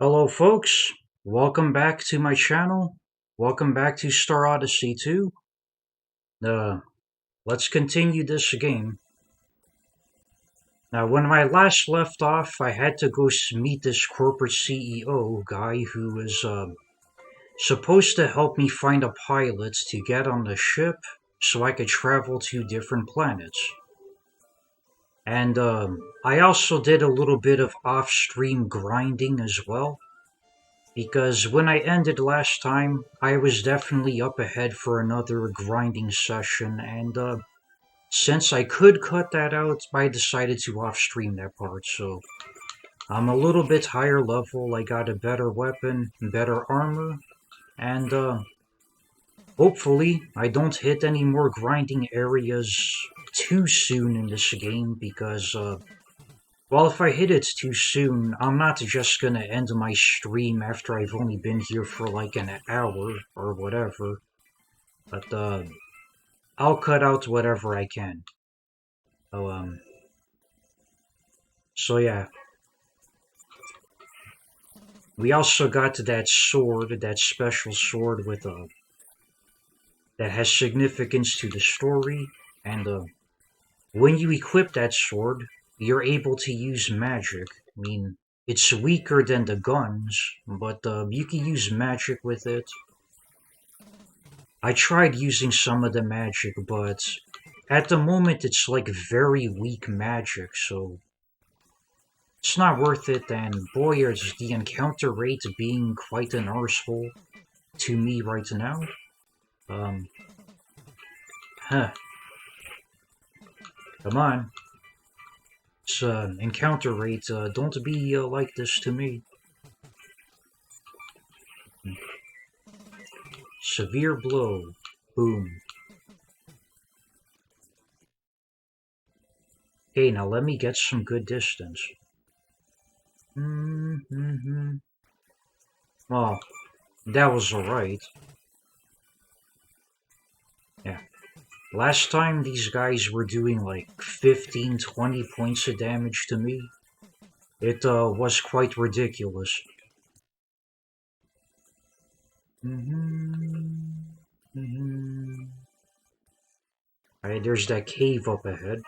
Hello folks, welcome back to my channel. Welcome back to Star Odyssey 2. Uh, let's continue this game. Now when I last left off, I had to go meet this corporate CEO guy who was supposed to help me find a pilot to get on the ship so I could travel to different planets. And I also did a little bit of off-stream grinding as well. Because when I ended last time, I was definitely up ahead for another grinding session, and since I could cut that out, I decided to off-stream that part, so I'm a little bit higher level, I got a better weapon, better armor, and hopefully I don't hit any more grinding areas too soon in this game, because well, if I hit it too soon, I'm not just gonna end my stream after I've only been here for like an hour or whatever. But I'll cut out whatever I can. So so yeah. We also got that sword, that special sword with that has significance to the story, and when you equip that sword, you're able to use magic. I mean, it's weaker than the guns, but you can use magic with it. I tried using some of the magic, but at the moment it's like very weak magic, so it's not worth it, and boy is the encounter rate being quite an arsehole to me right now. Um, huh, come on. It's encounter rate, don't be like this to me. Severe blow. Boom. Okay, now let me get some good distance. Mm-hmm. Well, that was alright. Yeah. Last time these guys were doing like 15, 20 points of damage to me. It was quite ridiculous. Alright, there's that cave up ahead.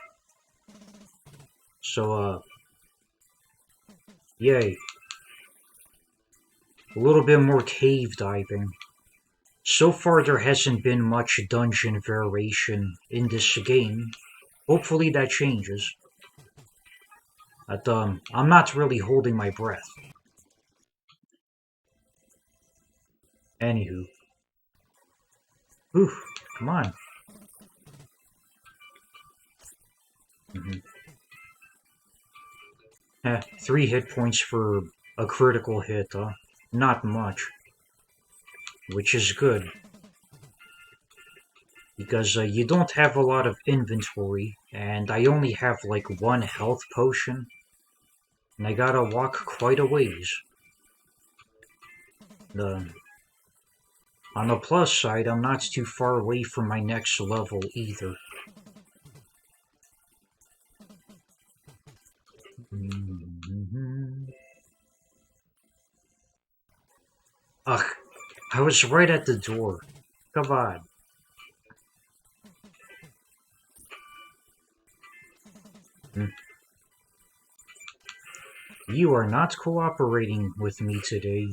So, yay. A little bit more cave diving. So far there hasn't been much dungeon variation in this game. Hopefully that changes. But, I'm not really holding my breath. Anywho. Whew, come on. Eh, 3 hit points for a critical hit, huh? Not much. Which is good. Because you don't have a lot of inventory, and I only have like 1 health potion, and I gotta walk quite a ways. On the plus side, I'm not too far away from my next level either. Ugh, I was right at the door. Come on. You are not cooperating with me today.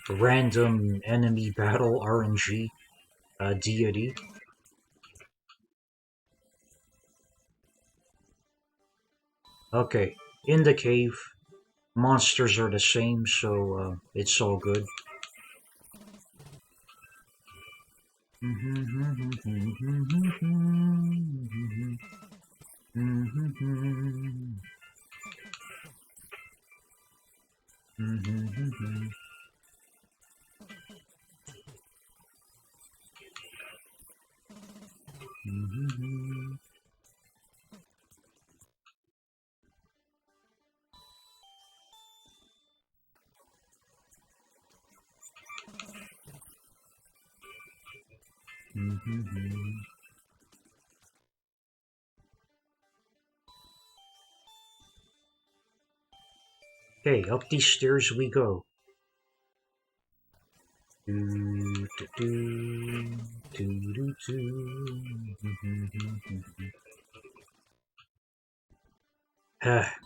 Random enemy battle RNG deity. Okay, in the cave, monsters are the same, so it's all good. Okay, up these stairs we go.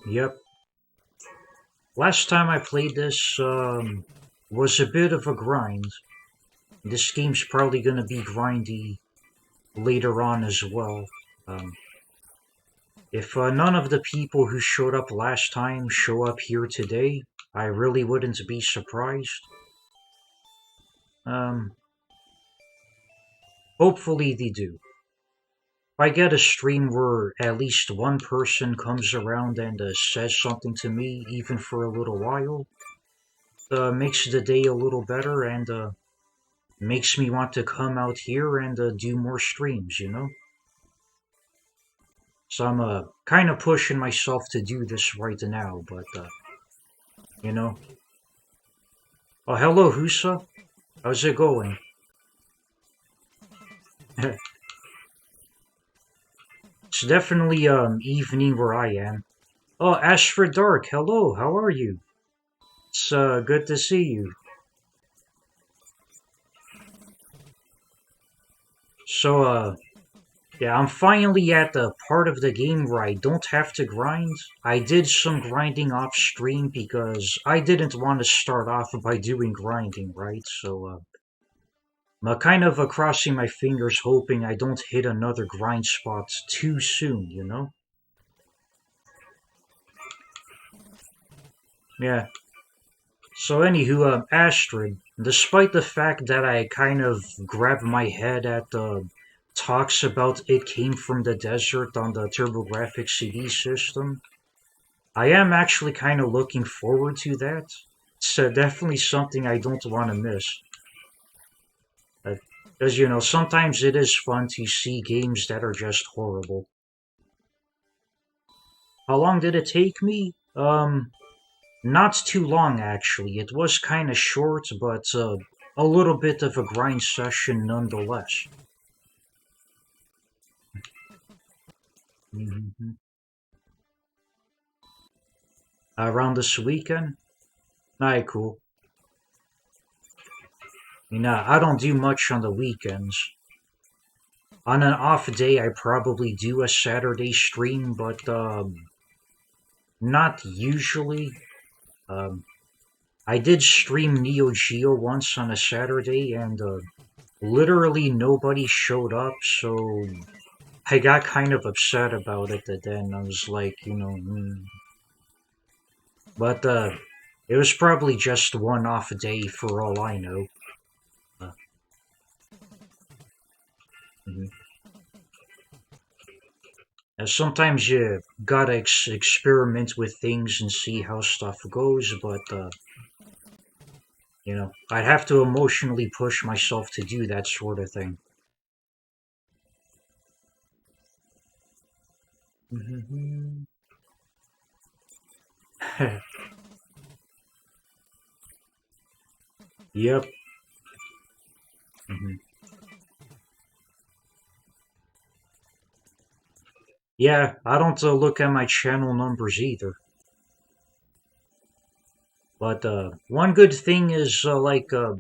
Yep. Last time I played this, was a bit of a grind. This game's probably gonna be grindy later on as well. Um, if none of the people who showed up last time show up here today, I really wouldn't be surprised. Um, Hopefully they do. If I get a stream where at least one person comes around and says something to me, even for a little while, makes the day a little better and makes me want to come out here and do more streams, you know? So I'm kind of pushing myself to do this right now, but, you know. Oh, hello, Husa. How's it going? It's definitely evening where I am. Oh, Ash for Dark, hello, how are you? It's good to see you. So, yeah, I'm finally at the part of the game where I don't have to grind. I did some grinding off stream because I didn't want to start off by doing grinding, right? So, I'm kind of crossing my fingers hoping I don't hit another grind spot too soon, you know? Yeah. So anywho, Astrid, despite the fact that I kind of grabbed my head at the talks about It Came from the Desert on the TurboGrafx CD system, I am actually kind of looking forward to that. It's definitely something I don't want to miss. Because, you know, sometimes it is fun to see games that are just horrible. How long did it take me? Not too long actually. It was kind of short, but a little bit of a grind session nonetheless. hmm Around this weekend? Alright, cool. You know, I don't do much on the weekends. On an off day, I probably do a Saturday stream, but not usually. Um, I did stream Neo Geo once on a Saturday, and literally nobody showed up, so I got kind of upset about it. And then I was like, you know, but it was probably just one off day for all I know. Uh, mhm. And sometimes you gotta experiment with things and see how stuff goes, but you know, I'd have to emotionally push myself to do that sort of thing. Yep. hmm Yeah, I don't look at my channel numbers either. But one good thing is the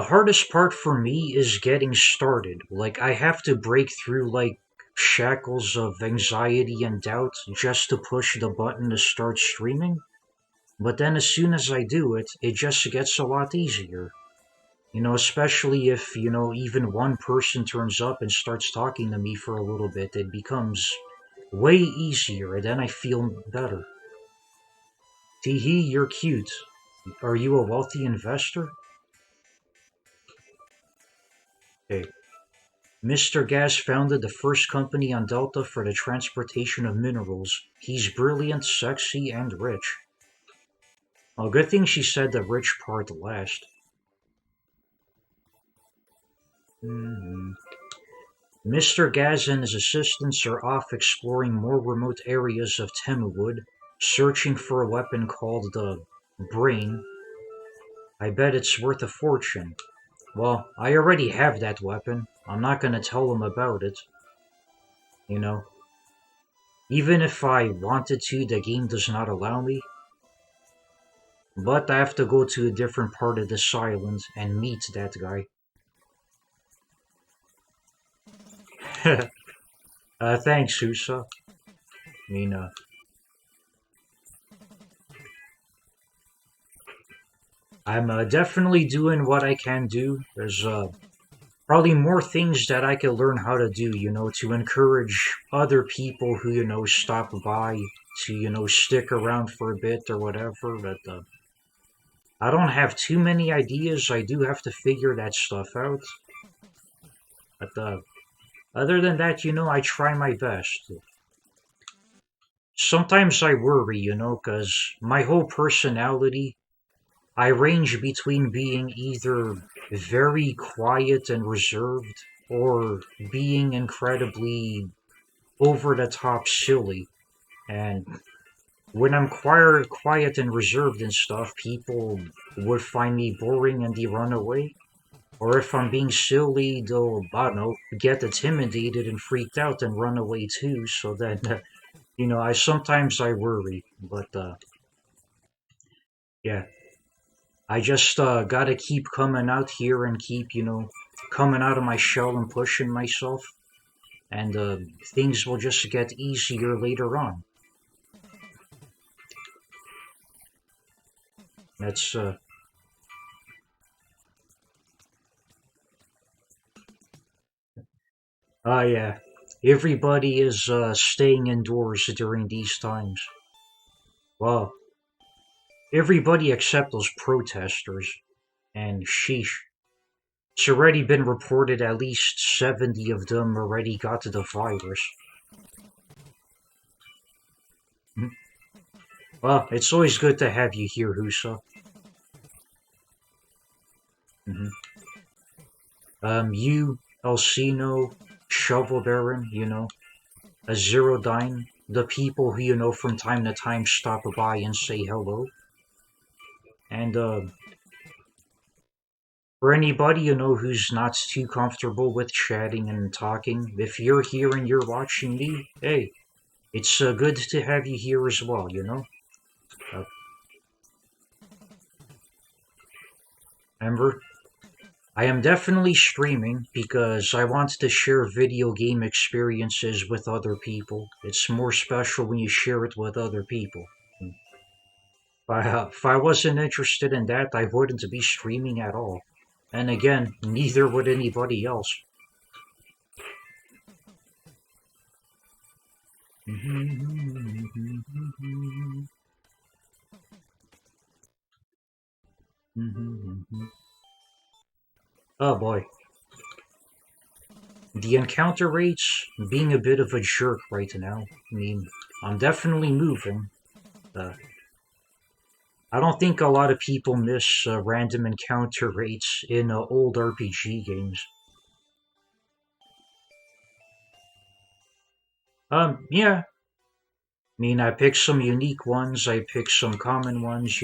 hardest part for me is getting started. Like I have to break through like shackles of anxiety and doubt just to push the button to start streaming. But then as soon as I do it, it just gets a lot easier. You know, especially if, you know, even one person turns up and starts talking to me for a little bit, it becomes way easier, and then I feel better. Teehee, you're cute. Are you a wealthy investor? Okay. Mr. Gas founded the first company on Delta for the transportation of minerals. He's brilliant, sexy, and rich. Oh, good thing she said the rich part last. Mhm. Mr. Gaz and his assistants are off exploring more remote areas of Temuwood, searching for a weapon called the Brain. I bet it's worth a fortune. Well, I already have that weapon. I'm not gonna tell them about it. You know? Even if I wanted to, the game does not allow me. But I have to go to a different part of this island and meet that guy. Thanks, Susa. I mean, I'm definitely doing what I can do. There's probably more things that I could learn how to do, to encourage other people who, stop by to, stick around for a bit or whatever. But I don't have too many ideas. I do have to figure that stuff out. But other than that, I try my best. Sometimes I worry, because my whole personality, I range between being either very quiet and reserved or being incredibly over the top silly. And when I'm quiet and reserved and stuff, people would find me boring and they run away. Or if I'm being silly, they'll, I don't know, get intimidated and freaked out and run away too. So then, I worry, but yeah, I just gotta keep coming out here and keep, coming out of my shell and pushing myself, and things will just get easier later on. That's yeah. Everybody is staying indoors during these times. Well, everybody except those protesters. And sheesh. It's already been reported at least 70 of them already got the virus. Hmm. Well, it's always good to have you here, Husa. Hmm. You, Elsino, Shovel Baron, Azerodyne, the people who, from time to time stop by and say hello. And, for anybody, who's not too comfortable with chatting and talking, if you're here and you're watching me, hey, it's good to have you here as well. Uh, Remember, I am definitely streaming because I want to share video game experiences with other people. It's more special when you share it with other people. If I wasn't interested in that, I wouldn't be streaming at all. And again, neither would anybody else. Oh boy. The encounter rates being a bit of a jerk right now. I mean, I'm definitely moving. Uh, I don't think a lot of people miss random encounter rates in old RPG games. Yeah. I mean, I picked some unique ones, I picked some common ones.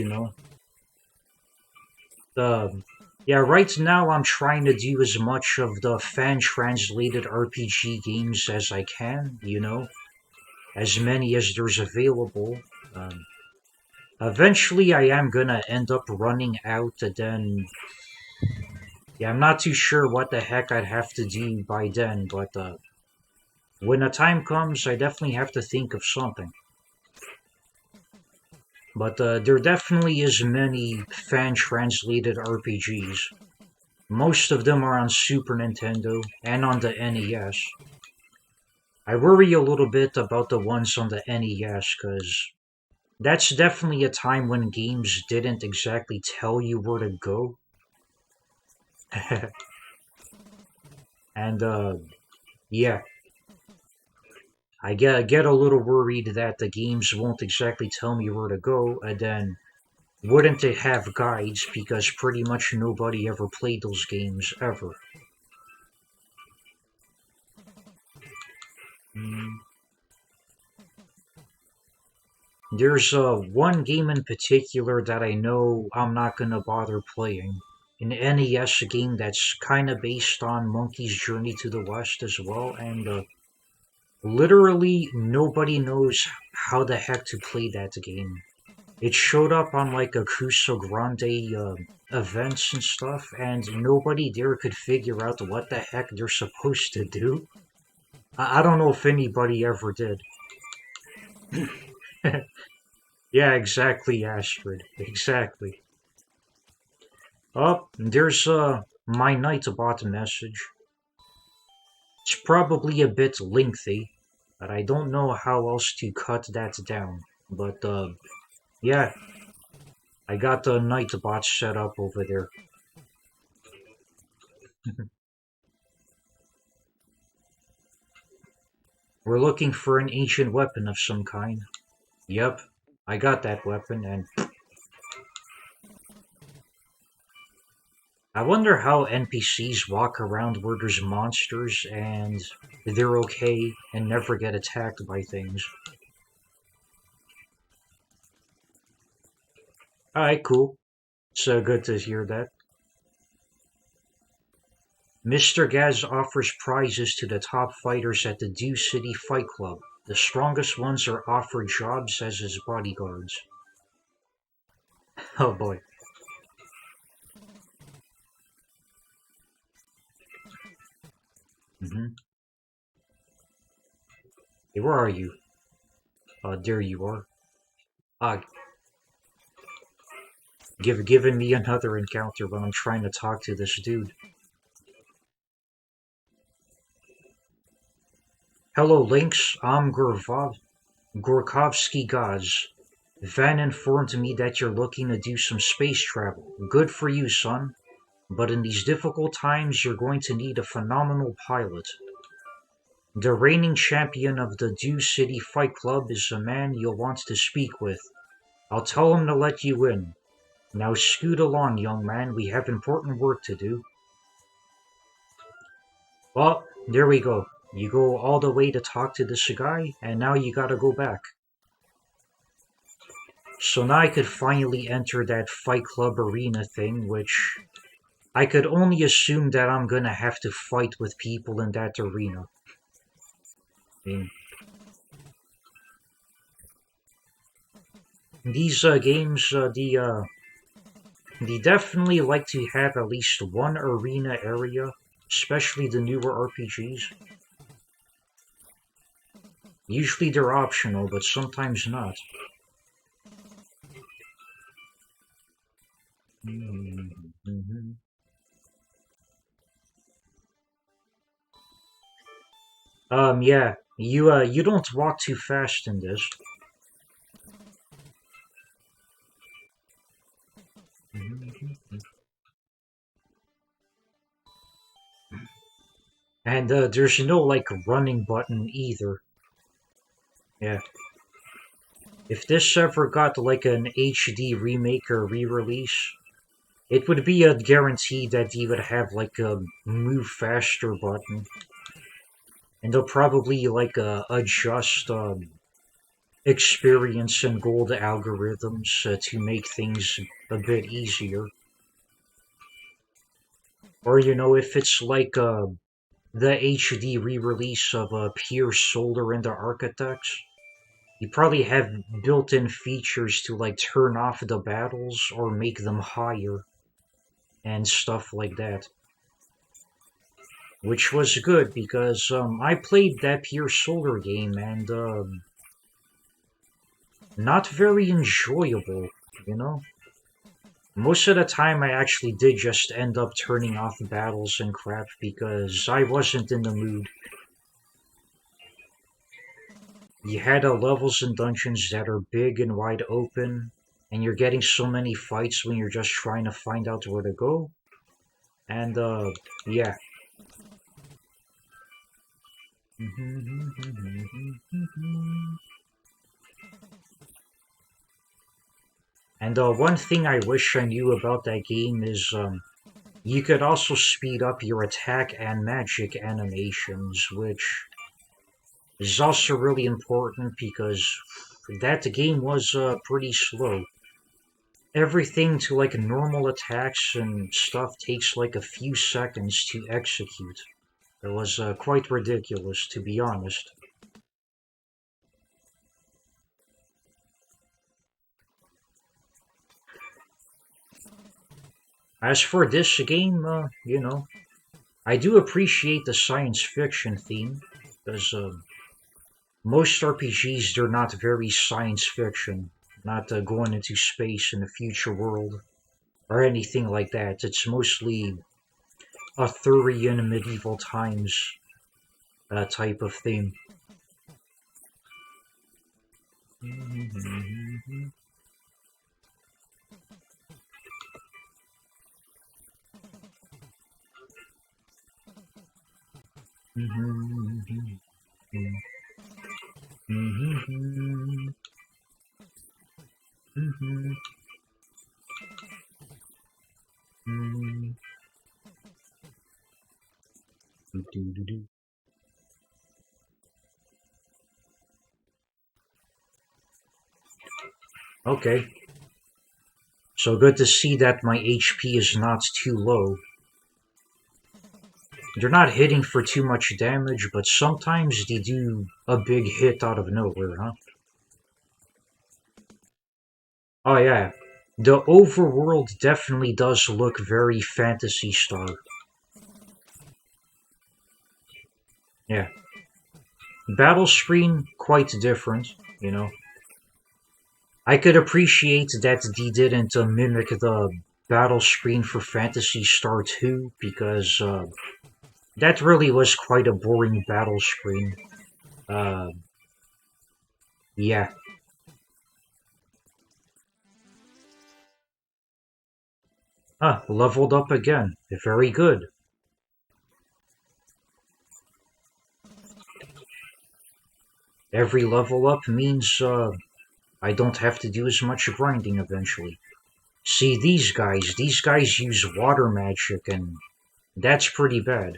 Yeah, right now I'm trying to do as much of the fan-translated RPG games as I can. As many as there's available. Um, Eventually I am gonna end up running out, and then yeah, I'm not too sure what the heck I'd have to do by then, but when the time comes, I definitely have to think of something. But there definitely is many fan-translated RPGs. Most of them are on Super Nintendo and on the NES. I worry a little bit about the ones on the NES, because that's definitely a time when games didn't exactly tell you where to go. And yeah, I get a little worried that the games won't exactly tell me where to go, and then wouldn't it have guides because pretty much nobody ever played those games ever. Mm. There's one game in particular that I know I'm not gonna bother playing. An NES game that's kind of based on Monkey's Journey to the West as well, and Literally, nobody knows how the heck to play that game. It showed up on like a Crusoe Grande events and stuff, and nobody there could figure out what the heck they're supposed to do. I don't know if anybody ever did. Yeah, exactly, Astrid. Exactly. Oh, there's my Nightbot message. It's probably a bit lengthy, but I don't know how else to cut that down. But yeah, I got the Nightbot set up over there. We're looking for an ancient weapon of some kind. Yep, I got that weapon, and I wonder how NPCs walk around where there's monsters and they're okay and never get attacked by things. Alright, cool. It's good to hear that. Mr. Gaz offers prizes to the top fighters at the Dew City Fight Club. The strongest ones are offered jobs as his bodyguards. Oh boy. Hmm. Hey, where are you? There you are. Ah, giving me another encounter when I'm trying to talk to this dude. Hello, Lynx. I'm Gorkovsky Gaz. Van informed me that you're looking to do some space travel. Good for you, son. But in these difficult times, you're going to need a phenomenal pilot. The reigning champion of the Dew City Fight Club is a man you'll want to speak with. I'll tell him to let you in. Now scoot along, young man. We have important work to do. Well, there we go. You go all the way to talk to this guy, and now you gotta go back. So now I could finally enter that Fight Club arena thing, which I could only assume that I'm gonna have to fight with people in that arena. I mean, these games, they definitely like to have at least one arena area, especially the newer RPGs. Usually they're optional, but sometimes not. Mm-hmm. Yeah, you don't walk too fast in this. Mhm. And there's no like running button either. Yeah. If this ever got like an HD remake or re-release, it would be a guarantee that you would have like a move faster button, and they'll probably like adjust experience and gold algorithms to make things a bit easier. Or if it's like the HD re-release of Pure Solar and the Architects, you probably have built-in features to like turn off the battles or make them higher and stuff like that. Which was good because I played that Pure Solar game and not very enjoyable, you know? Most of the time I actually did just end up turning off battles and crap because I wasn't in the mood. You had levels and dungeons that are big and wide open, and you're getting so many fights when you're just trying to find out where to go. And, yeah. And one thing I wish I knew about that game is you could also speed up your attack and magic animations, which is also really important because that game was pretty slow. Everything to like normal attacks and stuff takes like a few seconds to execute. It was quite ridiculous, to be honest. As for this game, I do appreciate the science fiction theme, because most RPGs, they're not very science fiction, not going into space in the future world or anything like that. It's mostly Arthurian medieval times type of theme. Okay, so good to see that my HP is not too low. They're not hitting for too much damage, but sometimes they do a big hit out of nowhere, huh? Oh yeah, the overworld definitely does look very fantasy style. Yeah, battle screen quite different, you know. I could appreciate that they didn't mimic the battle screen for Phantasy Star 2 because that really was quite a boring battle screen. Uh, yeah. Leveled up again. Very good. Every level up means I don't have to do as much grinding eventually. See, these guys use water magic, and that's pretty bad.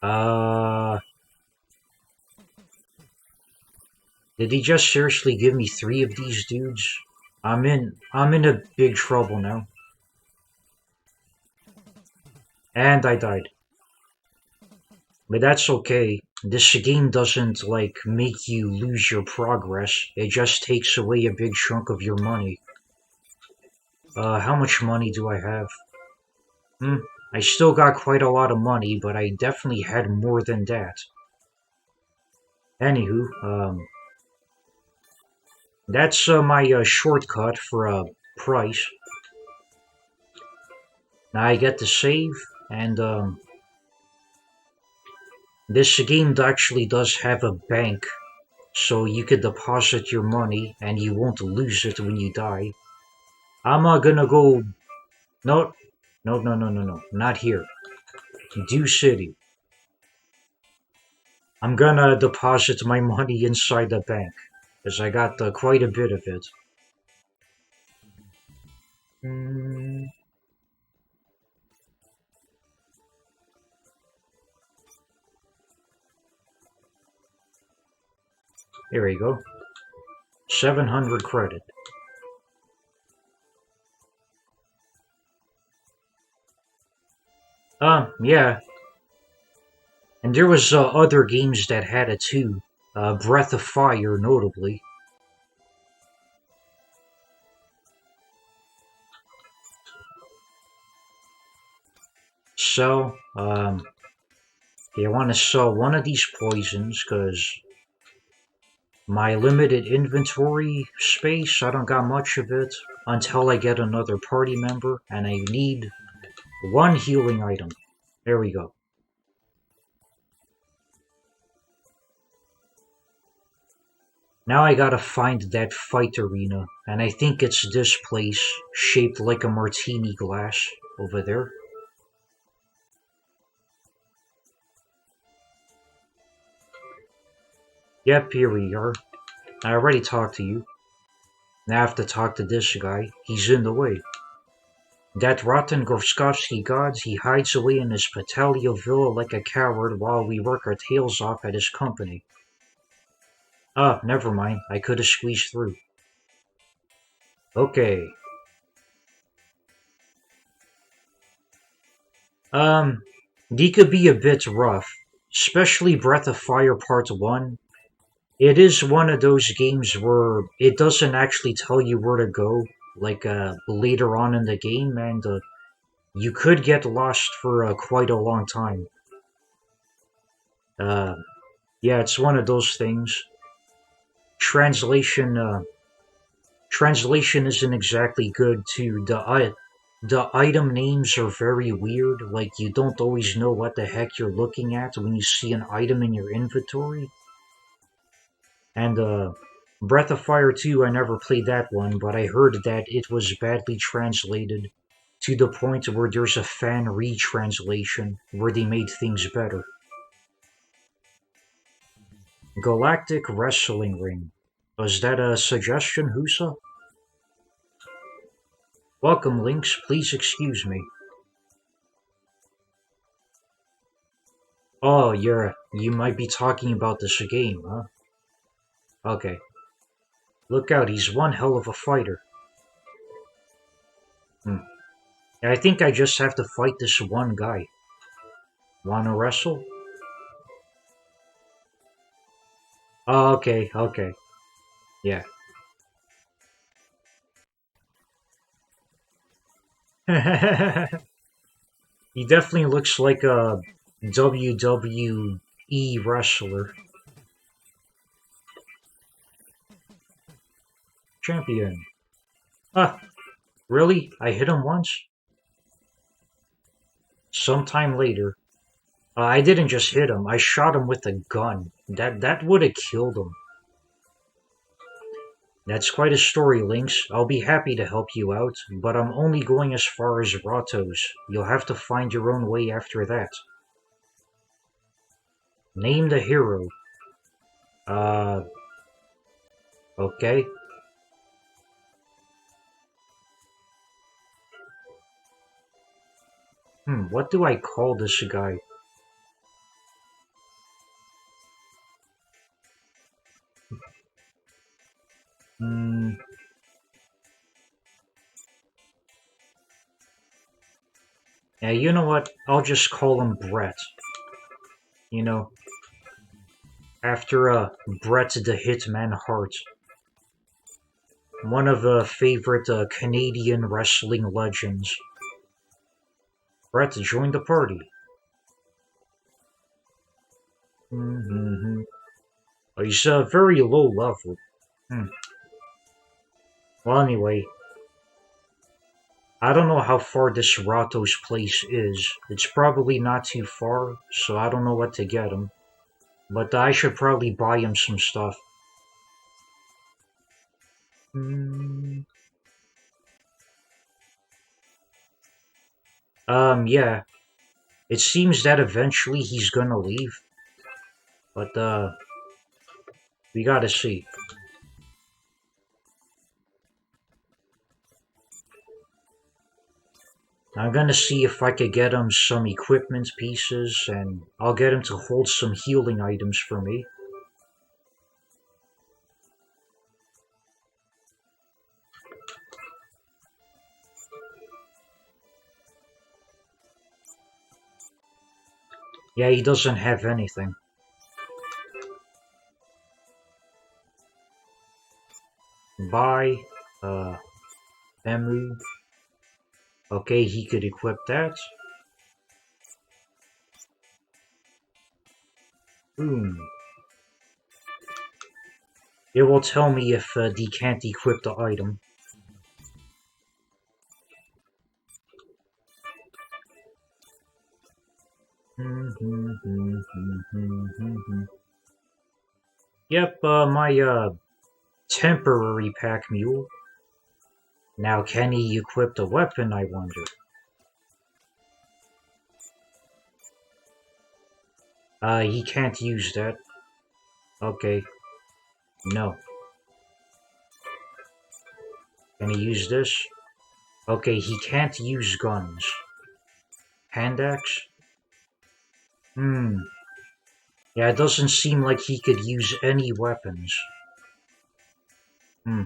Uh, did he just seriously give me three of these dudes? I'm in a big trouble now. And I died. But that's okay. This game doesn't, like, make you lose your progress. It just takes away a big chunk of your money. How much money do I have? Hmm, I still got quite a lot of money, but I definitely had more than that. Anywho, that's my shortcut for price. Now I get to save, and this game actually does have a bank, so you could deposit your money and you won't lose it when you die. I'm gonna go. No, no, no, no, no, no, not here. Dew City. I'm gonna deposit my money inside the bank, because I got quite a bit of it. Mm, here we go. 700 credit. Yeah. And there was other games that had it too. Breath of Fire, notably. So, I want to sell one of these poisons because my limited inventory space, I don't got much of it until I get another party member, and I need one healing item. There we go. Now I gotta find that fight arena, and I think it's this place, shaped like a martini glass, over there. Yep, here we are. I already talked to you. Now I have to talk to this guy. He's in the way. That rotten Gorskowski god, he hides away in his Patelio villa like a coward while we work our tails off at his company. Ah, never mind. I could have squeezed through. Okay. Um, he could be a bit rough. Especially Breath of Fire Part 1. It is one of those games where it doesn't actually tell you where to go, like later on in the game, and you could get lost for quite a long time. Uh, yeah, it's one of those things. Translation, translation isn't exactly good too. The item names are very weird. Like you don't always know what the heck you're looking at when you see an item in your inventory. And Breath of Fire 2, I never played that one, but I heard that it was badly translated to the point where there's a fan retranslation where they made things better. Galactic Wrestling Ring. Was that a suggestion, Husa? Welcome, Lynx. Please excuse me. Oh, you might be talking about this game, huh? Okay. Look out, he's one hell of a fighter. Hmm. I think I just have to fight this one guy. Wanna wrestle? Oh, okay, okay. Yeah. He definitely looks like a WWE wrestler. Champion. Ah, really? I hit him once? Sometime later. I didn't just hit him, I shot him with a gun. That would have killed him. That's quite a story, Lynx. I'll be happy to help you out, but I'm only going as far as Ratos. You'll have to find your own way after that. Name the hero. Uh, okay. What do I call this guy? Hmm, yeah, you know what? I'll just call him Brett. You know, after Bret the Hitman Hart, one of the favorite Canadian wrestling legends. Bret joined the party. Mm-hmm. He's very low level. Hmm. Well, anyway, I don't know how far this Rato's place is. It's probably not too far, so I don't know what to get him. But I should probably buy him some stuff. Hmm. Yeah. It seems that eventually he's gonna leave. But, we gotta see. I'm gonna see if I could get him some equipment pieces, and I'll get him to hold some healing items for me. Yeah, he doesn't have anything. Buy, uh, Emu. Okay, he could equip that. Boom. It will tell me if he can't equip the item. Yep, my temporary pack mule. Now, can he equip the weapon, I wonder? He can't use that. Okay, no. Can he use this? Okay, he can't use guns. Hand axe? Hmm. Yeah, it doesn't seem like he could use any weapons. Hmm.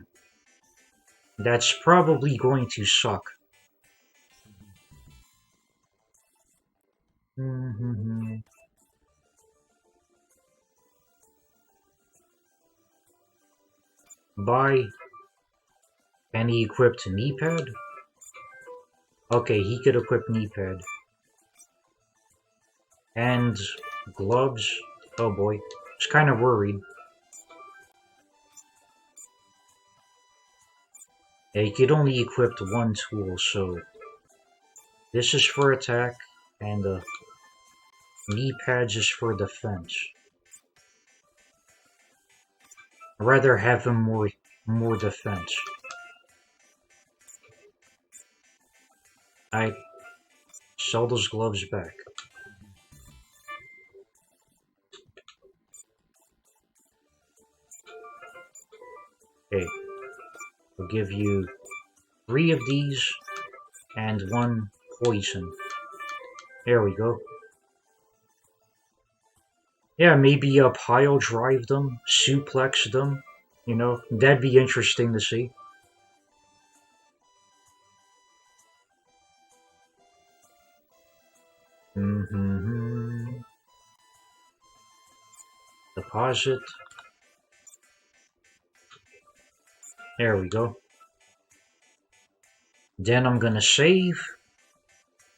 That's probably going to suck. Buy any equipped knee pad? Okay, he could equip knee pad. And gloves. Oh boy. I was kind of worried. Yeah, he could only equip one tool, so this is for attack, and the knee pads is for defense. I'd rather have him more defense. I sell those gloves back. Okay, we'll give you 3 of these and 1 poison. There we go. Yeah, maybe pile drive them, suplex them. You know, that'd be interesting to see. Deposit. There we go. Then I'm gonna save.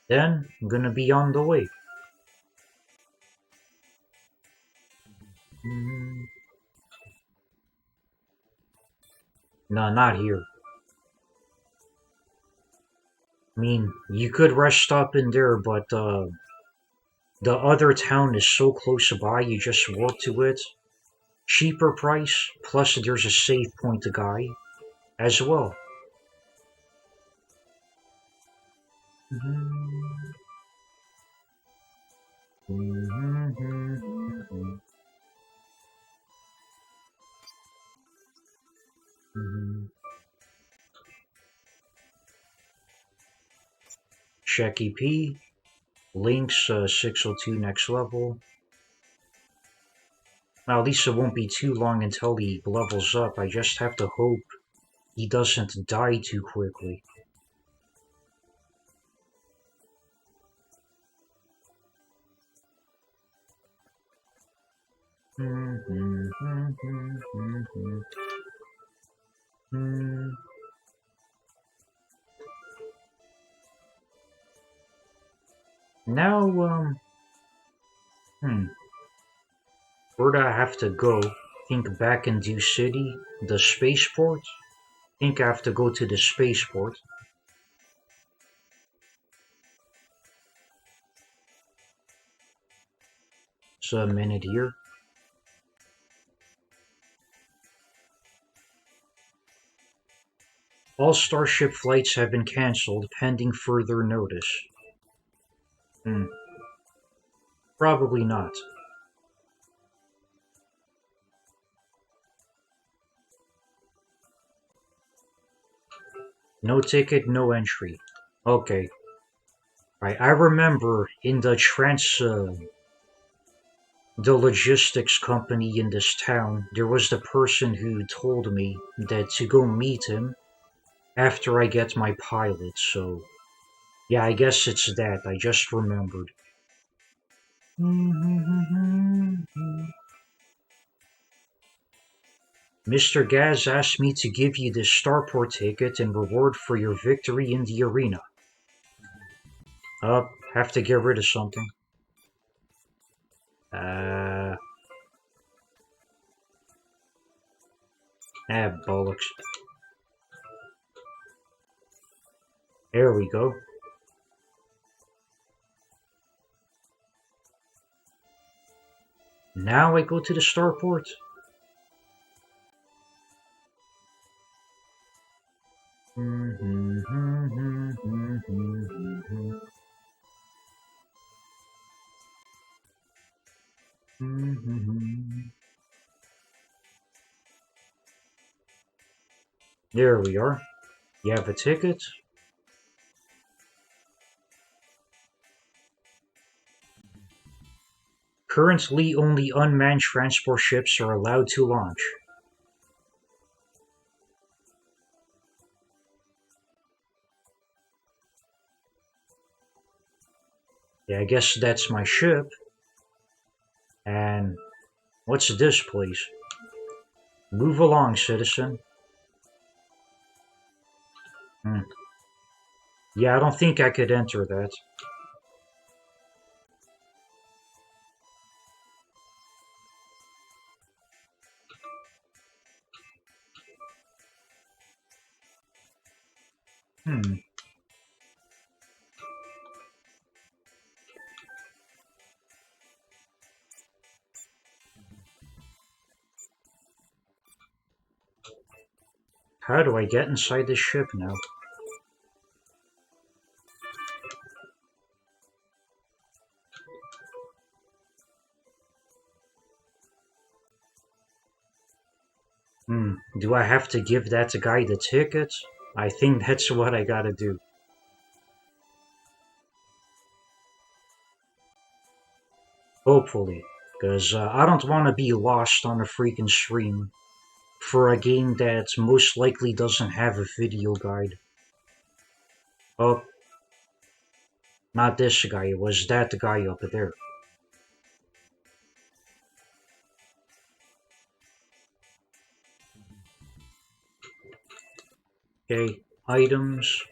Then I'm gonna be on the way. No, not here. I mean, you could rest stop in there, but the other town is so close by, you just walk to it. Cheaper price, plus there's a save point guy as well. Check EP. Links 602 next level. Well, at least it won't be too long until he levels up. I just have to hope he doesn't die too quickly. Now, where do I have to go? Think back in Dew City, the spaceport? Think I have to go to the spaceport. So a minute here. All Starship flights have been cancelled pending further notice. Probably not. No ticket, no entry. Okay. Right, I remember in the logistics company in this town, there was the person who told me that to go meet him after I get my pilot, so yeah, I guess it's that. I just remembered. Mr. Gaz asked me to give you this starport ticket in reward for your victory in the arena. Have to get rid of something. Bollocks. There we go. Now I go to the starport. There we are. You have a ticket. Currently, only unmanned transport ships are allowed to launch. Yeah, I guess that's my ship. And what's this place? Move along, citizen. Hmm. Yeah, I don't think I could enter that. Hmm. How do I get inside this ship now? Hmm. Do I have to give that guy the ticket? I think that's what I gotta do. Hopefully. Because I don't want to be lost on a freaking stream for a game that most likely doesn't have a video guide. Oh, not this guy. It was that guy up there. Okay, items.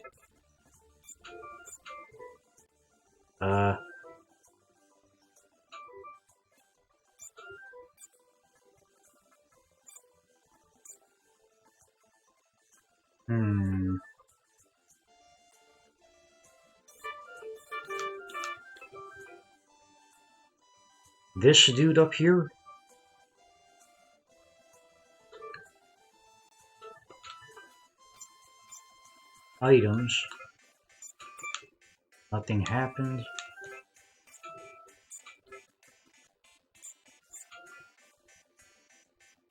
Uh, hmm. This dude up here? Items. Nothing happened.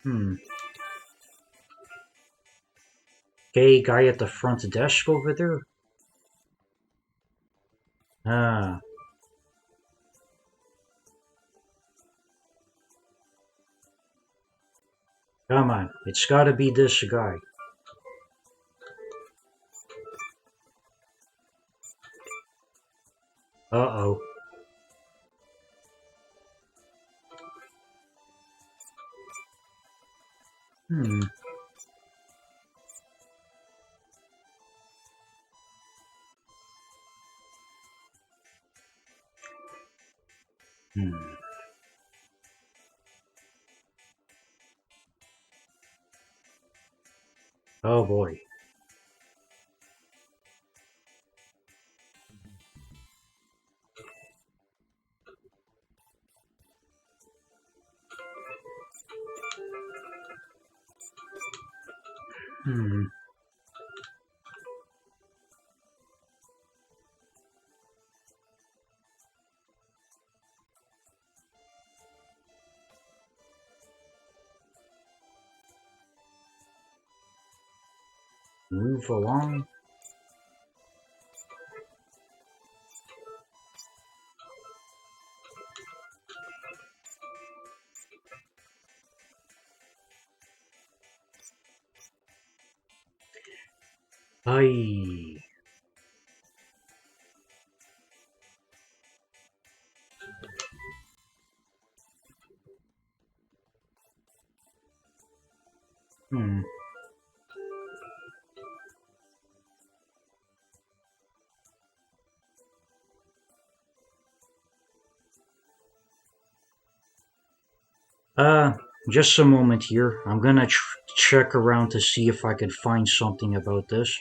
Hmm. Okay, guy at the front desk over there. Ah, come on. It's gotta be this guy. Uh-oh. Hmm. Hmm. Oh boy. Hmm. Move along. Aye. Hmm. Uh, just a moment here. I'm gonna check around to see if I can find something about this.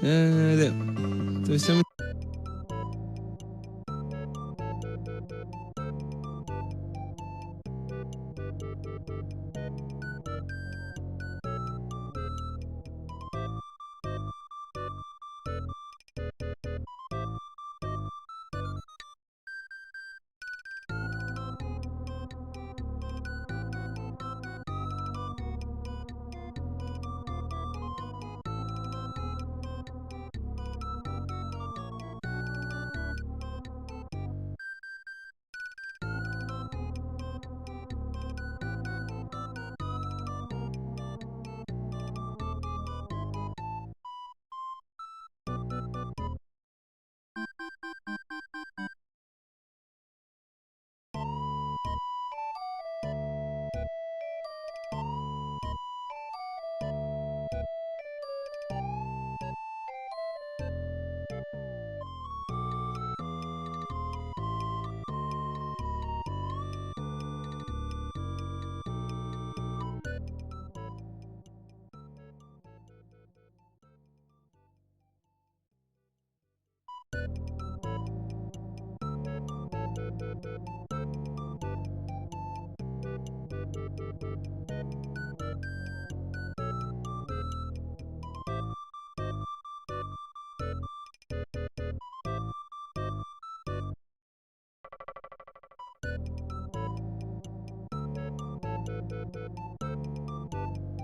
Да. То есть он...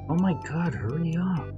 Oh my god, hurry up.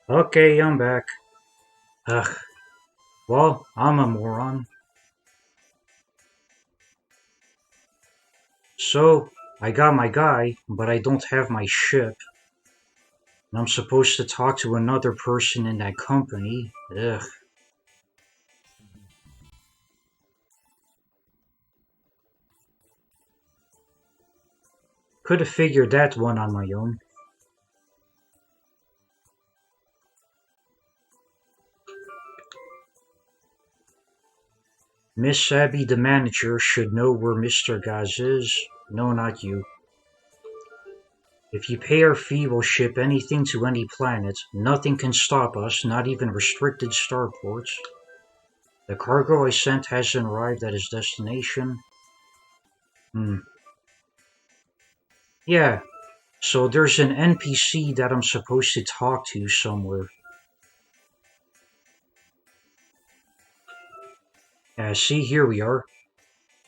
Okay, I'm back. Ugh. Well, I'm a moron. So, I got my guy, but I don't have my ship. And I'm supposed to talk to another person in that company. Ugh. Could have figured that one on my own. Miss Abby, the manager, should know where Mr. Gaz is. No, not you. If you pay our fee, we'll ship anything to any planet. Nothing can stop us, not even restricted starports. The cargo I sent hasn't arrived at its destination. Yeah, so there's an NPC that I'm supposed to talk to somewhere. See, here we are.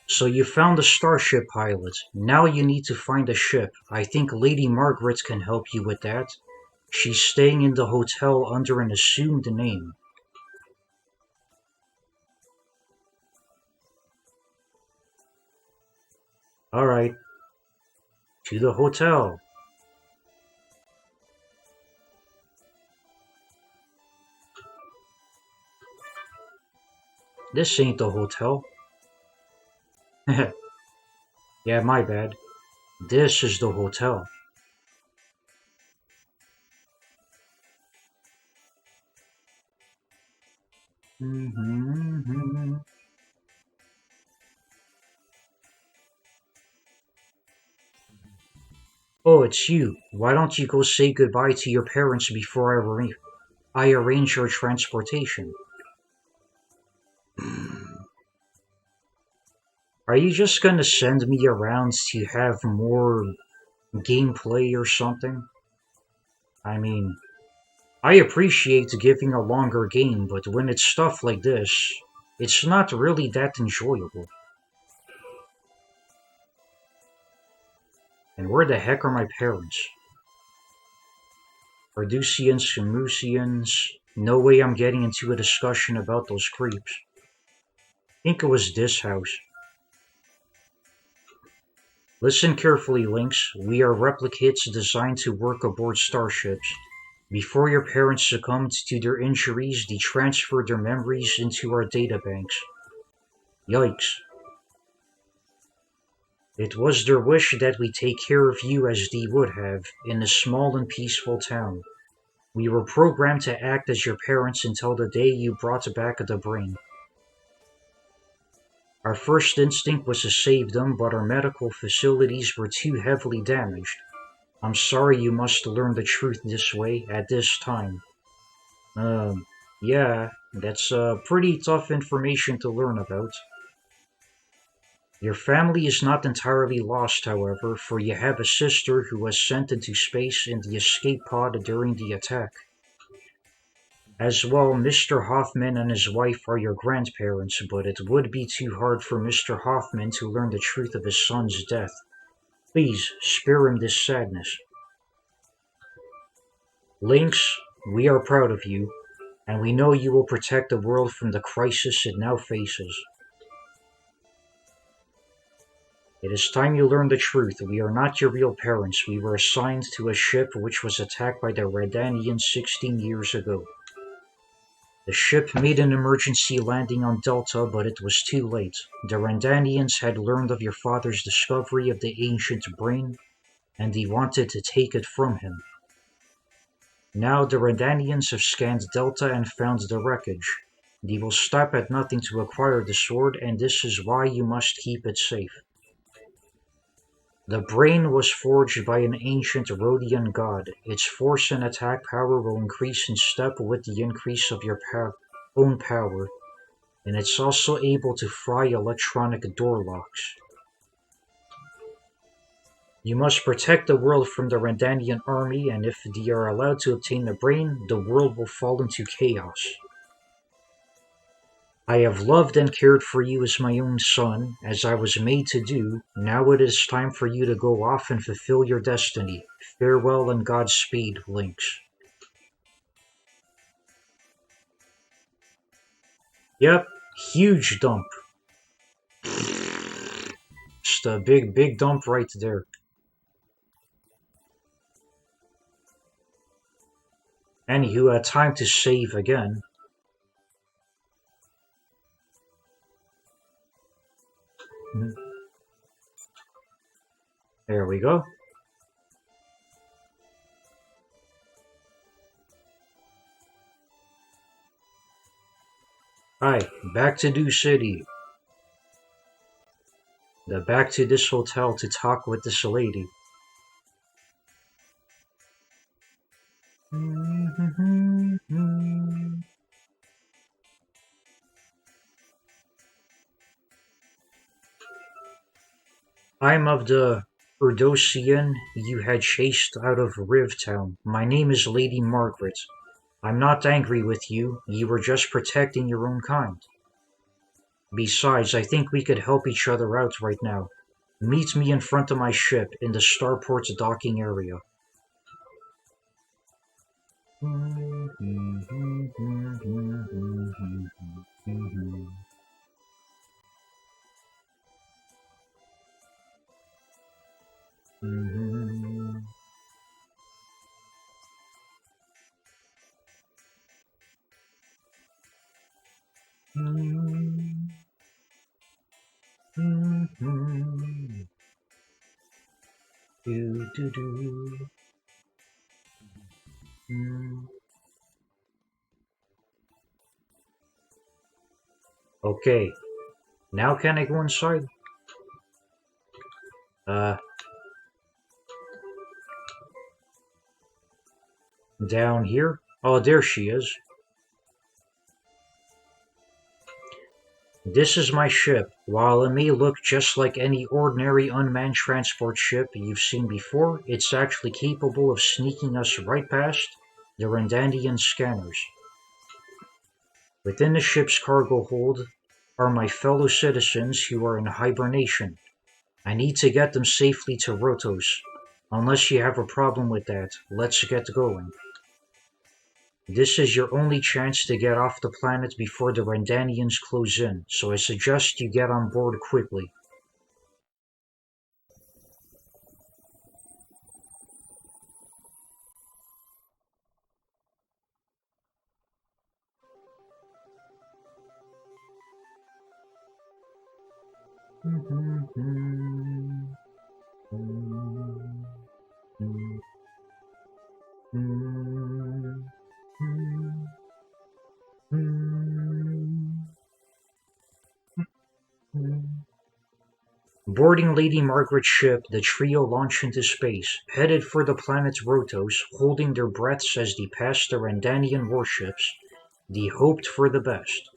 So you found a starship pilot. Now you need to find a ship. I think Lady Margaret can help you with that. She's staying in the hotel under an assumed name. Alright, to the hotel. This ain't the hotel. Yeah, my bad. This is the hotel. Oh, it's you. Why don't you go say goodbye to your parents before I arrange your transportation? Are you just gonna send me around to have more gameplay or something? I mean, I appreciate giving a longer game, but when it's stuff like this, it's not really that enjoyable. And where the heck are my parents? Ardusians, Samusians. No way I'm getting into a discussion about those creeps. I think it was this house. Listen carefully, Lynx. We are replicates designed to work aboard starships. Before your parents succumbed to their injuries, they transferred their memories into our databanks. Yikes. It was their wish that we take care of you as they would have, in a small and peaceful town. We were programmed to act as your parents until the day you brought back the brain. Our first instinct was to save them, but our medical facilities were too heavily damaged. I'm sorry you must learn the truth this way, at this time. Yeah, that's pretty tough information to learn about. Your family is not entirely lost, however, for you have a sister who was sent into space in the escape pod during the attack. As well, Mr. Hoffman and his wife are your grandparents, but it would be too hard for Mr. Hoffman to learn the truth of his son's death. Please, spare him this sadness. Lynx, we are proud of you, and we know you will protect the world from the crisis it now faces. It is time you learn the truth. We are not your real parents. We were assigned to a ship which was attacked by the Redanians 16 years ago. The ship made an emergency landing on Delta, but it was too late. The Randanians had learned of your father's discovery of the ancient brain, and they wanted to take it from him. Now the Randanians have scanned Delta and found the wreckage. They will stop at nothing to acquire the sword, and this is why you must keep it safe. The brain was forged by an ancient Rhodian god. Its force and attack power will increase in step with the increase of your own power, and it's also able to fry electronic door locks. You must protect the world from the Randanian army, and if they are allowed to obtain the brain, the world will fall into chaos. I have loved and cared for you as my own son, as I was made to do. Now it is time for you to go off and fulfill your destiny. Farewell and Godspeed, Lynx. Yep, huge dump. Just a big dump right there. Anywho, time to save again. There we go. Alright, back to Dew City. Back to this hotel to talk with this lady. I'm of the Erdosian you had chased out of Rivtown. My name is Lady Margaret. I'm not angry with you. You were just protecting your own kind. Besides, I think we could help each other out right now. Meet me in front of my ship in the starport's docking area. Okay, now can I go inside? Down here? Oh, there she is. This is my ship. While it may look just like any ordinary unmanned transport ship you've seen before, it's actually capable of sneaking us right past the Randandian scanners. Within the ship's cargo hold are my fellow citizens who are in hibernation. I need to get them safely to Rotos. Unless you have a problem with that, let's get going. This is your only chance to get off the planet before the Randanians close in, so I suggest you get on board quickly. Boarding Lady Margaret's ship, the trio launch into space, headed for the planet Rotos, holding their breaths as they pass the Randanian warships. They hoped for the best.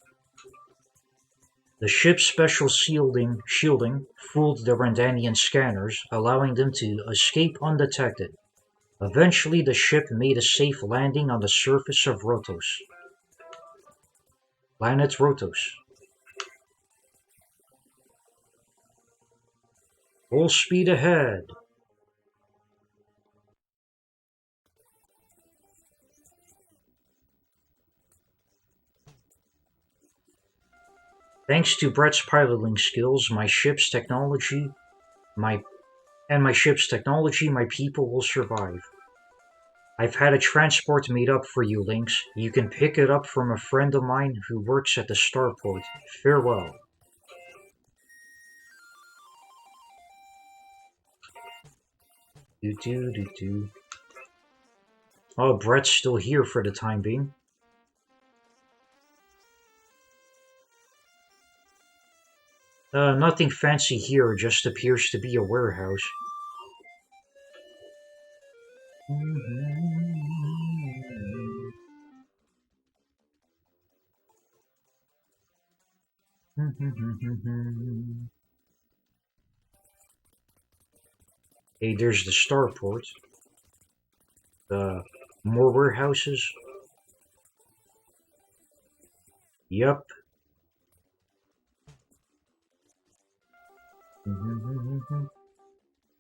The ship's special shielding fooled the Randanian scanners, allowing them to escape undetected. Eventually, the ship made a safe landing on the surface of Rotos. Planet Rotos. Full speed ahead. Thanks to Brett's piloting skills, my ship's technology, my people will survive. I've had a transport made up for you, Lynx. You can pick it up from a friend of mine who works at the starport. Farewell. Do. Oh, Brett's still here for the time being. Nothing fancy here, just appears to be a warehouse. Hey, there's the starport. More warehouses. Yup.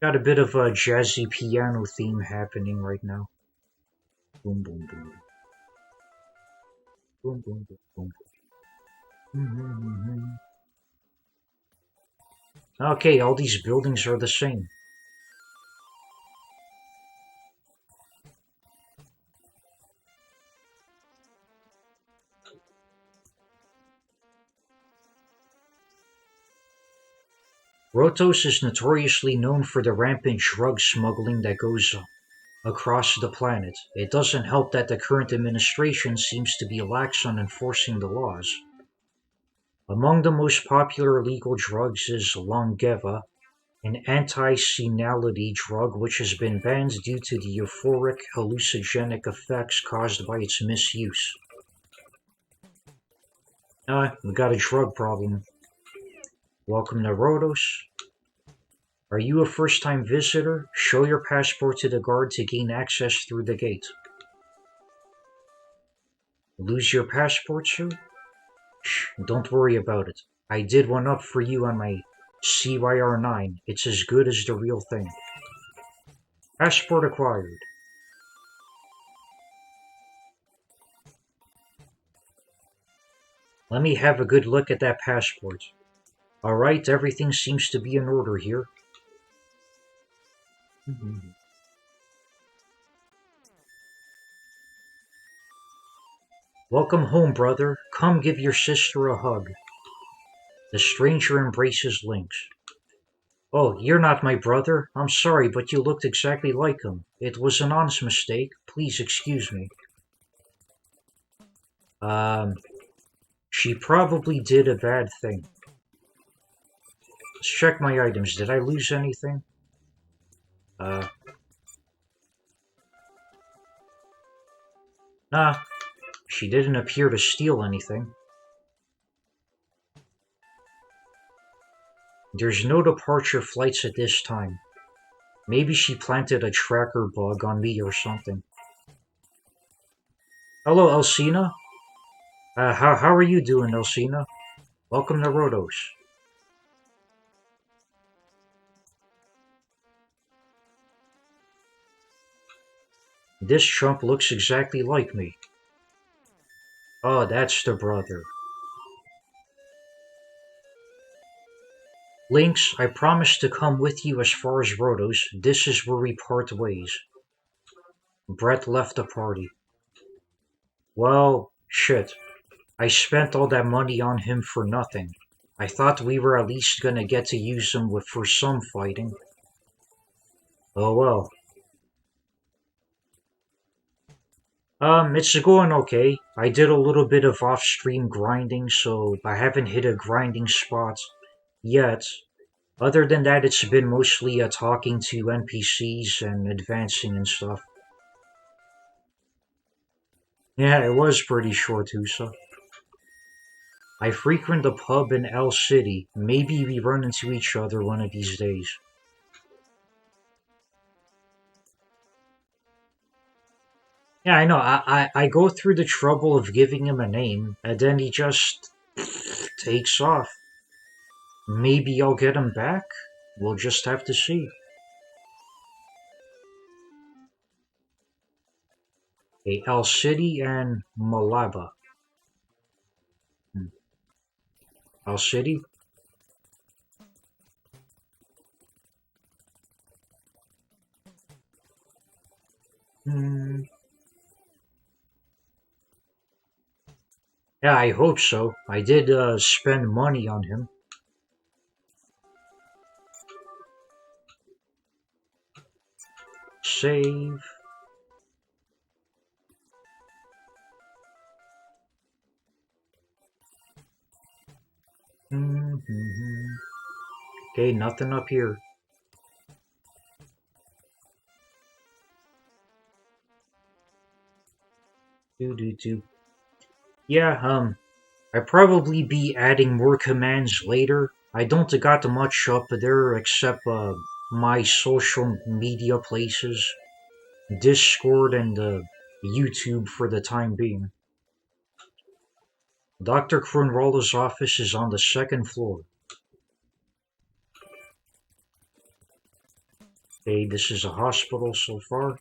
Got a bit of a jazzy piano theme happening right now. Boom, boom, boom. Boom, boom, boom, boom. Okay, all these buildings are the same. Rotos is notoriously known for the rampant drug smuggling that goes across the planet. It doesn't help that the current administration seems to be lax on enforcing the laws. Among the most popular illegal drugs is Longeva, an anti-senility drug which has been banned due to the euphoric hallucinogenic effects caused by its misuse. We got a drug problem. Welcome to Rhodos. Are you a first-time visitor? Show your passport to the guard to gain access through the gate. Lose your passport, sir? Shh, don't worry about it. I did one up for you on my CYR9. It's as good as the real thing. Passport acquired. Let me have a good look at that passport. Alright, everything seems to be in order here. Welcome home, brother. Come give your sister a hug. The stranger embraces Lynx. Oh, you're not my brother. I'm sorry, but you looked exactly like him. It was an honest mistake. Please excuse me. She probably did a bad thing. Let's check my items. Did I lose anything? Nah. She didn't appear to steal anything. There's no departure flights at this time. Maybe she planted a tracker bug on me or something. Hello, Elsina. How are you doing, Elsina? Welcome to Rhodos. This chump looks exactly like me. Oh, that's the brother. Lynx, I promise to come with you as far as Rhodos. This is where we part ways. Brett left the party. Well, shit. I spent all that money on him for nothing. I thought we were at least gonna get to use them for some fighting. Oh well. It's going okay. I did a little bit of off-stream grinding, so I haven't hit a grinding spot yet. Other than that, it's been mostly talking to NPCs and advancing and stuff. Yeah, it was pretty short, Husa. I frequent the pub in El City. Maybe we run into each other one of these days. Yeah, I know. I go through the trouble of giving him a name, and then he just takes off. Maybe I'll get him back? We'll just have to see. Okay, El City and Malaba. Hmm. El City? Hmm. Yeah, I hope so. I did spend money on him. Save. Mm-hmm. Okay, nothing up here. Do do do. Yeah, I'd probably be adding more commands later. I don't got much up there except my social media places, Discord and YouTube for the time being. Dr. Kronrolla's office is on the second floor. Okay, this is a hospital so far.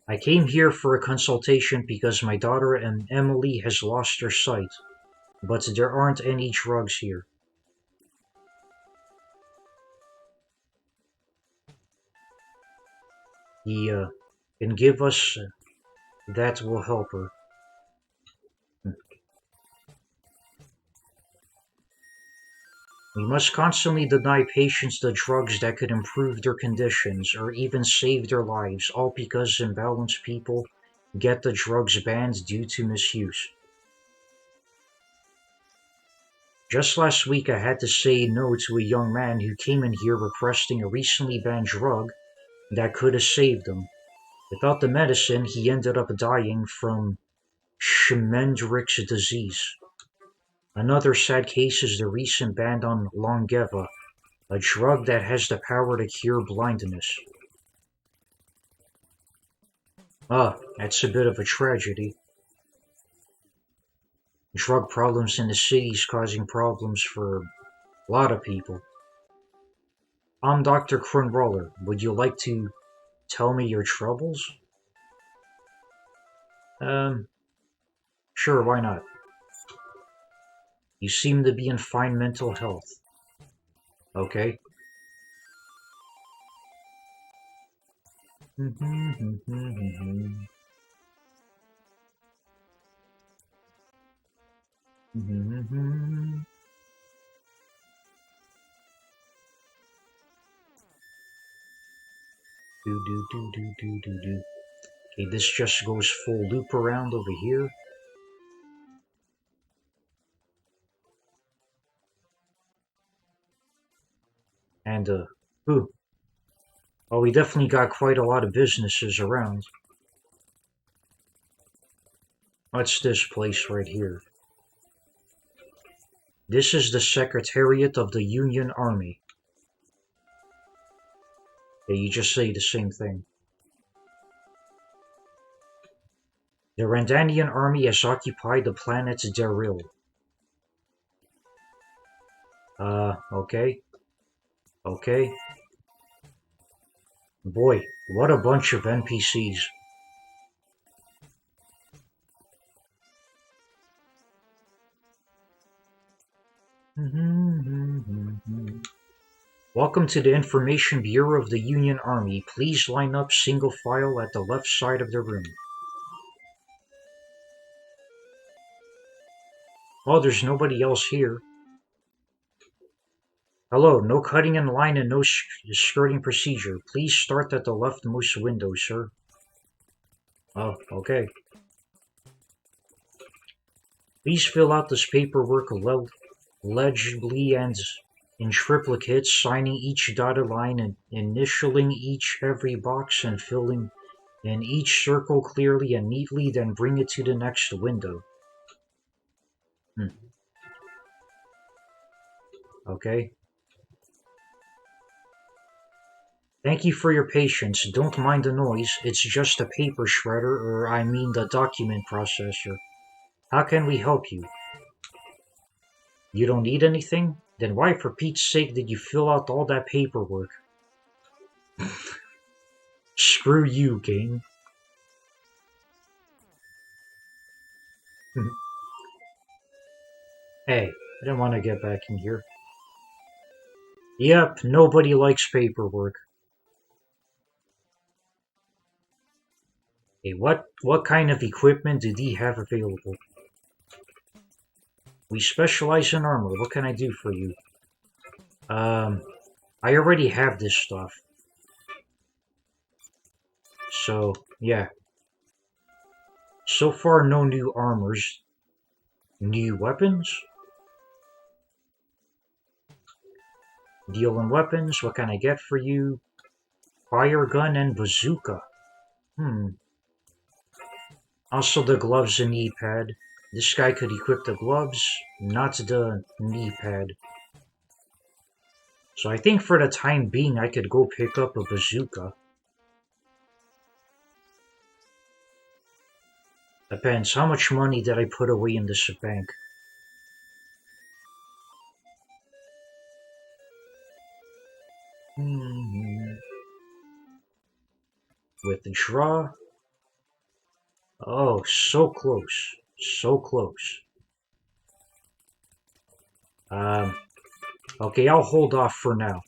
I came here for a consultation because my daughter and Emily has lost her sight, but there aren't any drugs here. He can give us that will help her. We must constantly deny patients the drugs that could improve their conditions or even save their lives, all because imbalanced people get the drugs banned due to misuse. Just last week I had to say no to a young man who came in here requesting a recently banned drug that could have saved him. Without the medicine, he ended up dying from Schmendrick's disease. Another sad case is the recent ban on Longeva, a drug that has the power to cure blindness. That's a bit of a tragedy. Drug problems in the city's causing problems for a lot of people. I'm Dr. Kronroller. Would you like to tell me your troubles? Um, sure, why not? You seem to be in fine mental health. Okay. Do do do do do do do. Okay, this just goes full loop around over here. And, ooh. Oh, we definitely got quite a lot of businesses around. What's this place right here? This is the Secretariat of the Union Army. Yeah, you just say the same thing. The Randanian army has occupied the planet Daril. Okay. Okay. Boy, what a bunch of NPCs. Welcome to the Information Bureau of the Union Army. Please line up single file at the left side of the room. Oh, there's nobody else here. Hello, no cutting in line and no skirting procedure. Please start at the leftmost window, sir. Oh, okay. Please fill out this paperwork legibly and in triplicate, signing each dotted line and initialing every box and filling in each circle clearly and neatly, then bring it to the next window. Okay. Thank you for your patience. Don't mind the noise. It's just a paper shredder, or I mean the document processor. How can we help you? You don't need anything? Then why, for Pete's sake, did you fill out all that paperwork? Screw you, game. Hey, I didn't want to get back in here. Yep, nobody likes paperwork. Hey, what kind of equipment do they have available? We specialize in armor. What can I do for you? I already have this stuff. So, yeah. So far, no new armors. New weapons? Deal in weapons. What can I get for you? Fire gun and bazooka. Also the gloves and knee pad. This guy could equip the gloves, not the knee pad. So I think for the time being I could go pick up a bazooka. Depends, how much money did I put away in this bank? Withdraw. Oh, so close. So close. Okay, I'll hold off for now.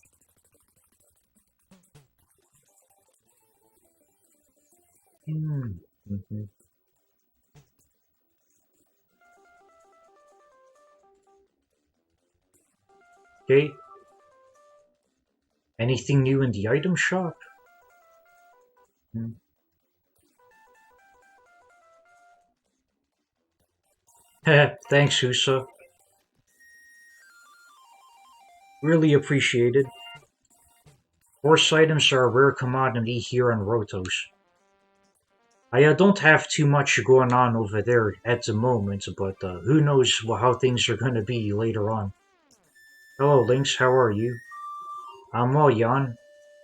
Okay. Anything new in the item shop? Thanks, Husa. Really appreciated. Horse items are a rare commodity here on Rotos. I don't have too much going on over there at the moment, but who knows how things are going to be later on. Hello, Lynx, how are you? I'm well, Jan,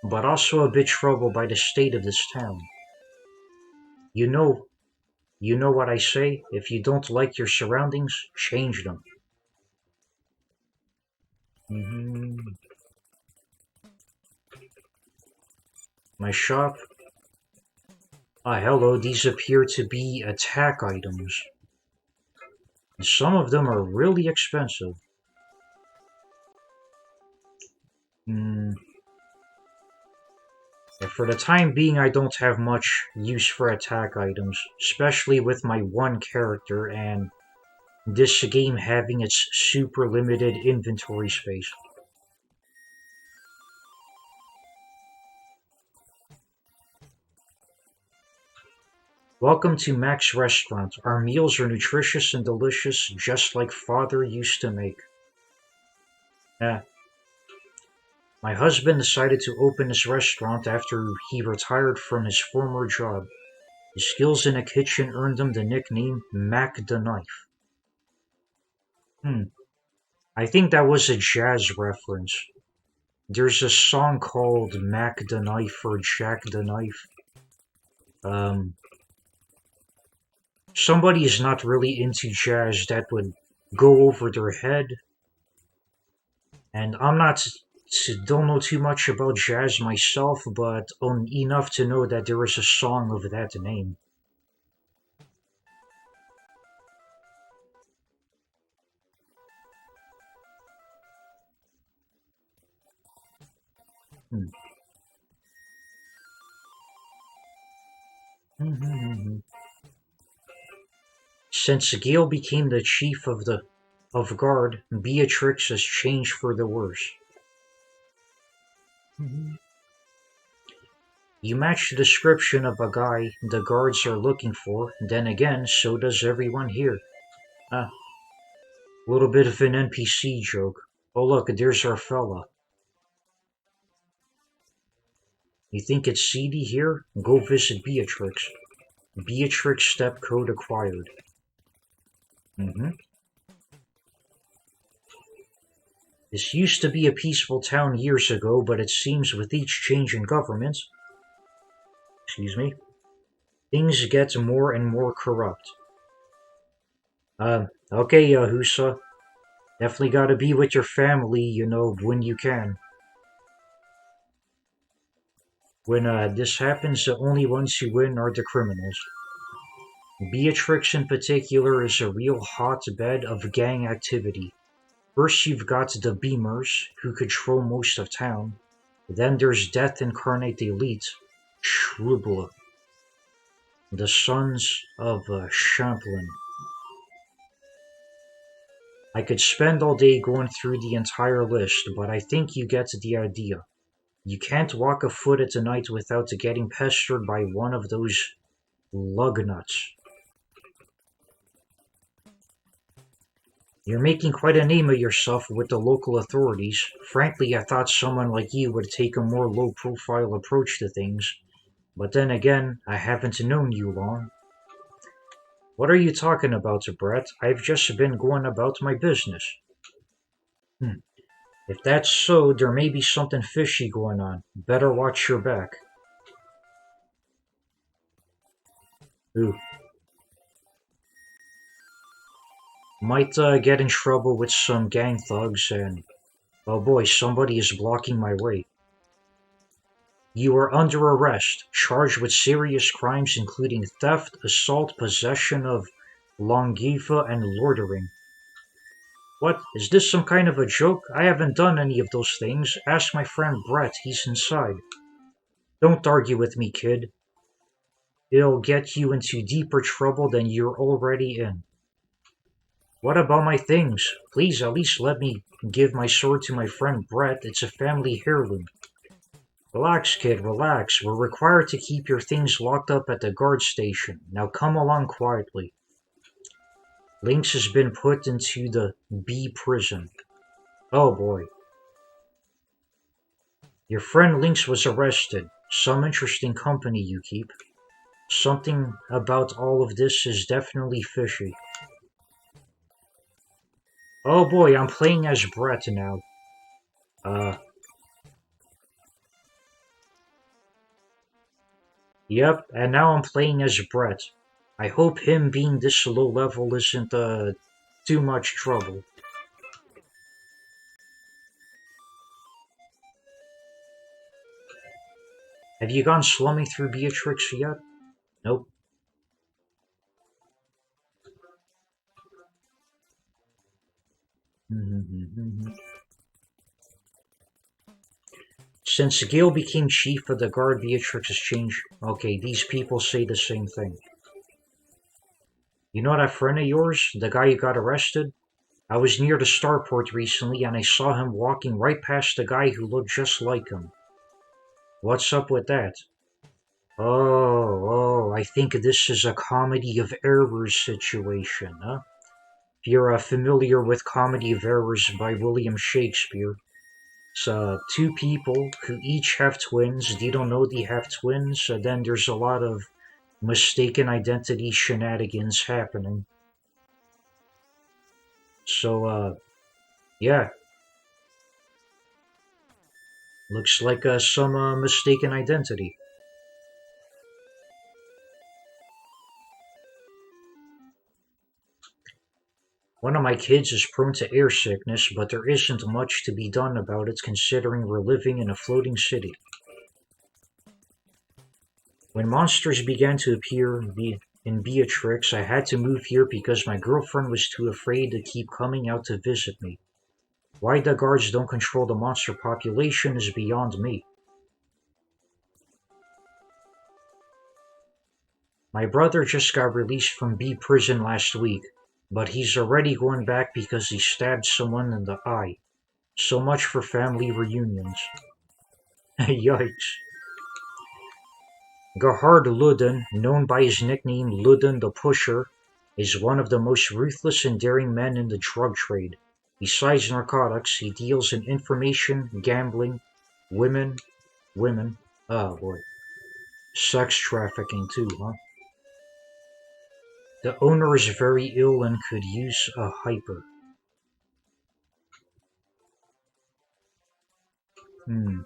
but also a bit troubled by the state of this town. You know what I say? If you don't like your surroundings, change them. My shop? Hello, these appear to be attack items. Some of them are really expensive. For the time being, I don't have much use for attack items, especially with my one character and this game having its super limited inventory space. Welcome to Mac's Restaurant. Our meals are nutritious and delicious, just like Father used to make. My husband decided to open this restaurant after he retired from his former job. His skills in the kitchen earned him the nickname Mac the Knife. I think that was a jazz reference. There's a song called Mac the Knife or Jack the Knife. Somebody is not really into jazz that would go over their head. And don't know too much about jazz myself, but enough to know that there is a song of that name. Since Gale became the chief of the of guard, Beatrix has changed for the worse. You match the description of a guy the guards are looking for, then again, so does everyone here. Ah, a little bit of an NPC joke. Oh look, there's our fella. You think it's seedy here? Go visit Beatrix. Beatrix step code acquired. This used to be a peaceful town years ago, but it seems with each change in government, excuse me, things get more and more corrupt. Okay, Yahusa. Definitely gotta be with your family, when you can. When this happens, the only ones who win are the criminals. Beatrix in particular is a real hotbed of gang activity. First you've got the Beamers, who control most of town. Then there's Death Incarnate Elite, Shrubla, the Sons of Champlain. I could spend all day going through the entire list, but I think you get the idea. You can't walk a foot at night without getting pestered by one of those lugnuts. You're making quite a name of yourself with the local authorities. Frankly, I thought someone like you would take a more low-profile approach to things. But then again, I haven't known you long. What are you talking about, Brett? I've just been going about my business. If that's so, there may be something fishy going on. Better watch your back. Ooh. Might get in trouble with some gang thugs and... Oh boy, somebody is blocking my way. You are under arrest, charged with serious crimes including theft, assault, possession of longiva, and loitering. What? Is this some kind of a joke? I haven't done any of those things. Ask my friend Brett, he's inside. Don't argue with me, kid. It'll get you into deeper trouble than you're already in. What about my things? Please at least let me give my sword to my friend Brett. It's a family heirloom. Relax, kid, relax. We're required to keep your things locked up at the guard station. Now come along quietly. Lynx has been put into the B prison. Oh boy. Your friend Lynx was arrested. Some interesting company you keep. Something about all of this is definitely fishy. Oh boy, I'm playing as Brett now. Yep, and now I'm playing as Brett. I hope him being this low level isn't, too much trouble. Have you gone slumming through Beatrix yet? Nope. Since Gale became chief of the guard, Beatrix has changed. Okay, these people say the same thing. You know that friend of yours? The guy who got arrested? I was near the starport recently and I saw him walking right past the guy who looked just like him. What's up with that? Oh, I think this is a comedy of errors situation, huh? If you're familiar with Comedy of Errors by William Shakespeare, it's two people who each have twins. They don't know they have twins, so then there's a lot of mistaken identity shenanigans happening. So, yeah. Looks like some mistaken identity. One of my kids is prone to air sickness, but there isn't much to be done about it considering we're living in a floating city. When monsters began to appear in Beatrix, I had to move here because my girlfriend was too afraid to keep coming out to visit me. Why the guards don't control the monster population is beyond me. My brother just got released from B prison last week. But he's already going back because he stabbed someone in the eye. So much for family reunions. Yikes. Gerhard Ludden, known by his nickname Ludden the Pusher, is one of the most ruthless and daring men in the drug trade. Besides narcotics, he deals in information, gambling, women, oh boy, sex trafficking too, huh? The owner is very ill and could use a hyper. Hmm.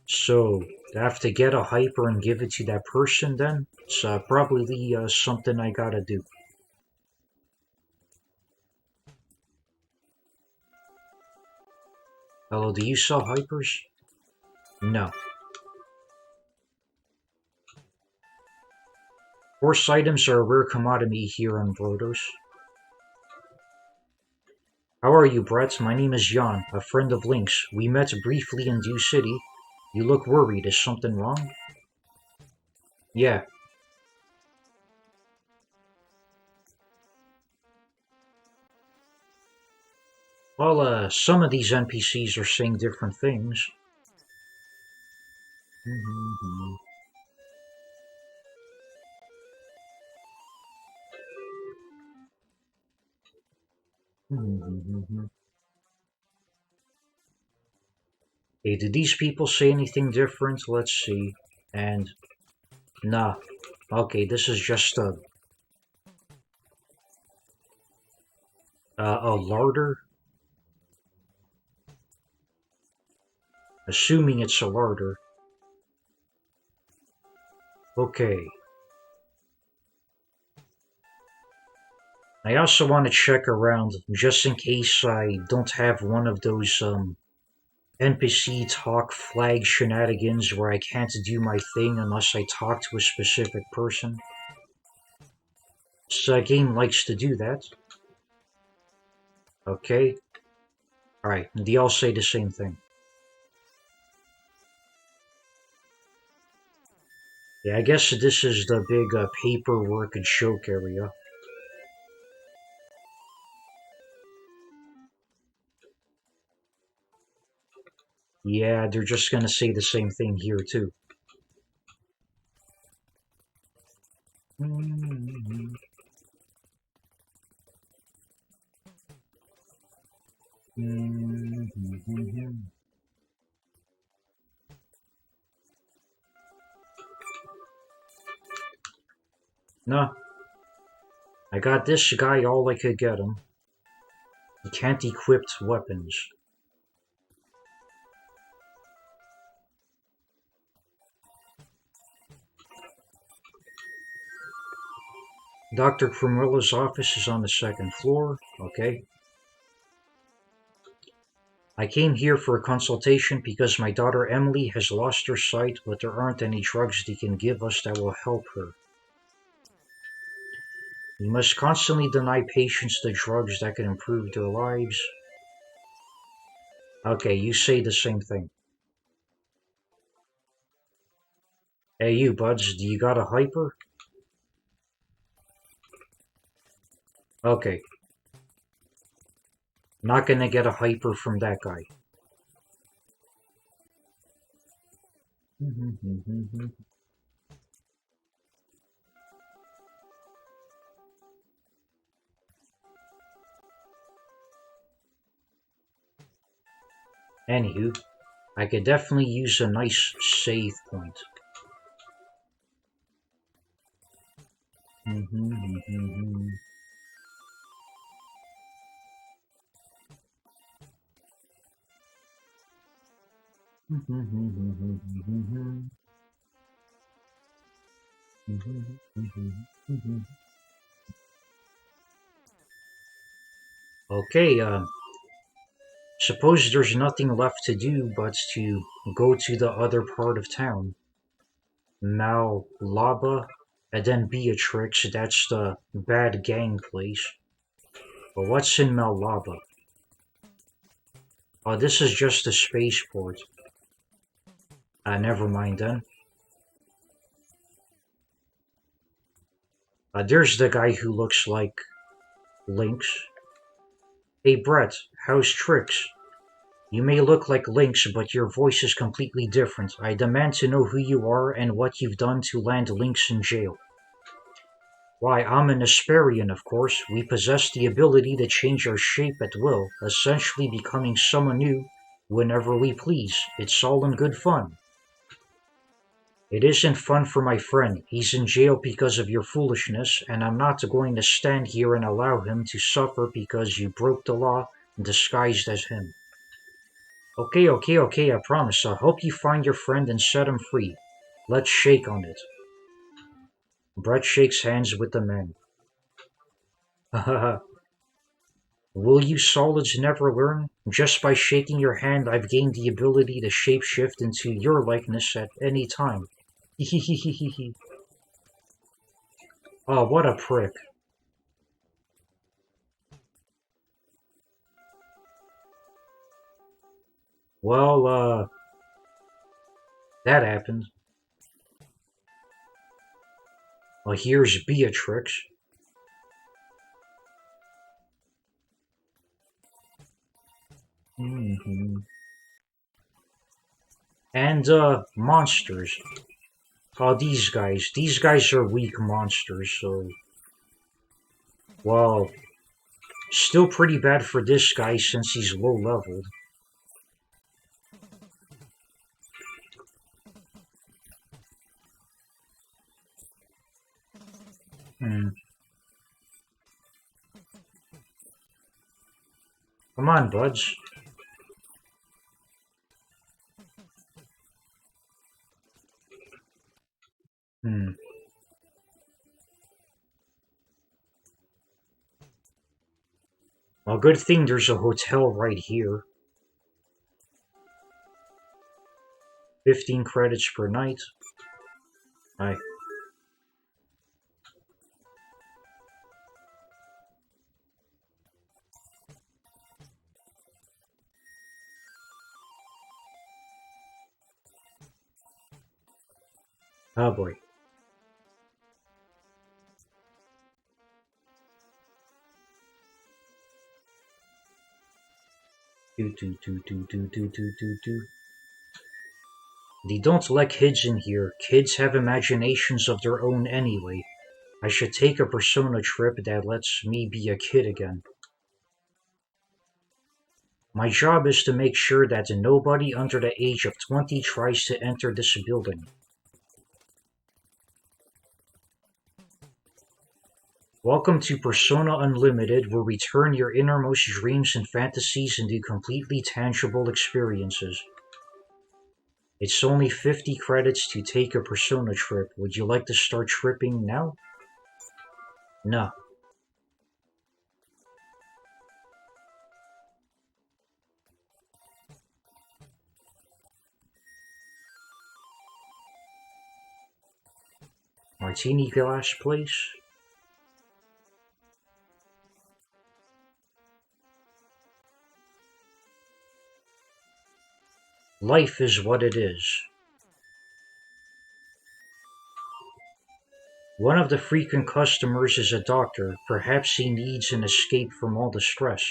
So, I have to get a hyper and give it to that person then? It's probably something I gotta do. Hello, do you sell hypers? No. Horse items are a rare commodity here on Brodos. How are you, Brett? My name is Jan, a friend of Link's. We met briefly in Dew City. You look worried. Is something wrong? Yeah. Well, some of these NPCs are saying different things. Hey, did these people say anything different? Let's see. And, nah. Okay, this is just a larder. Assuming it's a larder. Okay. I also want to check around, just in case I don't have one of those, NPC talk flag shenanigans where I can't do my thing unless I talk to a specific person. This game likes to do that. Okay. Alright, they all say the same thing. Yeah, I guess this is the big paperwork and joke area. Yeah, they're just gonna say the same thing here too. No, I got this guy all I could get him. He can't equip weapons. Dr. Cremilla's office is on the second floor. Okay. I came here for a consultation because my daughter Emily has lost her sight, but there aren't any drugs they can give us that will help her. We must constantly deny patients the drugs that can improve their lives. Okay, you say the same thing. Hey you, buds, do you got a hyper? Okay. Not gonna get a hyper from that guy. Anywho, I could definitely use a nice save point. Okay, suppose there's nothing left to do but to go to the other part of town. Malaba, and then Beatrix, that's the bad gang place. But what's in Malaba? Oh, this is just a spaceport. Never mind then. There's the guy who looks like Lynx. Hey Brett, how's tricks? You may look like Lynx, but your voice is completely different. I demand to know who you are and what you've done to land Lynx in jail. Why, I'm an Asperian, of course. We possess the ability to change our shape at will, essentially becoming someone new whenever we please. It's all in good fun. It isn't fun for my friend. He's in jail because of your foolishness, and I'm not going to stand here and allow him to suffer because you broke the law disguised as him. Okay, I promise. I hope you find your friend and set him free. Let's shake on it. Brett shakes hands with the men. Haha. Will you solids never learn? Just by shaking your hand, I've gained the ability to shapeshift into your likeness at any time. Hehehehe. Oh, what a prick. Well, that happened. Well, here's Beatrix. And, monsters. Oh, these guys. These guys are weak monsters, so... Well, still pretty bad for this guy since he's low leveled. Hmm. Come on, buds. Hmm. Well, good thing there's a hotel right here. 15 credits per night. Aye. Oh boy. Do. They don't let kids in here. Kids have imaginations of their own anyway. I should take a persona trip that lets me be a kid again. My job is to make sure that nobody under the age of 20 tries to enter this building. Welcome to Persona Unlimited, where we turn your innermost dreams and fantasies into completely tangible experiences. It's only 50 credits to take a Persona trip. Would you like to start tripping now? No. Martini glass, please. Life is what it is. One of the frequent customers is a doctor. Perhaps he needs an escape from all the stress.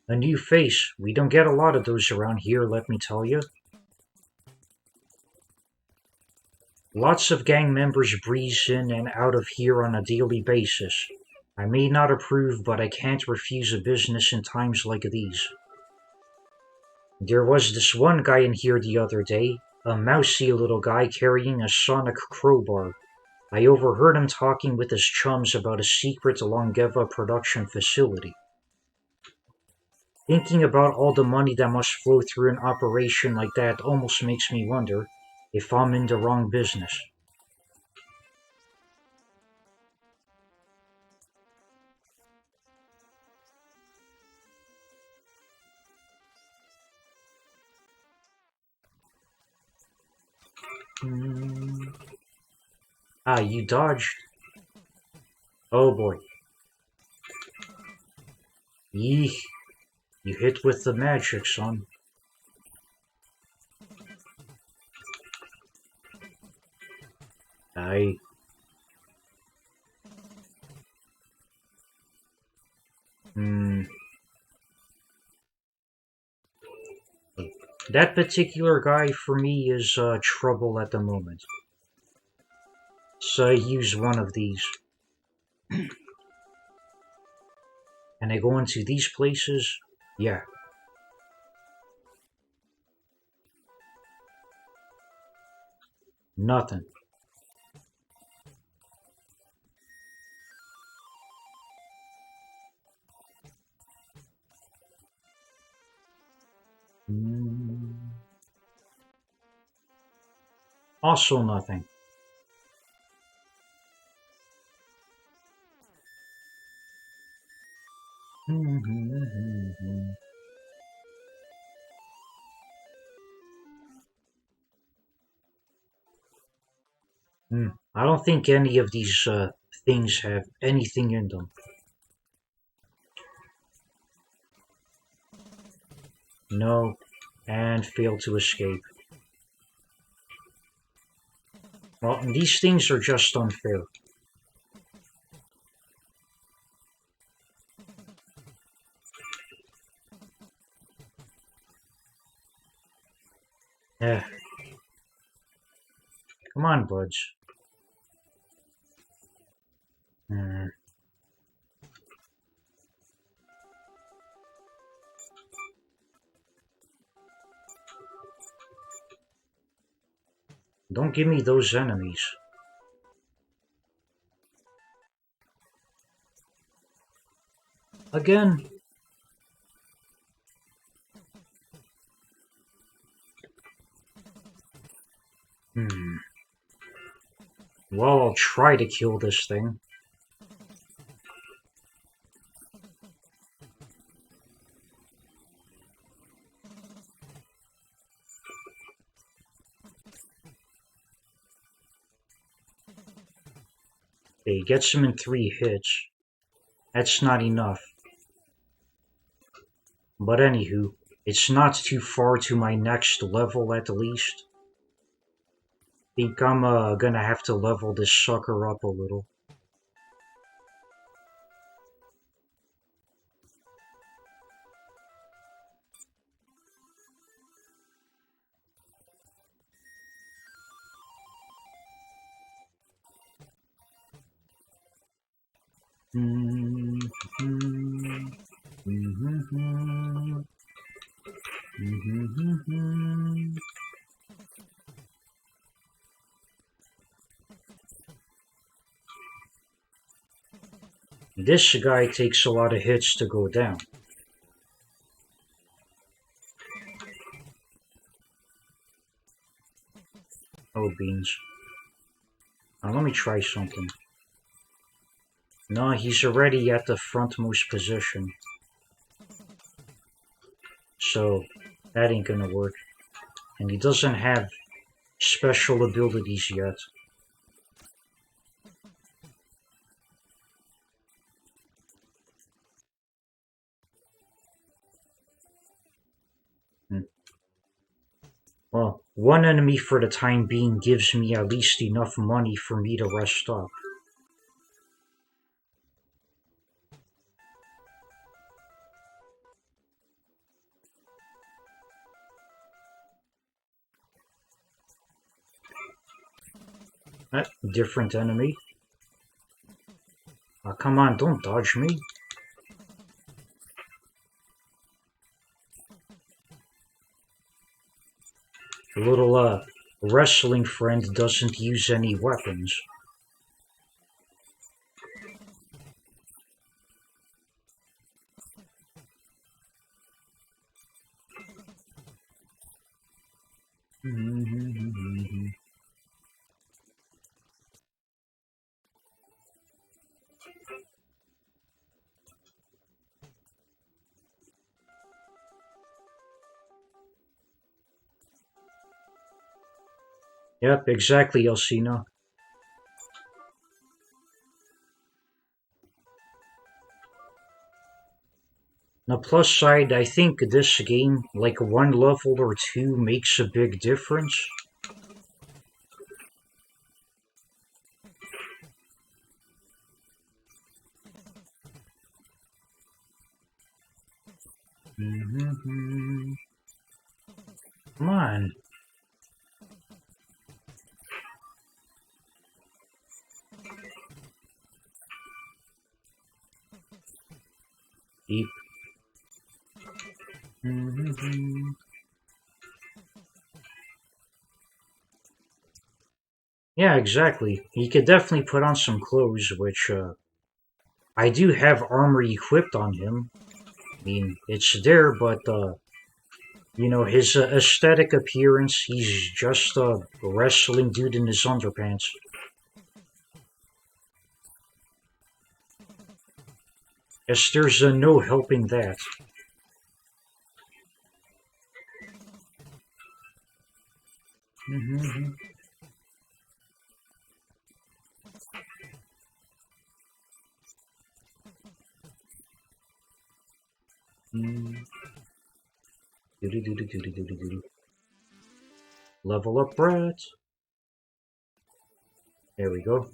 A new face. We don't get a lot of those around here, let me tell you. Lots of gang members breeze in and out of here on a daily basis. I may not approve, but I can't refuse a business in times like these. There was this one guy in here the other day, a mousy little guy carrying a sonic crowbar. I overheard him talking with his chums about a secret Longeva production facility. Thinking about all the money that must flow through an operation like that almost makes me wonder if I'm in the wrong business. Ah, you dodged. Oh boy. Yeeh. You hit with the magic, son. That particular guy for me is trouble at the moment. So I use one of these. And I go into these places. Yeah. Nothing. Also nothing. I don't think any of these things have anything in them. No, and fail to escape. Well, these things are just unfair. Yeah. Come on, buds. Don't give me those enemies. Again. Well, I'll try to kill this thing. Okay, he gets him in 3 hits. That's not enough. But anywho, it's not too far to my next level at least. Think I'm gonna have to level this sucker up a little. This guy takes a lot of hits to go down. Oh, beans. Now let me try something. No, he's already at the frontmost position. So, that ain't gonna work. And he doesn't have special abilities yet. Well, one enemy for the time being gives me at least enough money for me to rest up. Different enemy. Oh, come on, don't dodge me. The little, wrestling friend doesn't use any weapons. Yep, exactly, Elsina. On the plus side, I think this game, like 1 level or 2, makes a big difference. Come on. Deep. Yeah, exactly. He could definitely put on some clothes, which, I do have armor equipped on him. I mean, it's there, but, you know, his aesthetic appearance, he's just a wrestling dude in his underpants. Yes, there's no helping that. Level up, Brett. There we go.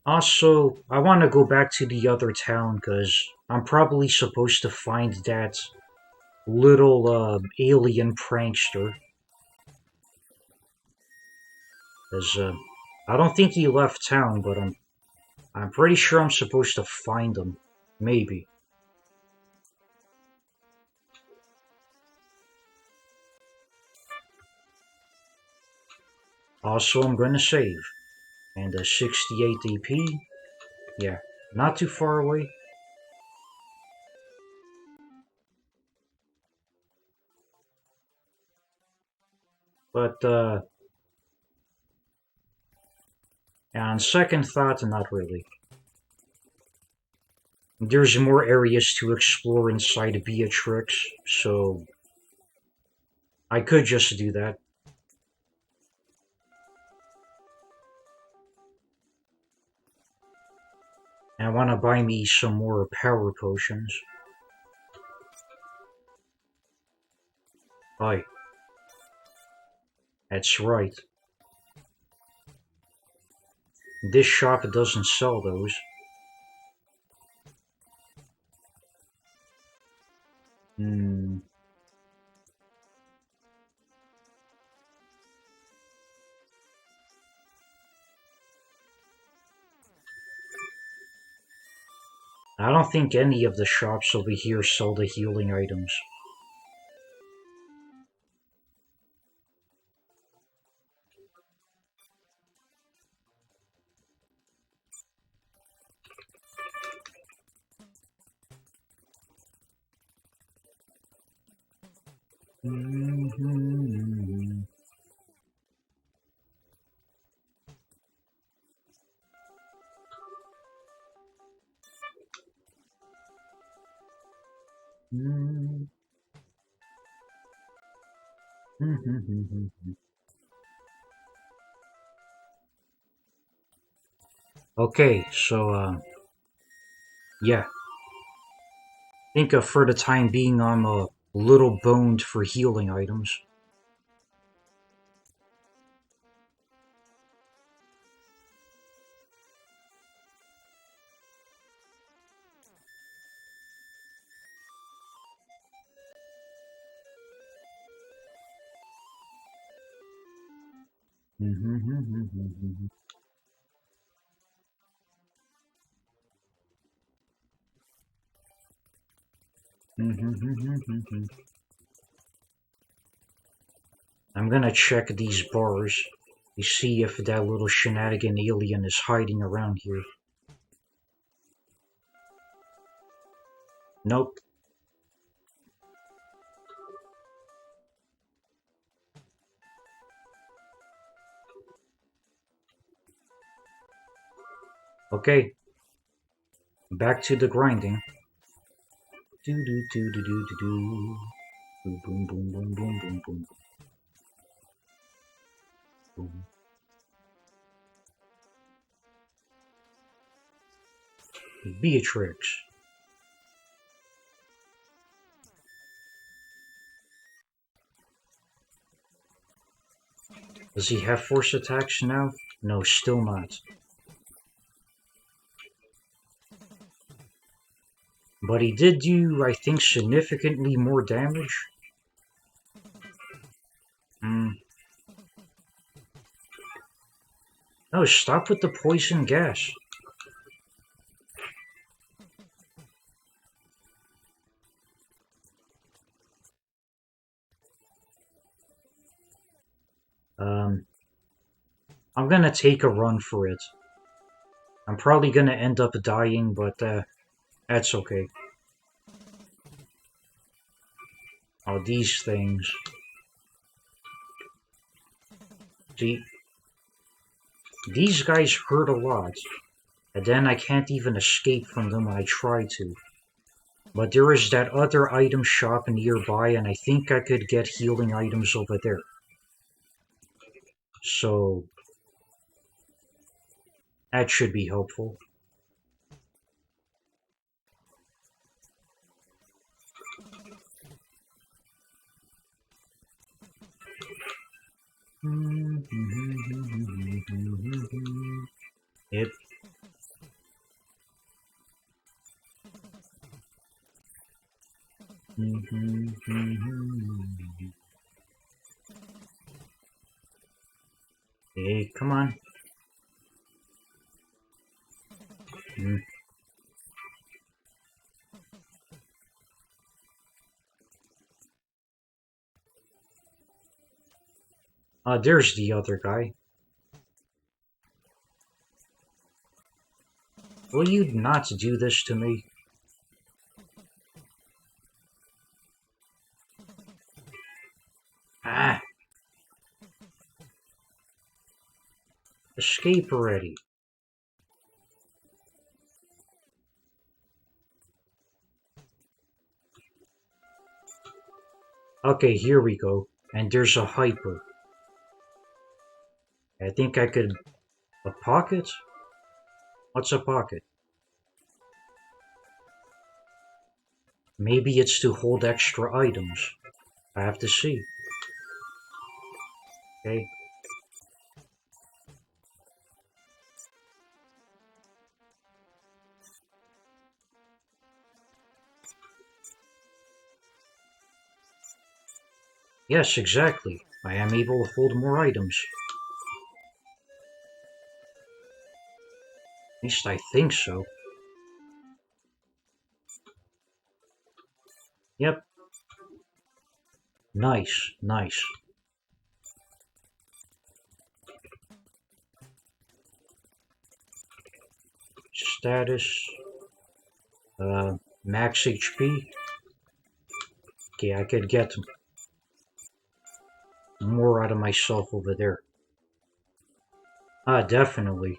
Also, I want to go back to the other town because I'm probably supposed to find that little alien prankster. Because I don't think he left town, but I'm pretty sure I'm supposed to find him. Maybe. Also, I'm gonna save. And a 68 AP. Yeah, not too far away. But, on second thought, not really. There's more areas to explore inside Beatrix, so I could just do that. And I want to buy me some more power potions. Aye. That's right. This shop doesn't sell those. Hmm. I don't think any of the shops over here sell the healing items. Okay, so, yeah. Think of for the time being I'm a little boned for healing items. I'm gonna check these bars to see if that little shenanigan alien is hiding around here. Nope. Okay. Back to the grinding. Do do do do do do do. Boom boom boom boom boom boom boom. Boom. Beatrix. Does he have force attacks now? No, still not. But he did do, I think, significantly more damage. No, stop with the poison gas. I'm gonna take a run for it. I'm probably gonna end up dying, but that's okay. Oh, these things. See, these guys hurt a lot. And then I can't even escape from them when I try to. But there is that other item shop nearby, and I think I could get healing items over there. So, that should be helpful. Yep. Hey, come on. There's the other guy. Will you not do this to me? Ah! Escape already. Okay, here we go. And there's a hyper. I think I could... A pocket? What's a pocket? Maybe it's to hold extra items. I have to see. Okay. Yes, exactly. I am able to hold more items. At least I think so. Yep. Nice, nice. Status. Max HP. Okay, I could get more out of myself over there. Definitely.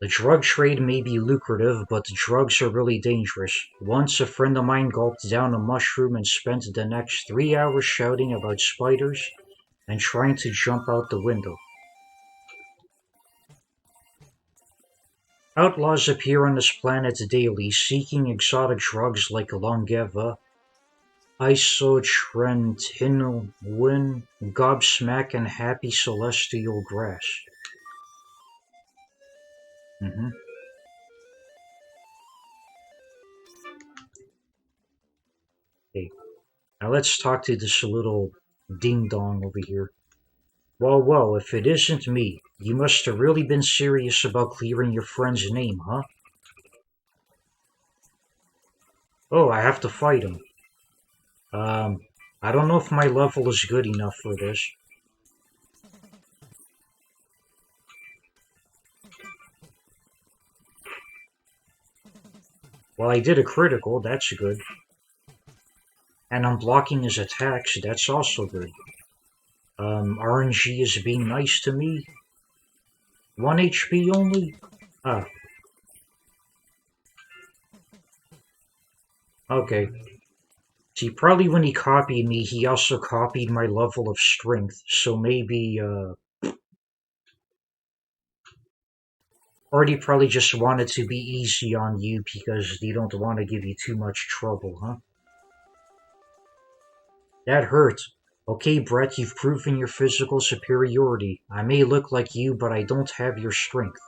The drug trade may be lucrative, but the drugs are really dangerous. Once a friend of mine gulped down a mushroom and spent the next 3 hours shouting about spiders and trying to jump out the window. Outlaws appear on this planet daily, seeking exotic drugs like Longeva, Isotretinoin, Gobsmack, and Happy Celestial Grass. Okay, now let's talk to this little ding-dong over here. Well, if it isn't me, you must have really been serious about clearing your friend's name, huh? Oh, I have to fight him. I don't know if my level is good enough for this. Well, I did a critical, that's good. And I'm blocking his attacks, that's also good. RNG is being nice to me. 1 HP only? Ah. Okay. See, probably when he copied me, he also copied my level of strength, so maybe, or he probably just wanted to be easy on you because they don't want to give you too much trouble, huh? That hurt. Okay, Brett, you've proven your physical superiority. I may look like you, but I don't have your strength.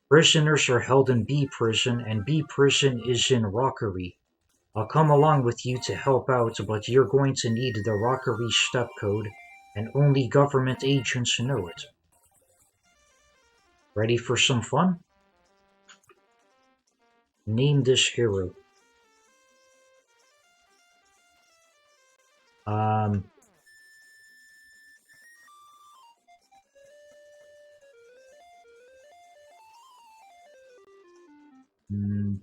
Prisoners are held in B prison, and B prison is in Rockery. I'll come along with you to help out, but you're going to need the Rockery step code, and only government agents know it. Ready for some fun? Name this hero. Um, hmm,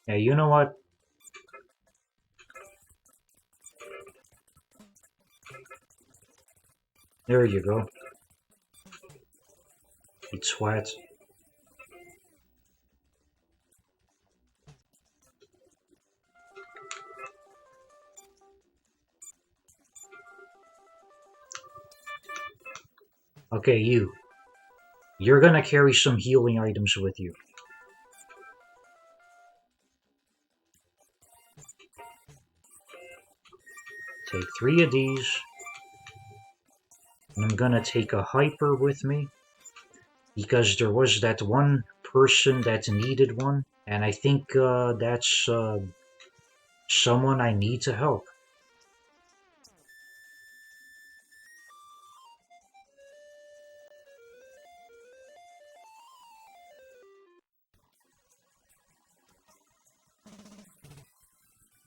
yeah, you know what? There you go. You twat. Okay, you. You're gonna carry some healing items with you. Take 3 of these. And I'm gonna take a hyper with me. Because there was that one person that needed one. And I think that's someone I need to help.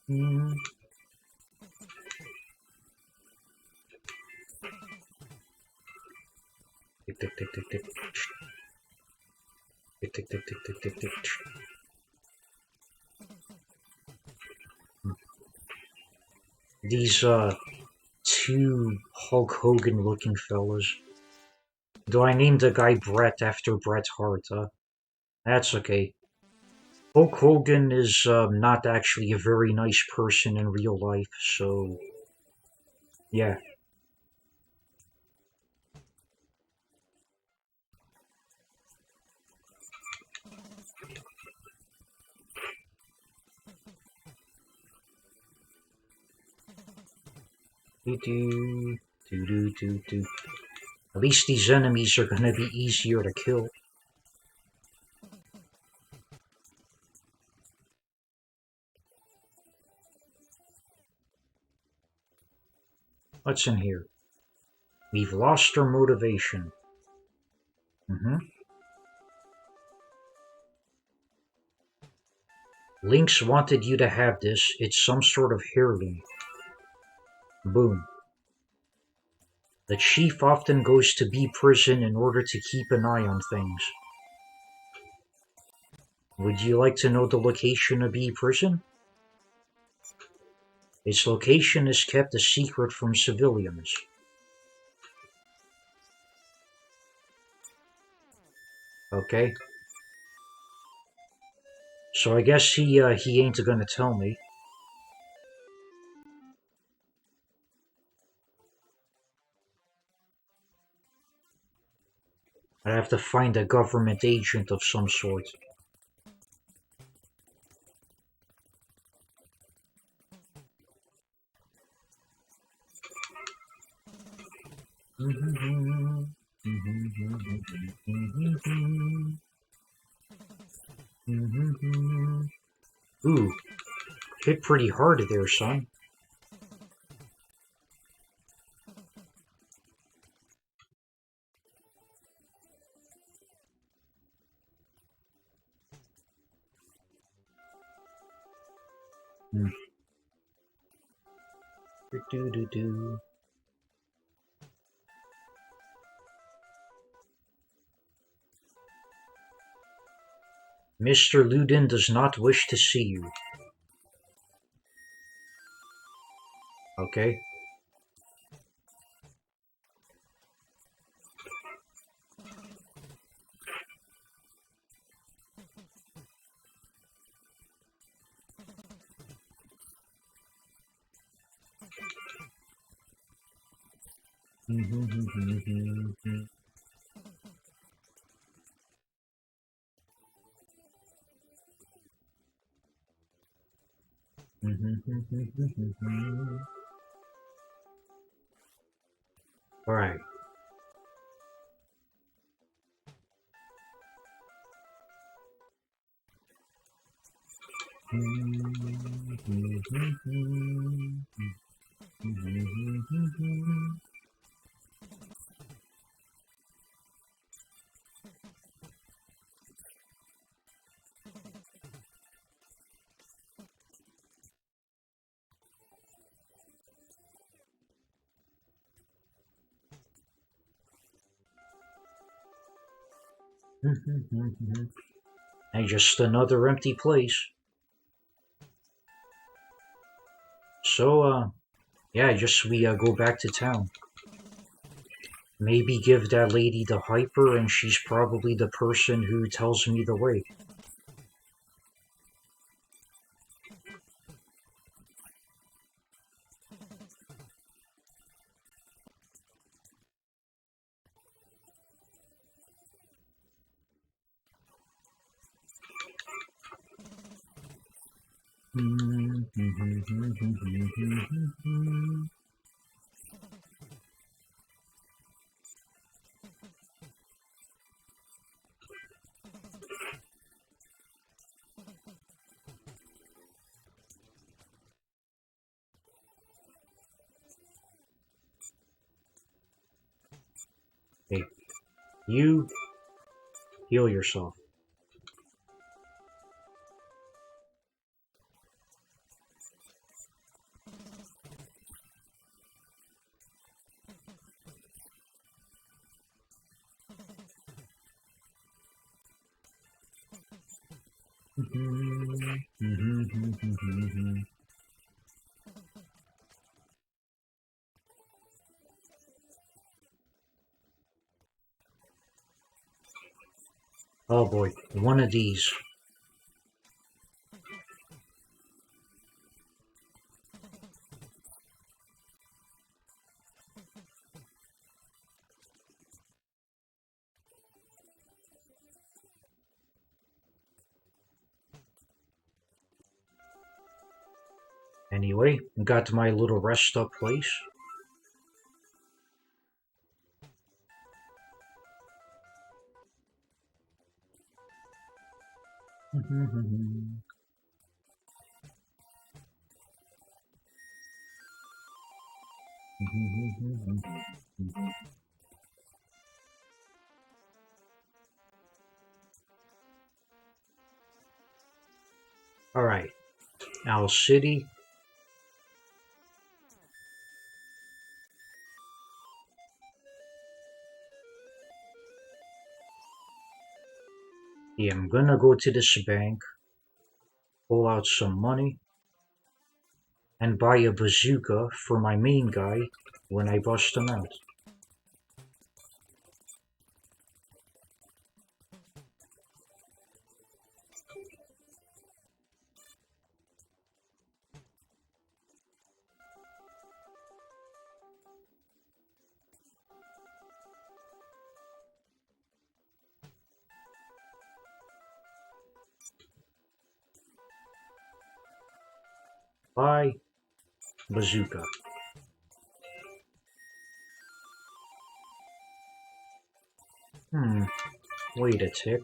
Hmm. Tick, tick, tick, tick, tick. Tick, tick, tick, tick, tick, tick, tick. These two Hulk Hogan looking fellas. Do I name the guy Bret after Bret Hart, huh? That's okay. Hulk Hogan is not actually a very nice person in real life, so yeah. Do do do do do do. At least these enemies are gonna be easier to kill. What's in here? We've lost our motivation. Mm-hmm. Lynx wanted you to have this. It's some sort of heirloom. Boom. The chief often goes to B prison in order to keep an eye on things. Would you like to know the location of B prison? Its location is kept a secret from civilians. Okay. So I guess he ain't gonna tell me. I have to find a government agent of some sort. Ooh, hit pretty hard there, son. Hmm. Do do do. Mr. Ludin does not wish to see you. Okay. Alright. And just another empty place. So, yeah, we go back to town. Maybe give that lady the hyper, and she's probably the person who tells me the way. Hey, you heal yourself. Oh boy, one of these. Anyway, got my little rest up place. Alright, Owl City. Yeah, I'm gonna go to this bank, pull out some money, and buy a bazooka for my main guy when I bust him out. Buy bazooka. Wait a tick.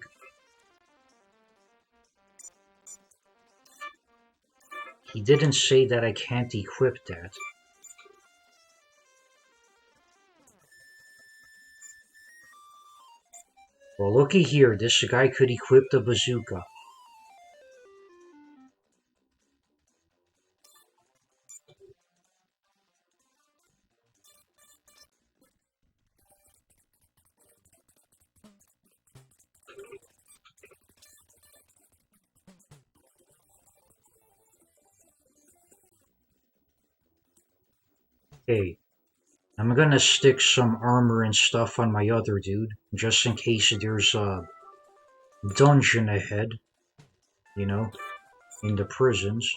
He didn't say that I can't equip that. Well, looky here, this guy could equip the bazooka. Hey, I'm gonna stick some armor and stuff on my other dude, just in case there's a dungeon ahead, you know, in the prisons.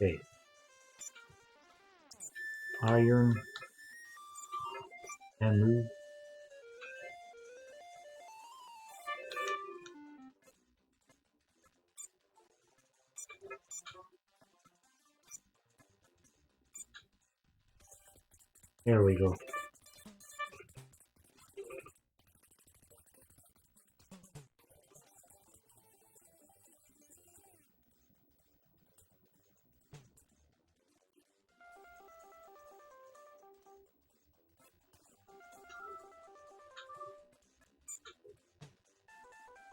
Okay. Iron and move. There we go.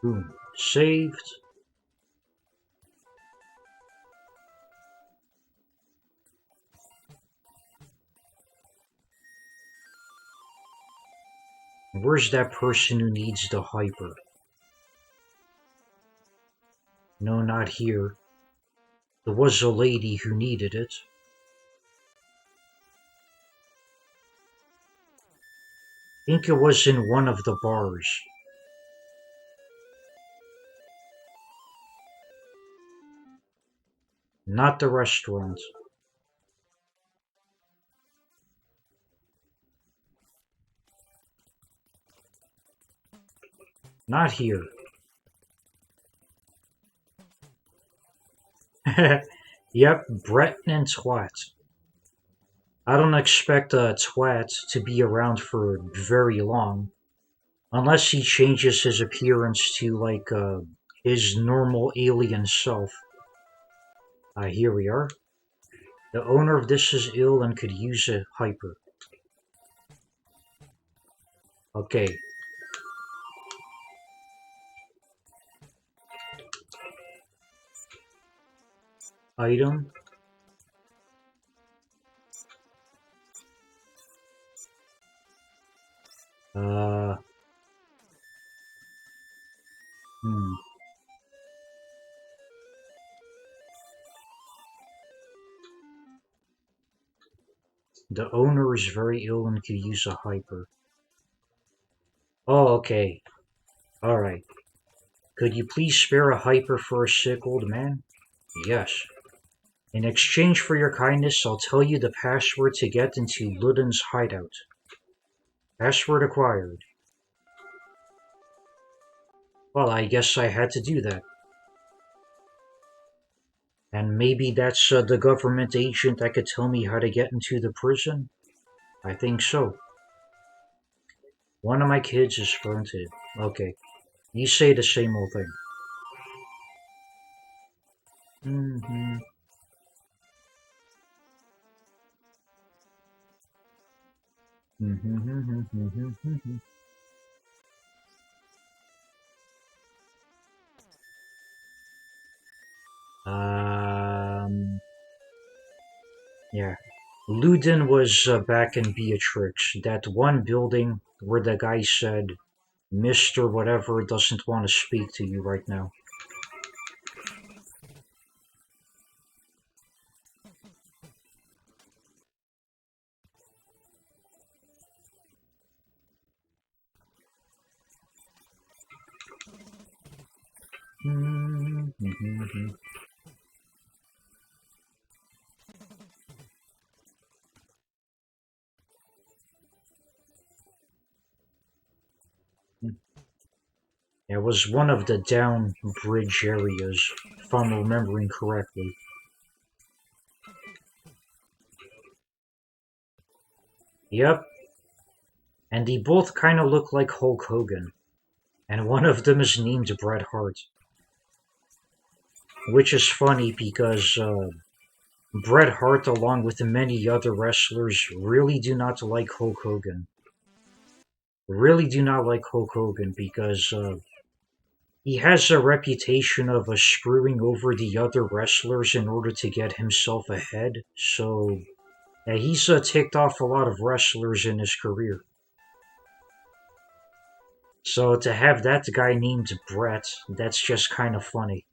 Boom. Saved. Where's that person who needs the hyper? No, not here. There was a lady who needed it. I think it was in one of the bars. Not the restaurant. Not here. Yep, Breton and Twat. I don't expect a Twat to be around for very long. Unless he changes his appearance to, like, his normal alien self. Here we are. The owner of this is ill and could use a hyper. Okay. Item. Uh. Hmm. The owner is very ill and could use a hyper. Oh, okay. Alright. Could you please spare a hyper for a sick old man? Yes. In exchange for your kindness, I'll tell you the password to get into Luden's hideout. Password acquired. Well, I guess I had to do that. And maybe that's the government agent that could tell me how to get into the prison? I think so. One of my kids is fronted. Okay. You say the same old thing. Mm-hmm. Mm-hmm. Yeah. Luden was back in Beatrix, that one building where the guy said, Mr. Whatever doesn't want to speak to you right now. Mm-hmm. It was one of the down bridge areas, if I'm remembering correctly. Yep. And they both kind of look like Hulk Hogan. And one of them is named Bret Hart. Which is funny because Bret Hart, along with many other wrestlers, really do not like Hulk Hogan. Really do not like Hulk Hogan because he has a reputation of screwing over the other wrestlers in order to get himself ahead. So yeah, he's ticked off a lot of wrestlers in his career. So to have that guy named Bret, that's just kind of funny.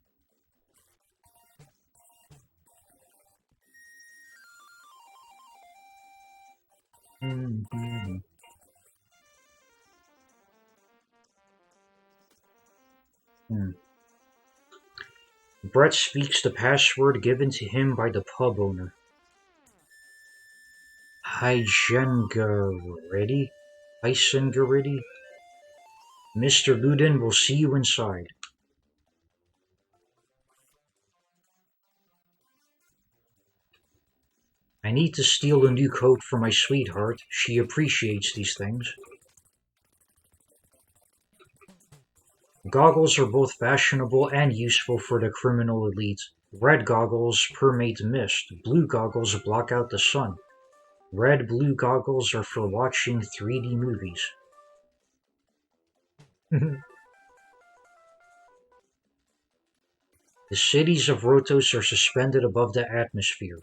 Mm-hmm. Hmm. Brett speaks the password given to him by the pub owner. Hygengarity? Hysengarity? Mr. Ludin will see you inside. I need to steal a new coat for my sweetheart. She appreciates these things. Goggles are both fashionable and useful for the criminal elite. Red goggles permeate mist. Blue goggles block out the sun. Red-blue goggles are for watching 3D movies. The cities of Rotos are suspended above the atmosphere.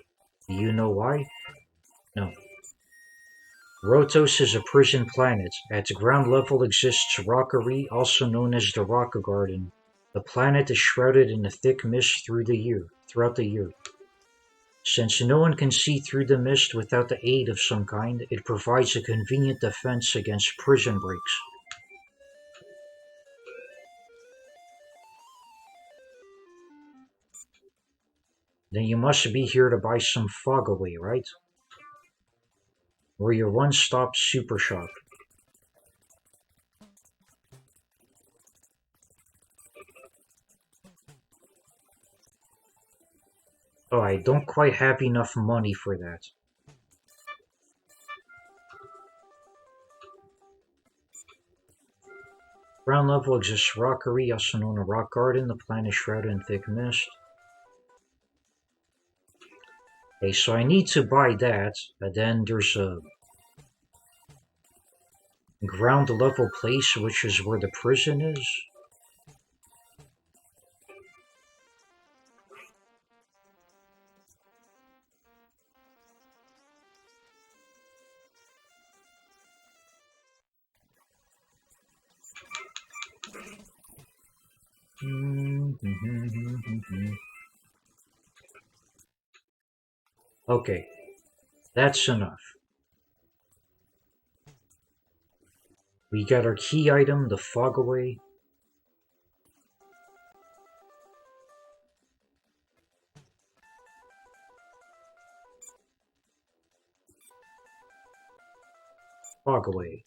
Do you know why? No. Rotos is a prison planet. At ground level exists rockery, also known as the Rock Garden. The planet is shrouded in a thick mist throughout the year. Since no one can see through the mist without the aid of some kind, it provides a convenient defense against prison breaks. Then you must be here to buy some fog away, right? We're your one-stop super shop. Oh, I don't quite have enough money for that. Ground level exists rockery, also known as rock garden. The planet is shrouded in thick mist. Okay, so I need to buy that, but then there's a ground level place, which is where the prison is. Okay, that's enough. We got our key item, the fog away. Fog away.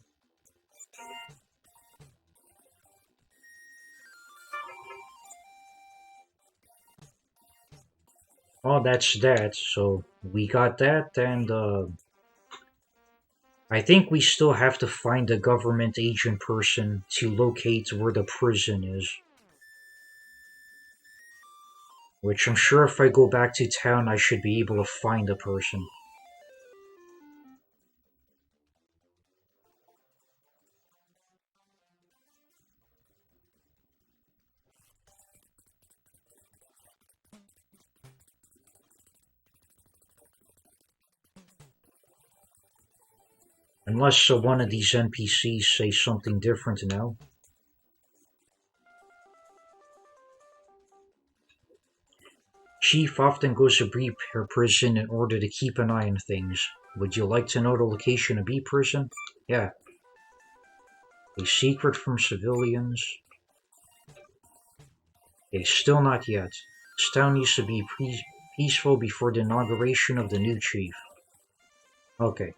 Oh, that's that. So we got that, and I think we still have to find a government agent person to locate where the prison is. Which I'm sure if I go back to town, I should be able to find a person. Unless one of these NPCs say something different now. Chief often goes to B prison in order to keep an eye on things. Would you like to know the location of B prison? Yeah. A secret from civilians. Okay, still not yet. This town needs to be peaceful before the inauguration of the new chief. Okay.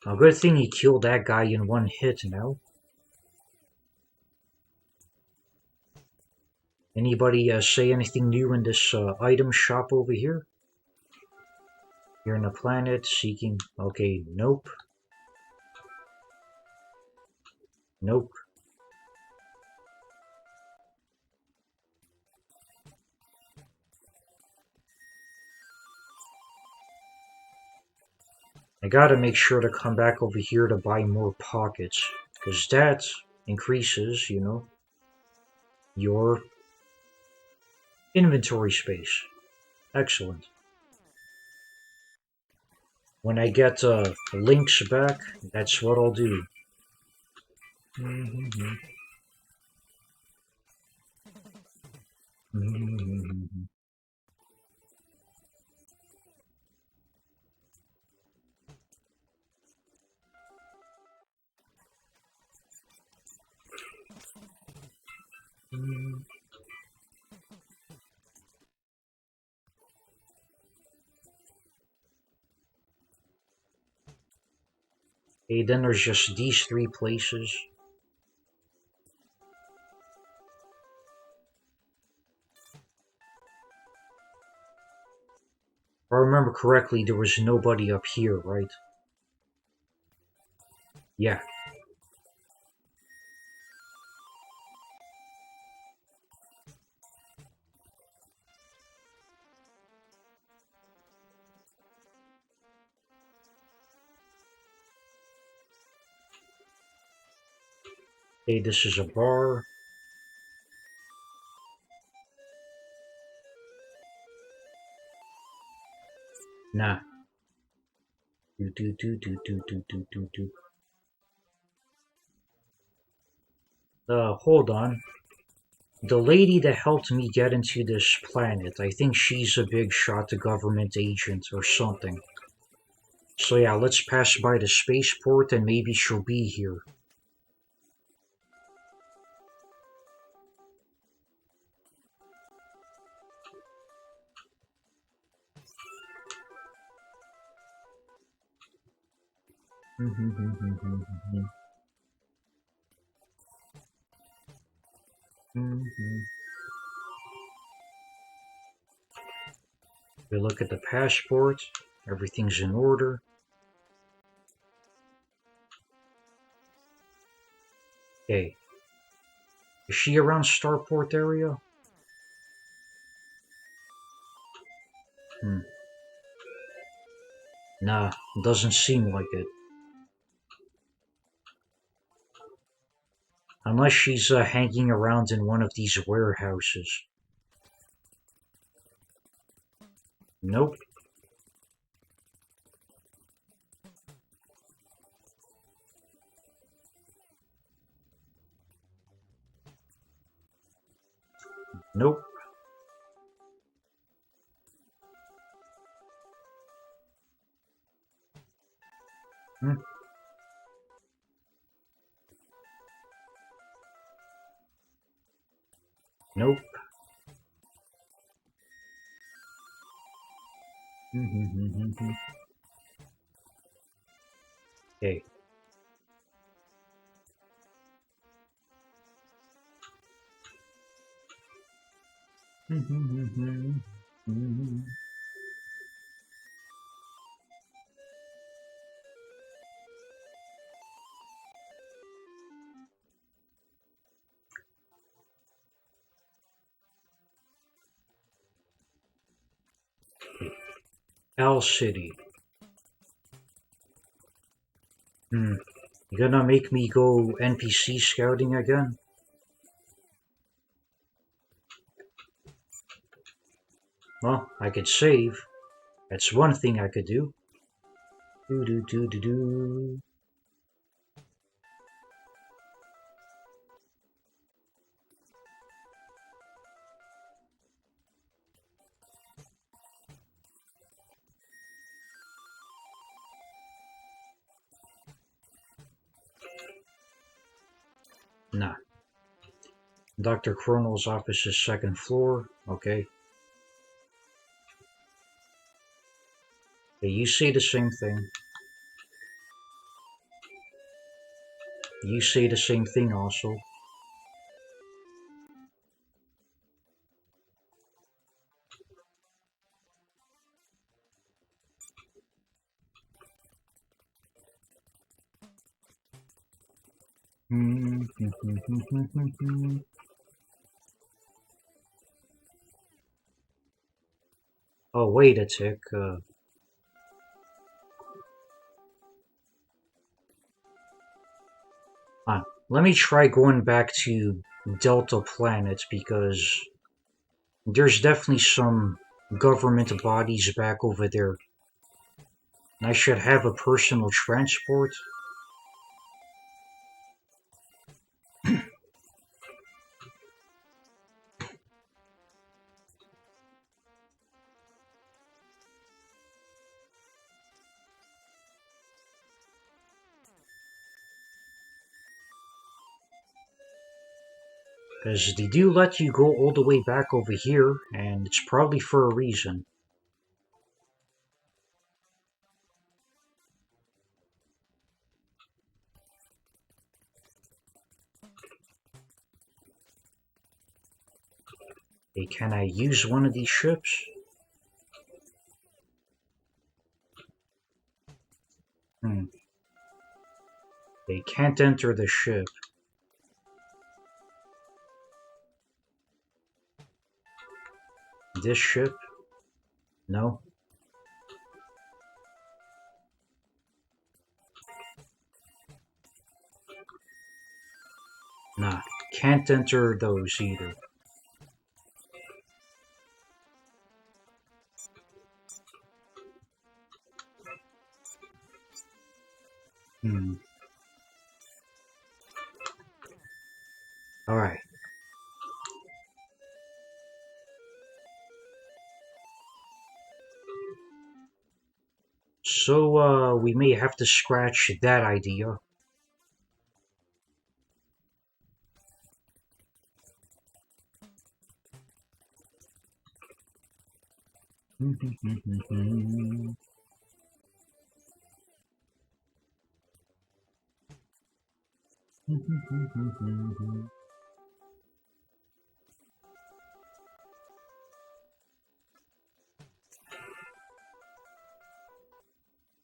A good thing he killed that guy in one hit now. Anybody say anything new in this item shop over here? You're on a planet seeking... Okay, nope. Nope. I gotta make sure to come back over here to buy more pockets. Because that increases, you know, your inventory space. Excellent. When I get links back, that's what I'll do. Okay, then there's just these three places. If I remember correctly, there was nobody up here, right? Yeah. Okay, this is a bar. Nah. Hold on. The lady that helped me get into this planet, I think she's a big shot government agent or something. So yeah, let's pass by the spaceport and maybe she'll be here. We look at the passport. Everything's in order. Okay. Is she around Starport area? Nah, doesn't seem like it. Unless she's hanging around in one of these warehouses. Nope. Nope. Nope. Okay. Owl City. You gonna make me go NPC scouting again? Well, I could save. That's one thing I could do. Do. Nah. Dr. Chronal's office is second floor. Okay. Hey, you say the same thing. You say the same thing also. Oh, wait a tick. Let me try going back to Delta Planet because there's definitely some government bodies back over there. I should have a personal transport. Because they do let you go all the way back over here, and it's probably for a reason. Hey, can I use one of these ships? They can't enter the ship. This ship? No. Nah, can't enter those either. Alright. So, we may have to scratch that idea.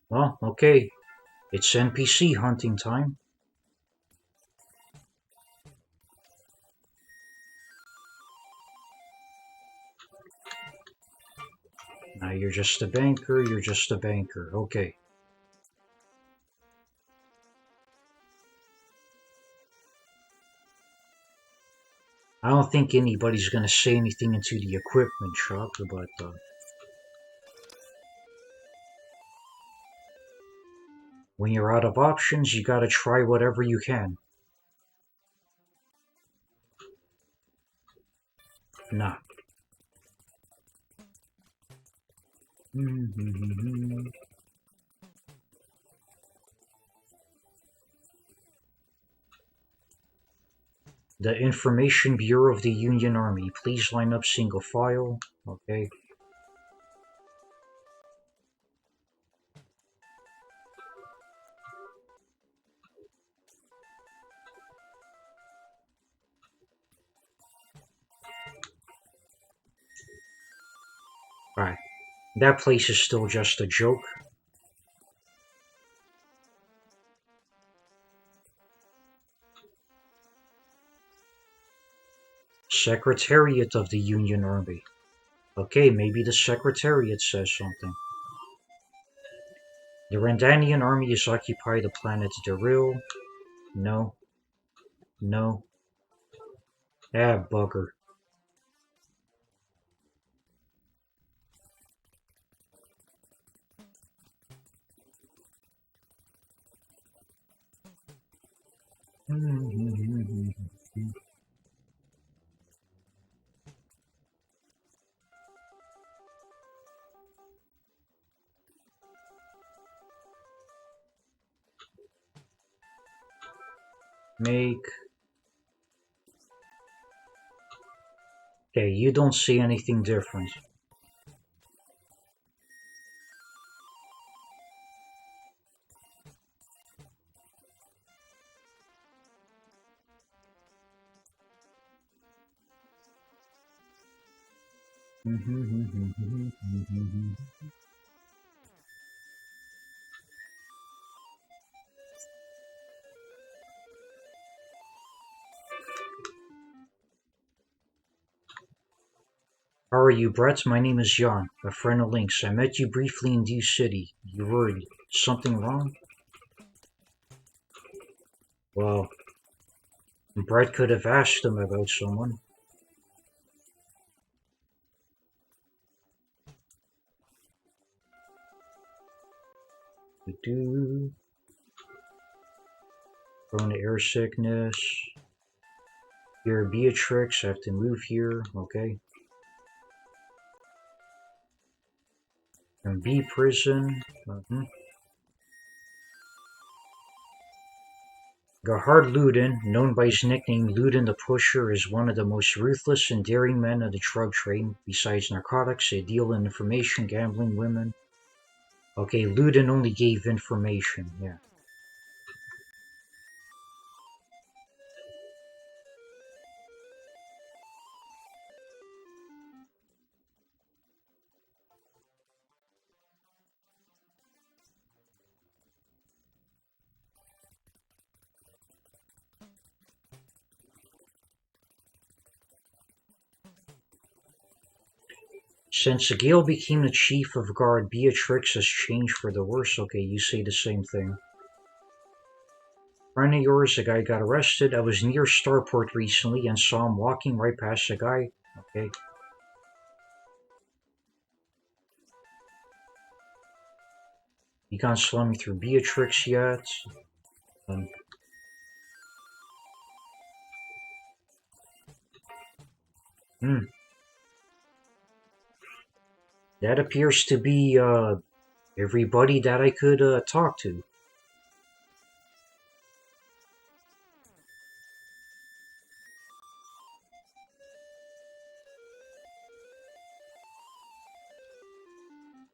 Well, okay. It's NPC hunting time. Now you're just a banker, you're just a banker. Okay. I don't think anybody's gonna say anything into the equipment shop, but when you're out of options, you gotta try whatever you can. Nah. The Information Bureau of the Union Army. Please line up single file. Okay. Alright. That place is still just a joke. Secretariat of the Union Army. Okay, maybe the Secretariat says something. The Randanian army has occupied the planet Daril. No. No. Ah, bugger. Make. Okay, you don't see anything different. How are you, Brett? My name is Jan, a friend of Link's. I met you briefly in Dew City. You worried. Something wrong? Well, Brett could have asked him about someone. do. Prone to air sickness. Here, Beatrix. I have to move here. Okay. And B prison. Gerhard Luden, known by his nickname Luden the Pusher, is one of the most ruthless and daring men of the drug trade. Besides narcotics, they deal in information, gambling, women. Okay, Luden only gave information, yeah. Since Gale became the chief of guard, Beatrix has changed for the worse. Okay, you say the same thing. Friend of yours, a guy got arrested. I was near Starport recently and saw him walking right past a guy. Okay. You can't slow me through Beatrix yet. That appears to be everybody that I could talk to.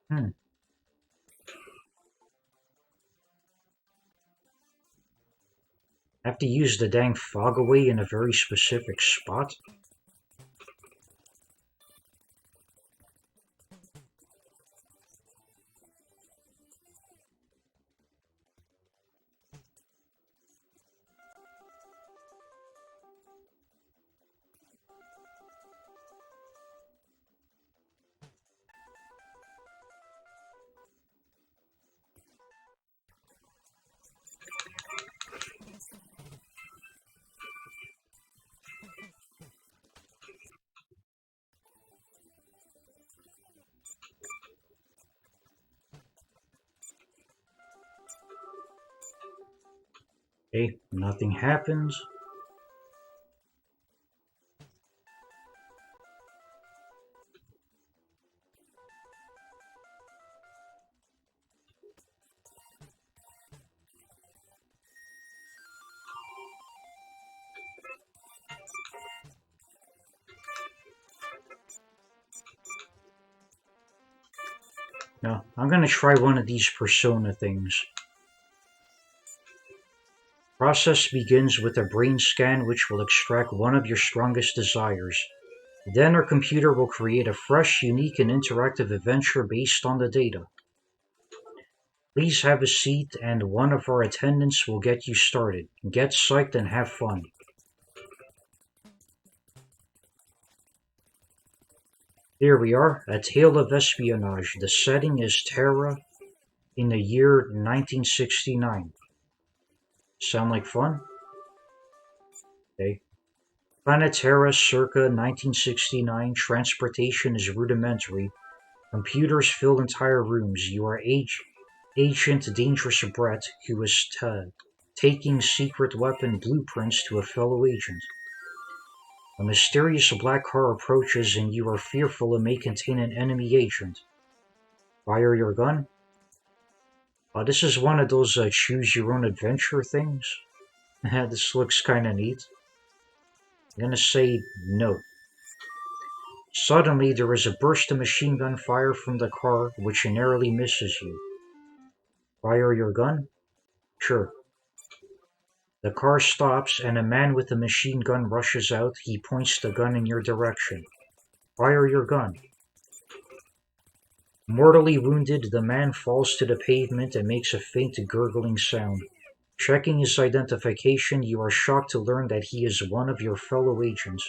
I have to use the dang fog away in a very specific spot. Okay, nothing happens. Now, I'm gonna try one of these persona things. Process begins with a brain scan which will extract one of your strongest desires. Then our computer will create a fresh, unique, and interactive adventure based on the data. Please have a seat and one of our attendants will get you started. Get psyched and have fun. Here we are, A Tale of Espionage. The setting is Terra in the year 1969. Sound like fun? Okay. Planet Terra circa 1969. Transportation is rudimentary. Computers fill entire rooms. You are Agent Dangerous Brett, who is taking secret weapon blueprints to a fellow agent. A mysterious black car approaches and you are fearful it may contain an enemy agent. Fire your gun? This is one of those choose-your-own-adventure things. This looks kinda neat. I'm gonna say no. Suddenly, there is a burst of machine gun fire from the car, which narrowly misses you. Fire your gun? Sure. The car stops, and a man with a machine gun rushes out. He points the gun in your direction. Fire your gun. Mortally wounded, the man falls to the pavement and makes a faint gurgling sound. Checking his identification, you are shocked to learn that he is one of your fellow agents.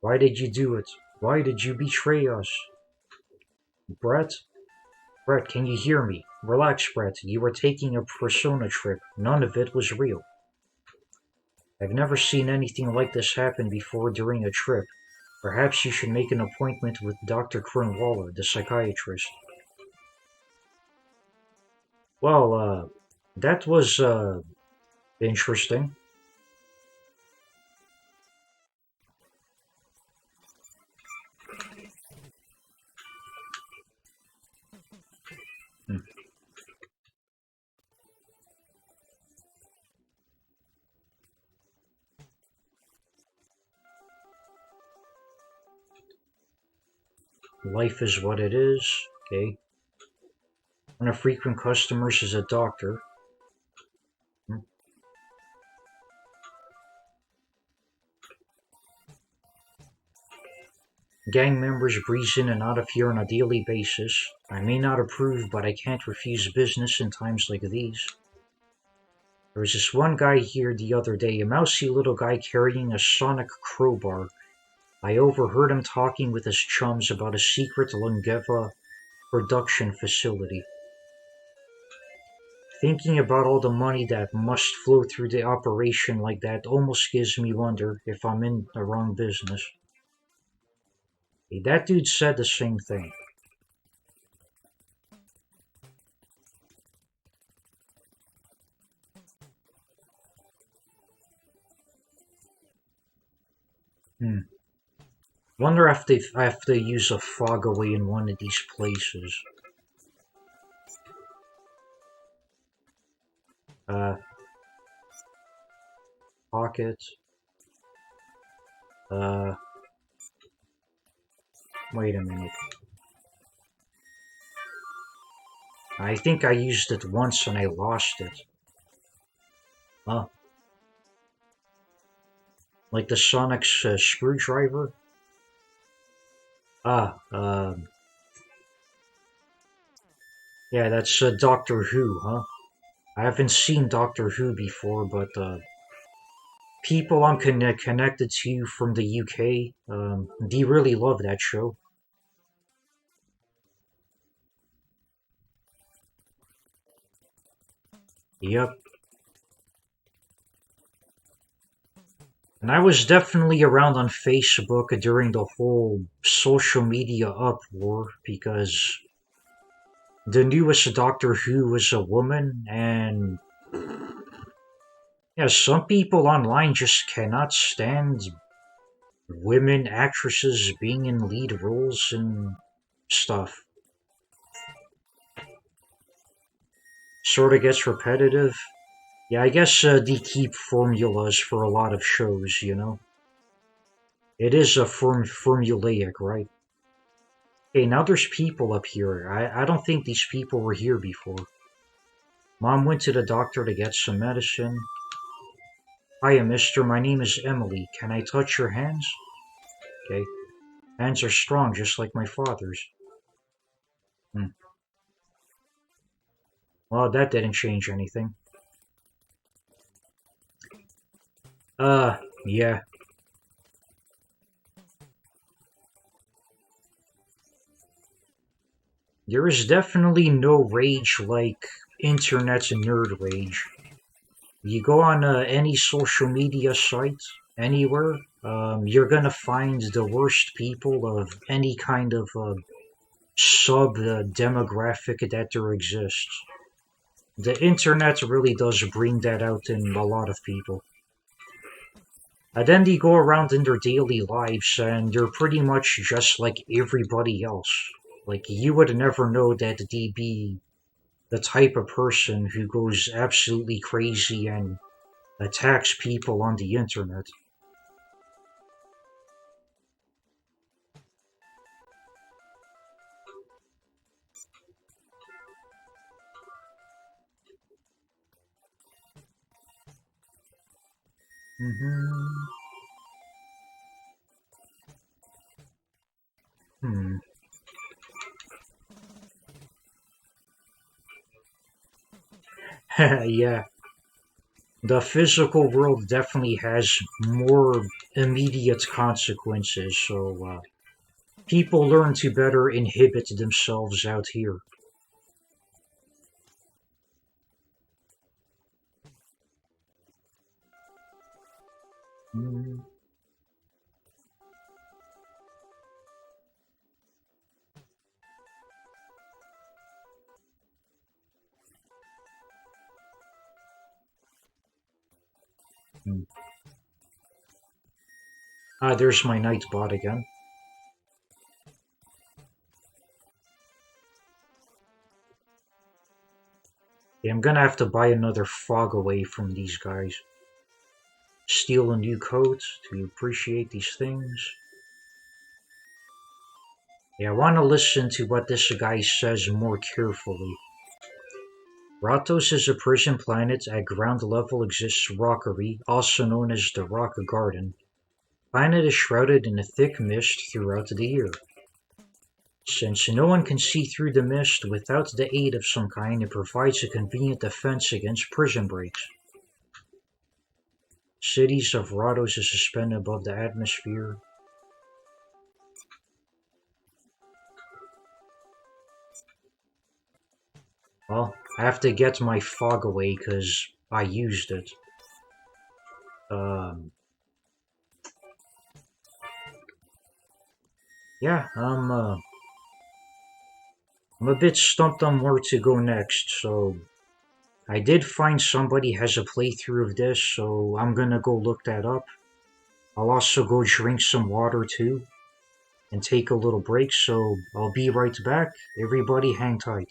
Why did you do it? Why did you betray us? Brett? Brett, can you hear me? Relax, Brett. You were taking a persona trip. None of it was real. I've never seen anything like this happen before during a trip. Perhaps you should make an appointment with Dr. Kernwaller, the psychiatrist. Well, that was interesting. Hmm. Life is what it is. Okay. One of frequent customers is a doctor. Hmm. Gang members breeze in and out of here on a daily basis. I may not approve, but I can't refuse business in times like these. There was this one guy here the other day, a mousy little guy carrying a sonic crowbar. I overheard him talking with his chums about a secret Lungeva production facility. Thinking about all the money that must flow through the operation like that almost gives me wonder if I'm in the wrong business. Hey, that dude said the same thing. Hmm. Wonder if they have to use a fog away in one of these places. Uh, Pocket. Uh, Wait a minute. I think I used it once and I lost it. Huh? Like the Sonic's screwdriver? Ah, yeah, that's Doctor Who, huh? I haven't seen Doctor Who before, but people I'm connected to from the UK, they really love that show. Yep. And I was definitely around on Facebook during the whole social media uproar because the newest Doctor Who was a woman, and yeah, some people online just cannot stand women actresses being in lead roles and stuff. Sort of gets repetitive. Yeah, I guess they keep formulas for a lot of shows, you know? It is a formulaic, right? Hey, now there's people up here. I don't think these people were here before. Mom went to the doctor to get some medicine. Hiya, mister. My name is Emily. Can I touch your hands? Okay. Hands are strong, just like my father's. Hmm. Well, that didn't change anything. Uh, yeah. There is definitely no rage like internet's nerd rage. You go on any social media site, anywhere, you're gonna find the worst people of any kind of sub demographic that there exists. The internet really does bring that out in a lot of people. And then they go around in their daily lives and they're pretty much just like everybody else. Like, you would never know that they be the type of person who goes absolutely crazy and attacks people on the internet. Hmm. Hmm. Yeah, the physical world definitely has more immediate consequences, so people learn to better inhibit themselves out here. Hmm. Hmm. Ah, there's my night bot again. Yeah, I'm gonna have to buy another fog away from these guys. Steal a new coat to appreciate these things. Yeah, I want to listen to what this guy says more carefully. Ratos is a prison planet. At ground level exists rockery, also known as the Rock Garden. Planet is shrouded in a thick mist throughout the year. Since no one can see through the mist without the aid of some kind, it provides a convenient defense against prison breaks. Cities of Ratos is suspended above the atmosphere. Well, I have to get my fog away because I used it. Um, yeah, I'm a bit stumped on where to go next, so I did find somebody has a playthrough of this, so I'm gonna go look that up. I'll also go drink some water too, and take a little break, so I'll be right back. Everybody hang tight.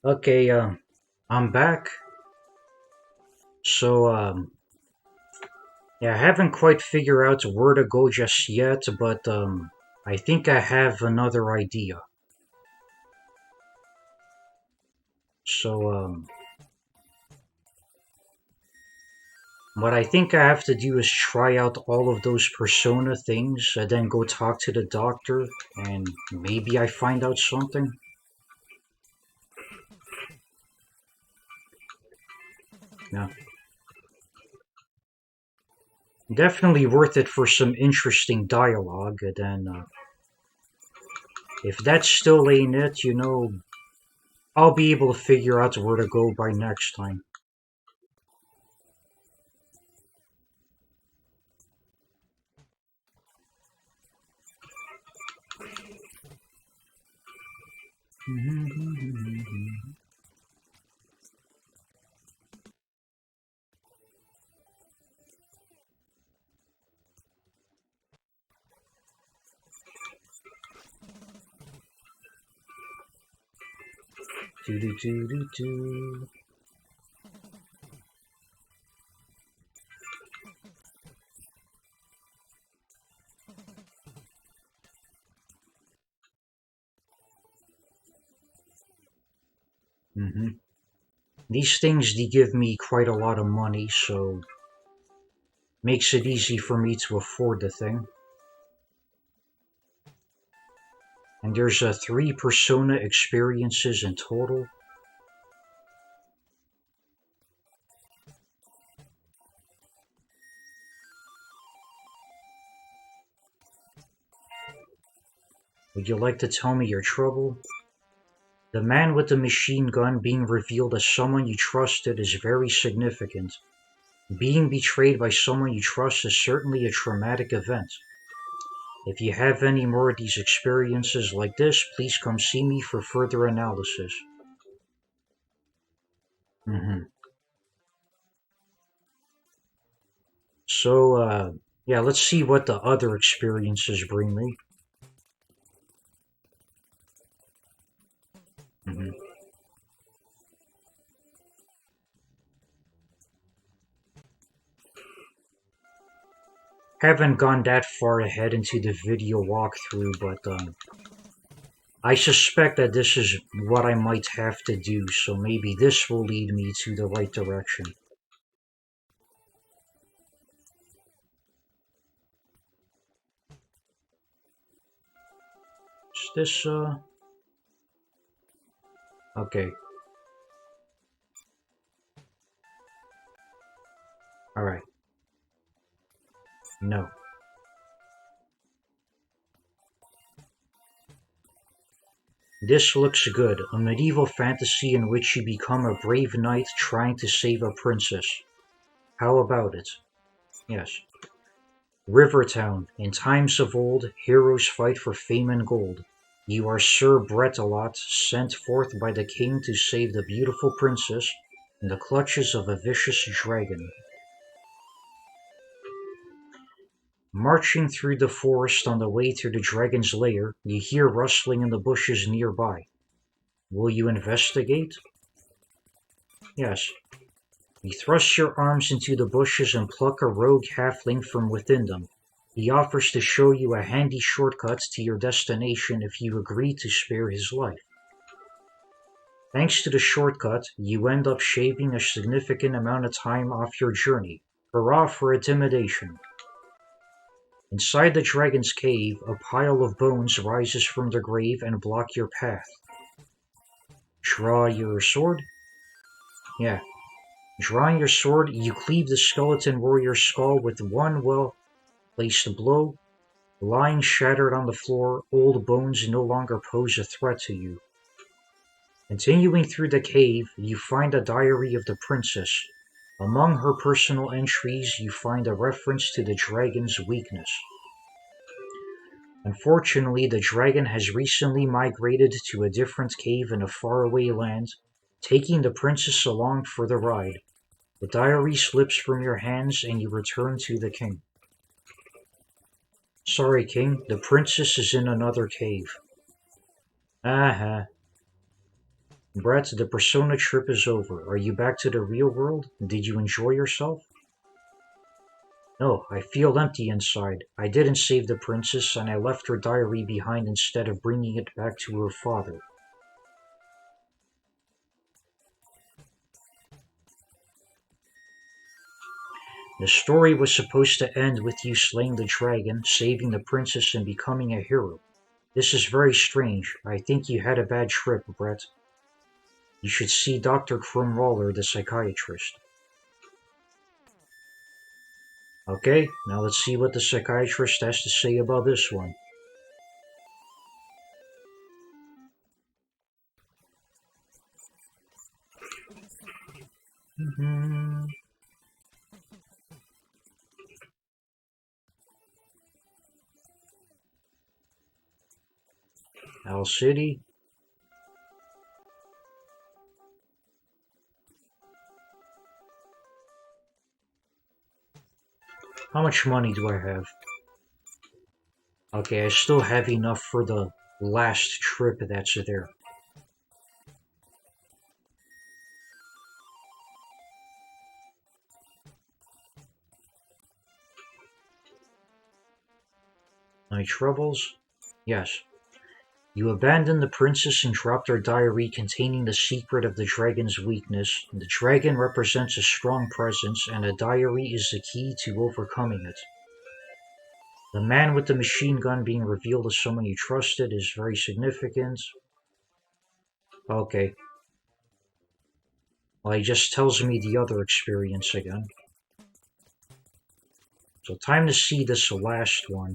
Okay, I'm back. So, yeah, I haven't quite figured out where to go just yet, but, I think I have another idea. So, what I think I have to do is try out all of those persona things and then go talk to the doctor and maybe I find out something. Yeah. Definitely worth it for some interesting dialogue. And then, if that still ain't it, I'll be able to figure out where to go by next time. Do do do do do. hmm These things they give me quite a lot of money, so makes it easy for me to afford the thing. And there's 3 persona experiences in total. Would you like to tell me your trouble? The man with the machine gun being revealed as someone you trusted is very significant. Being betrayed by someone you trust is certainly a traumatic event. If you have any more of these experiences like this, please come see me for further analysis. hmm So, yeah, let's see what the other experiences bring me. hmm Haven't gone that far ahead into the video walkthrough, but I suspect that this is what I might have to do, so maybe this will lead me to the right direction. Is this, okay, alright, no. This looks good, a medieval fantasy in which you become a brave knight trying to save a princess. How about it? Yes. Rivertown. In times of old, heroes fight for fame and gold. You are Sir Bretalot, sent forth by the king to save the beautiful princess in the clutches of a vicious dragon. Marching through the forest on the way to the dragon's lair, you hear rustling in the bushes nearby. Will you investigate? Yes. You thrust your arms into the bushes and pluck a rogue halfling from within them. He offers to show you a handy shortcut to your destination if you agree to spare his life. Thanks to the shortcut, you end up shaving a significant amount of time off your journey. Hurrah for intimidation. Inside the dragon's cave, a pile of bones rises from the grave and block your path. Draw your sword? Yeah. Drawing your sword, you cleave the skeleton warrior's skull with one well-placed blow. Lying shattered on the floor, old bones no longer pose a threat to you. Continuing through the cave, you find a diary of the princess. Among her personal entries, you find a reference to the dragon's weakness. Unfortunately, the dragon has recently migrated to a different cave in a faraway land, taking the princess along for the ride. The diary slips from your hands and you return to the king. Sorry, king, the princess is in another cave. Aha. Brett, the Persona trip is over. Are you back to the real world? Did you enjoy yourself? No, I feel empty inside. I didn't save the princess, and I left her diary behind instead of bringing it back to her father. The story was supposed to end with you slaying the dragon, saving the princess, and becoming a hero. This is very strange. I think you had a bad trip, Brett. You should see Dr. Krumroller, the psychiatrist. Okay, now let's see what the psychiatrist has to say about this one. Owl City. How much money do I have? Okay, I still have enough for the last trip that's there. My troubles? Yes. You abandoned the princess and dropped her diary containing the secret of the dragon's weakness. The dragon represents a strong presence, and the diary is the key to overcoming it. The man with the machine gun being revealed as someone you trusted is very significant. Okay. Well, he just tells me the other experience again. So time to see this last one.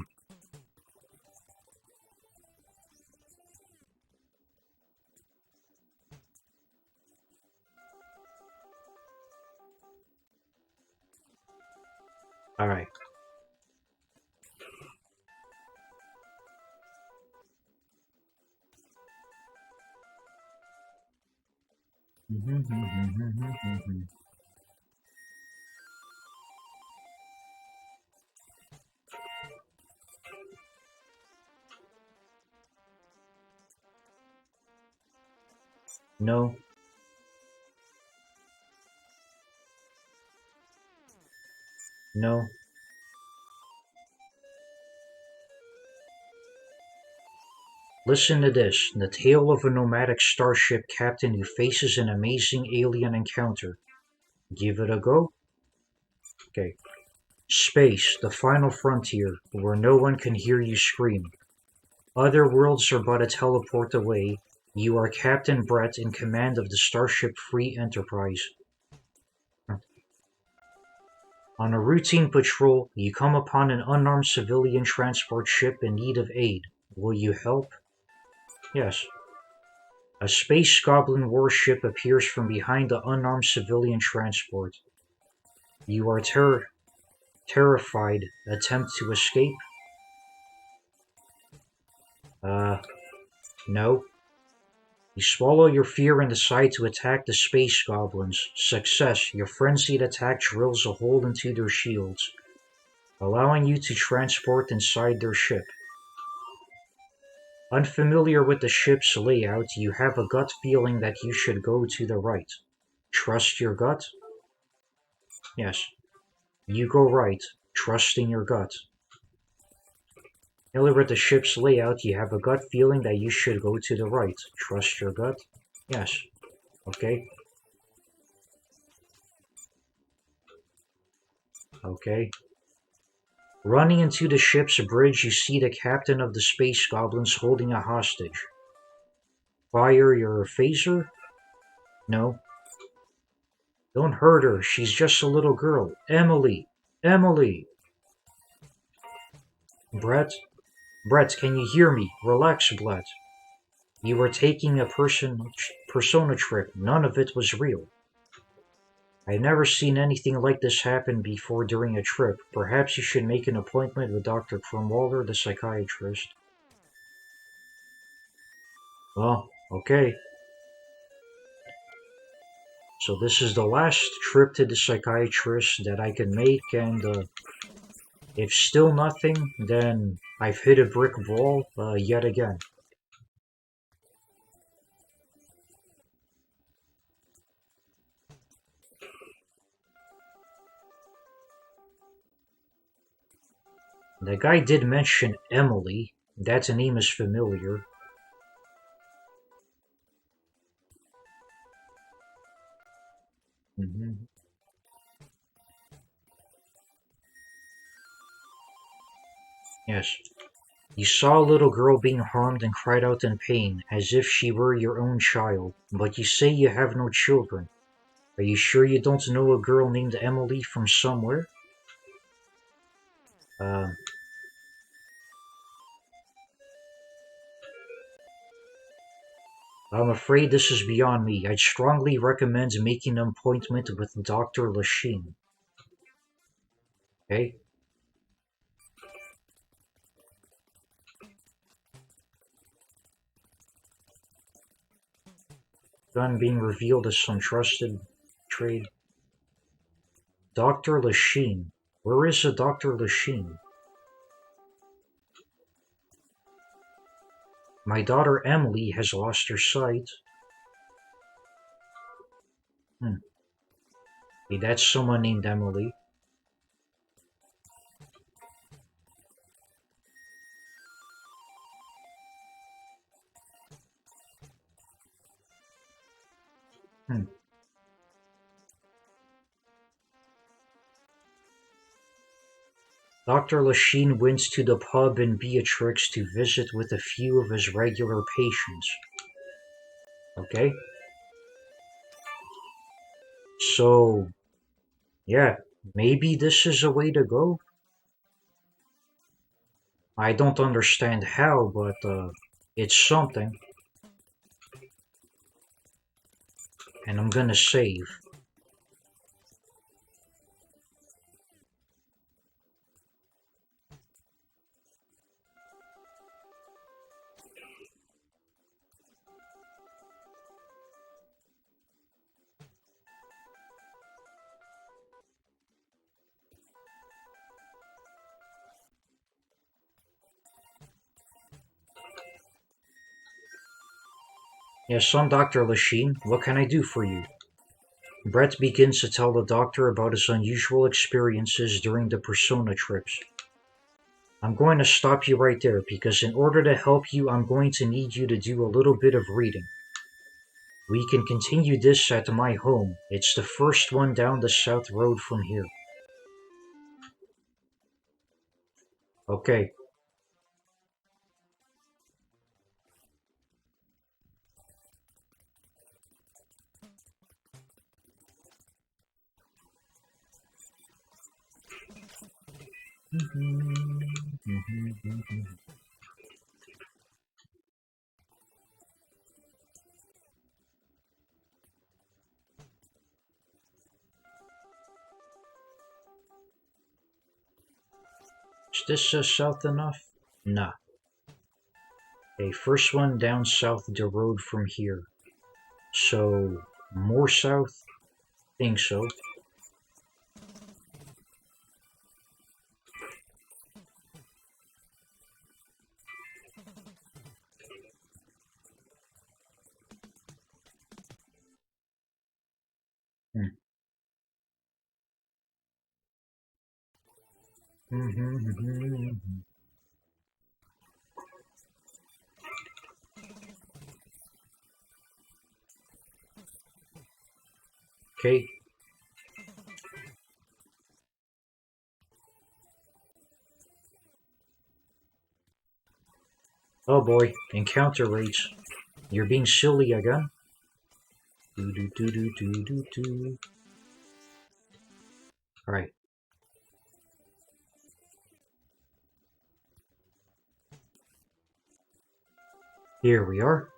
Alright. No. No. Listen to this, the tale of a nomadic starship captain who faces an amazing alien encounter. Give it a go? Okay. Space, the final frontier, where no one can hear you scream. Other worlds are but a teleport away. You are Captain Brett in command of the starship Free Enterprise. On a routine patrol, you come upon an unarmed civilian transport ship in need of aid. Will you help? Yes. A space goblin warship appears from behind the unarmed civilian transport. You are terrified. Attempt to escape? No. You swallow your fear and decide to attack the space goblins. Success. Your frenzied attack drills a hole into their shields, allowing you to transport inside their ship. Unfamiliar with the ship's layout, you have a gut feeling that you should go to the right. Trust your gut? Yes. You go right, trusting your gut. Familiar with the ship's layout, you have a gut feeling that you should go to the right. Trust your gut? Yes. Okay. Okay. Running into the ship's bridge, you see the captain of the space goblins holding a hostage. Fire your phaser? No. Don't hurt her, she's just a little girl. Emily! Emily! Brett? Brett, can you hear me? Relax, Brett. You were taking a persona trip. None of it was real. I've never seen anything like this happen before during a trip. Perhaps you should make an appointment with Dr. Krumwaller, the psychiatrist. Well, okay. So this is the last trip to the psychiatrist that I can make, and if still nothing, then I've hit a brick wall yet again. The guy did mention Emily. That name is familiar. Mhm. Yes. You saw a little girl being harmed and cried out in pain, as if she were your own child. But you say you have no children. Are you sure you don't know a girl named Emily from somewhere? Um, I'm afraid this is beyond me. I'd strongly recommend making an appointment with Dr. Lachine. Okay? Gun being revealed as some trusted trade. Dr. Lachine. Where is a Dr. Lachine? My daughter Emily has lost her sight. Hmm. Hey, that's someone named Emily. Hmm. Dr. Lachine went to the pub in Beatrix to visit with a few of his regular patients. Okay? So, yeah, maybe this is a way to go? I don't understand how, but it's something. And I'm gonna save. Yes, I'm Dr. Lachine. What can I do for you? Brett begins to tell the doctor about his unusual experiences during the Persona trips. I'm going to stop you right there because in order to help you, I'm going to need you to do a little bit of reading. We can continue this at my home. It's the first one down the south road from here. Okay. Is this south enough? Nah. Okay, first one down south the road from here. So, more south? Think so. Hmm. Okay. Oh boy, encounter rates. You're being silly again? Do do do do do do do. Alright, here we are.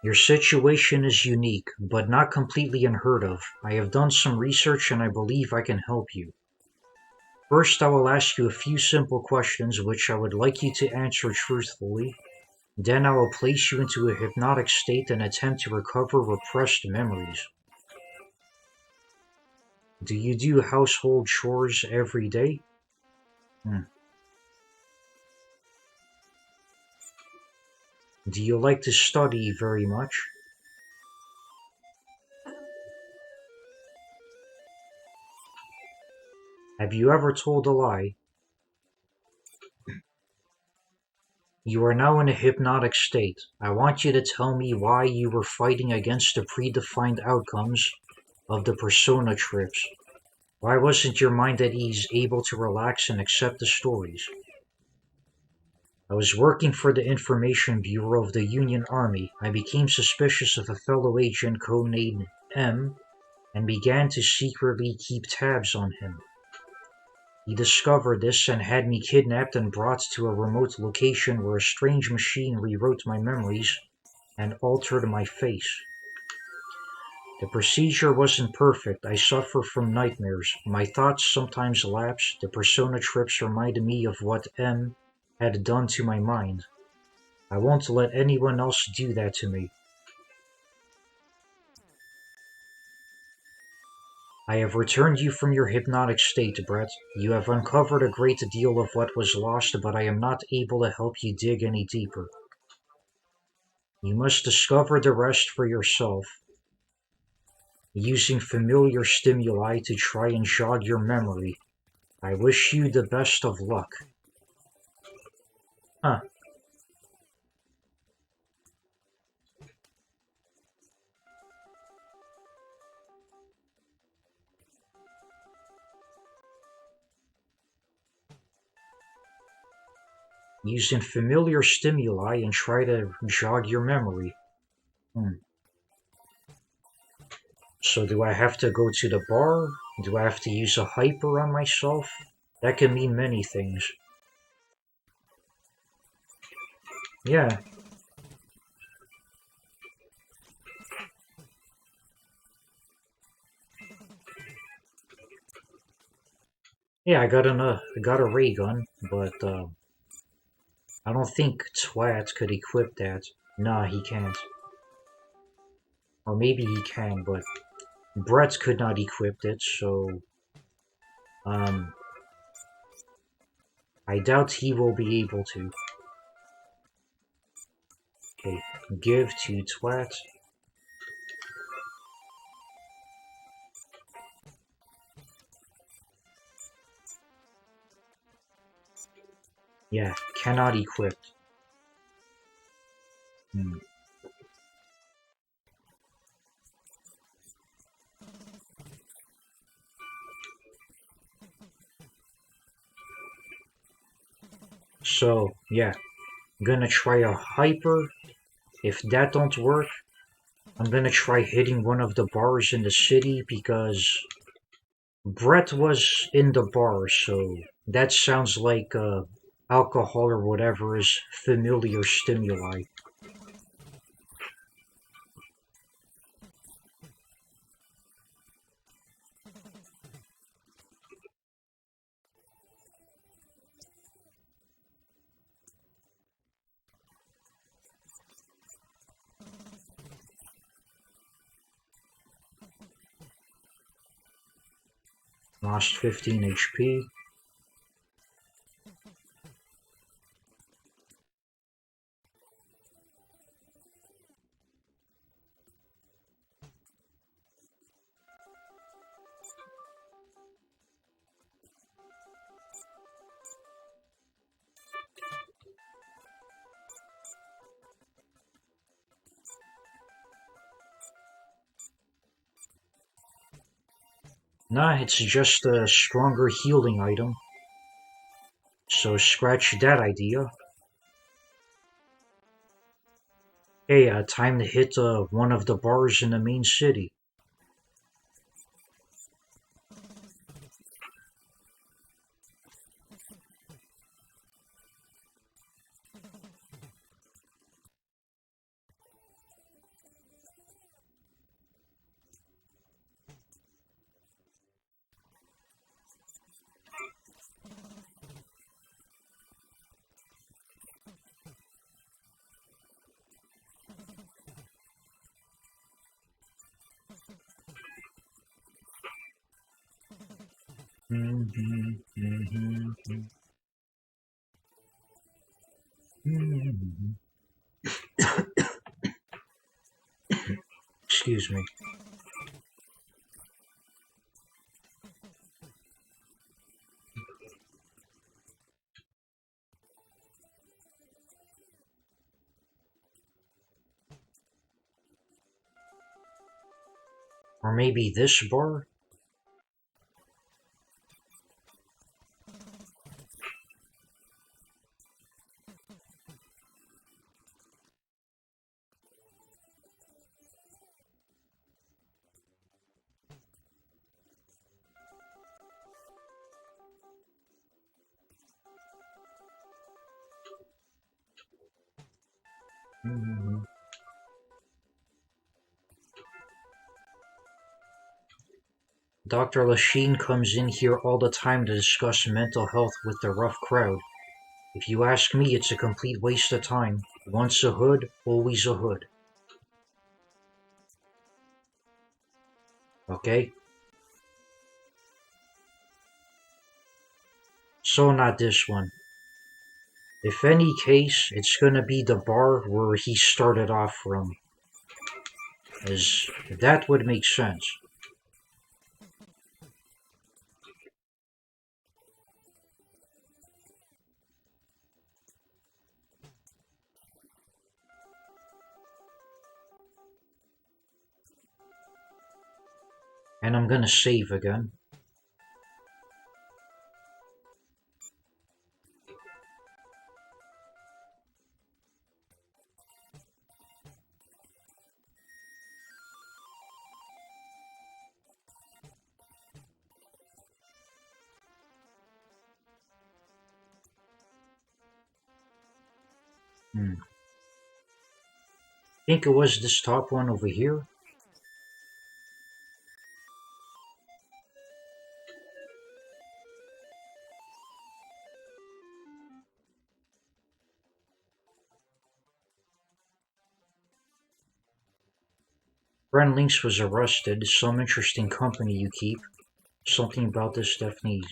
Your situation is unique, but not completely unheard of. I have done some research and I believe I can help you. First, I will ask you a few simple questions which I would like you to answer truthfully. Then I will place you into a hypnotic state and attempt to recover repressed memories. Do you do household chores every day? Hmm. Do you like to study very much? Have you ever told a lie? You are now in a hypnotic state. I want you to tell me why you were fighting against the predefined outcomes of the persona trips. Why wasn't your mind at ease, able to relax and accept the stories? I was working for the Information Bureau of the Union Army. I became suspicious of a fellow agent codenamed M and began to secretly keep tabs on him. He discovered this and had me kidnapped and brought to a remote location where a strange machine rewrote my memories and altered my face. The procedure wasn't perfect. I suffer from nightmares. My thoughts sometimes lapse. The persona trips reminded me of what M had done to my mind. I won't let anyone else do that to me. I have returned you from your hypnotic state, Brett. You have uncovered a great deal of what was lost, but I am not able to help you dig any deeper. You must discover the rest for yourself, using familiar stimuli to try and jog your memory. I wish you the best of luck. Huh. Using familiar stimuli and try to jog your memory. So do I have to go to the bar? Do I have to use a hyper on myself? That can mean many things. Yeah. Yeah, I got a ray gun, but I don't think Twat could equip that. Nah, he can't. Or maybe he can, but Brett could not equip it, so um I doubt he will be able to. Okay, give to Twat. Yeah, cannot equip. Hmm. So, yeah, I'm gonna try a hyper. If that don't work, I'm gonna try hitting one of the bars in the city because Brett was in the bar, so that sounds like alcohol or whatever is familiar stimuli. Lost 15 HP. Nah, it's just a stronger healing item. So scratch that idea. Hey, time to hit one of the bars in the main city. Excuse me. Or maybe this bar? Hmm. Dr. Lachine comes in here all the time to discuss mental health with the rough crowd. If you ask me, it's a complete waste of time. Once a hood, always a hood. Okay? So not this one. If any case, it's gonna be the bar where he started off from, as that would make sense. And I'm gonna save again. Hmm. Think it was this top one over here? Friend Links was arrested. Some interesting company you keep. Something about this definitely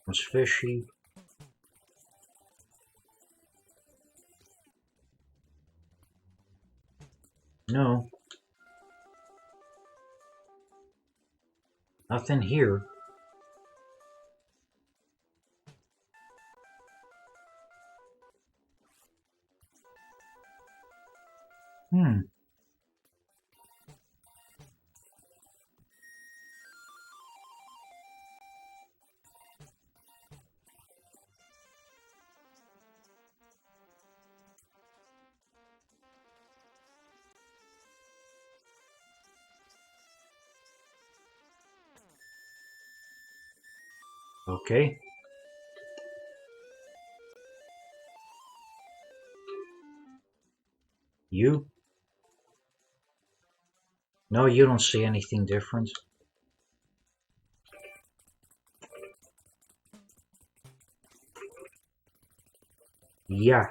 was fishy. No, nothing here. Hmm, okay. You? No, you don't see anything different. Yeah.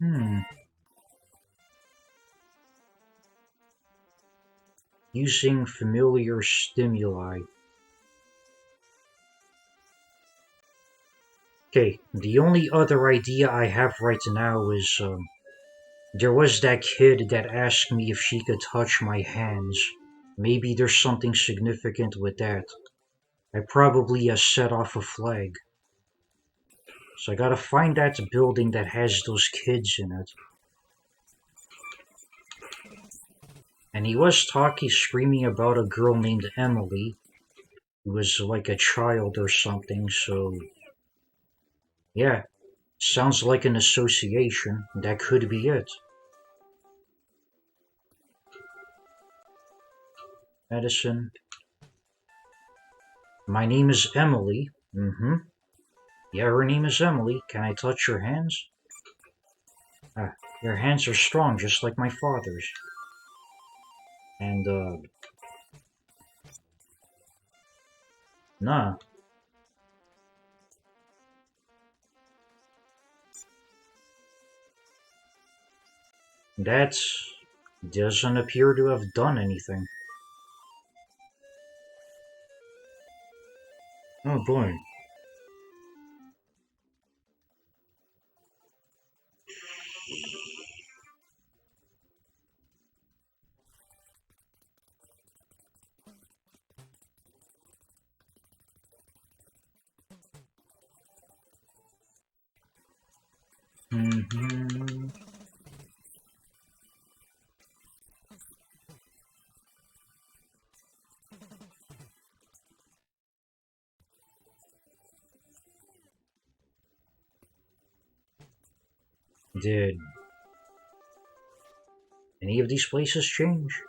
Hmm. Using familiar stimuli. Okay, the only other idea I have right now is there was that kid that asked me if she could touch my hands. Maybe there's something significant with that. I probably set off a flag. So I gotta find that building that has those kids in it. And he was talking, screaming about a girl named Emily, who was like a child or something, so yeah, sounds like an association. That could be it. Medicine. My name is Emily. Mm-hmm. Yeah, her name is Emily. Can I touch your hands? Ah, your hands are strong, just like my father's. And, nah. That doesn't appear to have done anything. Oh boy. Mm-hmm. Did any of these places change?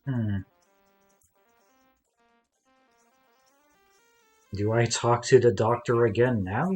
Hmm. Do I talk to the doctor again now?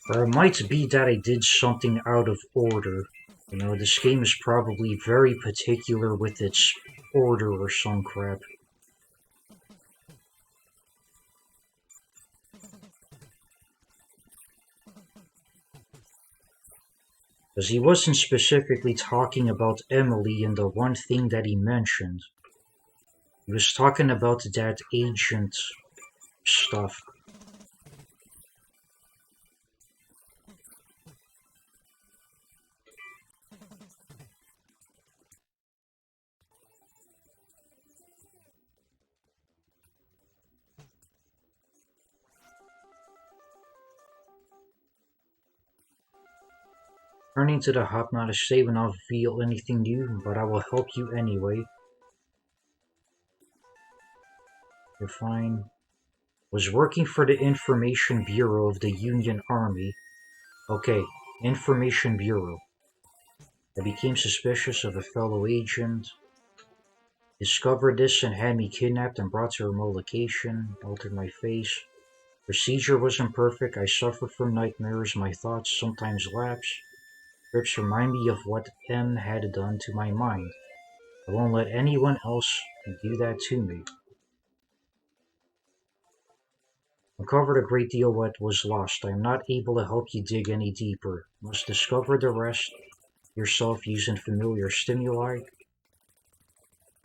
Or it might be that I did something out of order. You know, this game is probably very particular with its order or some crap. Because he wasn't specifically talking about Emily in the one thing that he mentioned. He was talking about that agent stuff. Turning to the hub, not a statement I'll reveal anything new, but I will help you anyway. You're fine. Was working for the Information Bureau of the Union Army. Okay, Information Bureau. I became suspicious of a fellow agent. Discovered this and had me kidnapped and brought to a remote location. Altered my face. Procedure wasn't perfect. I suffered from nightmares. My thoughts sometimes lapse. Scripts remind me of what M had done to my mind. I won't let anyone else do that to me. Uncovered a great deal what was lost. I am not able to help you dig any deeper. Must discover the rest yourself using familiar stimuli.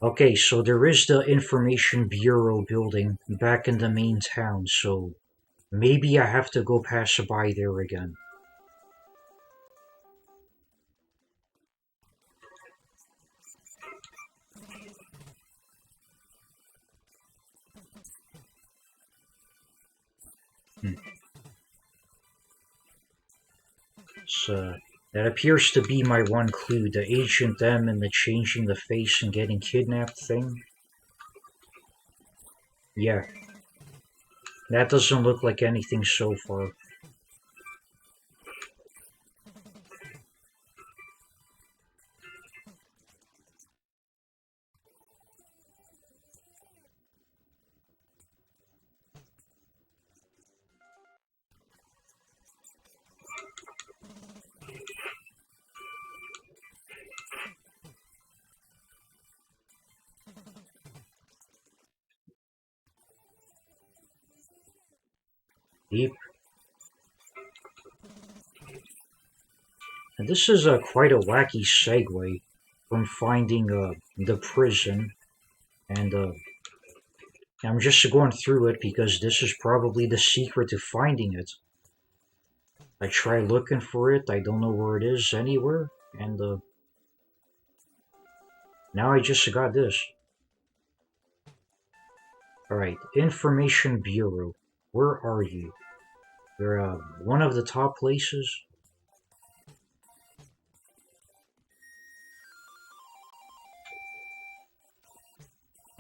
Okay, so there is the Information Bureau building back in the main town, so maybe I have to go pass by there again. Hmm. So that appears to be my one clue, the Agent M and the changing the face and getting kidnapped thing. Yeah, that doesn't look like anything so far. Deep. And this is quite a wacky segue from finding the prison, and I'm just going through it because this is probably the secret to finding it. I try looking for it, I don't know where it is anywhere, and now I just got this. Alright, Information Bureau. Where are you? You're one of the top places?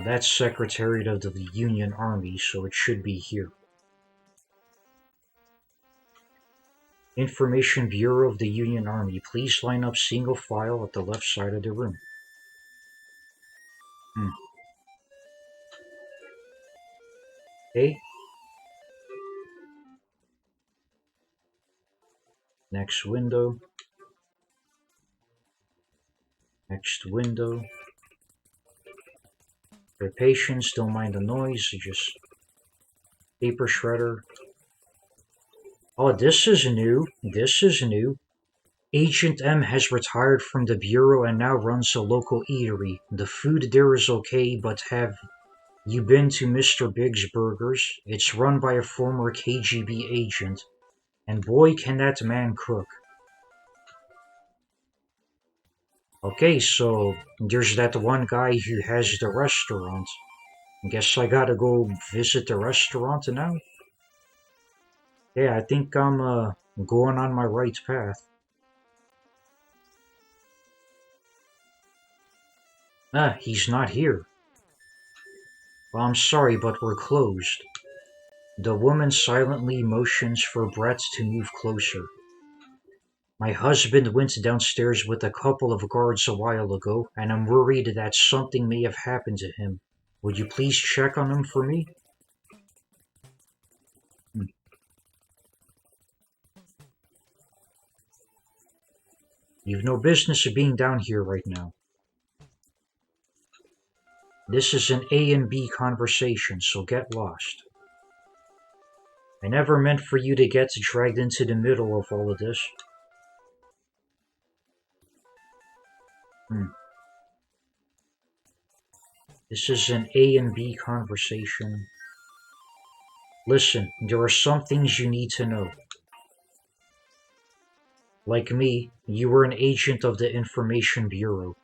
That's Secretariat of the Union Army, so it should be here. Information Bureau of the Union Army. Please line up single file at the left side of the room. Okay. Next window. Next window. For patience, don't mind the noise, just paper shredder. Oh, this is new. This is new. Agent M has retired from the bureau and now runs a local eatery. The food there is okay, but have you been to Mr. Big's Burgers? It's run by a former KGB agent, and boy can that man cook. Okay, so there's that one guy who has the restaurant. Guess I gotta go visit the restaurant now? Yeah, I think I'm going on my right path. Ah, he's not here. Well, I'm sorry, but we're closed. The woman silently motions for Brett to move closer. My husband went downstairs with a couple of guards a while ago, and I'm worried that something may have happened to him. Would you please check on him for me? You've no business of being down here right now. This is an A and B conversation, so get lost. I never meant for you to get dragged into the middle of all of this. This is an A and B conversation. Listen, there are some things you need to know. Like me, you were an agent of the Information Bureau.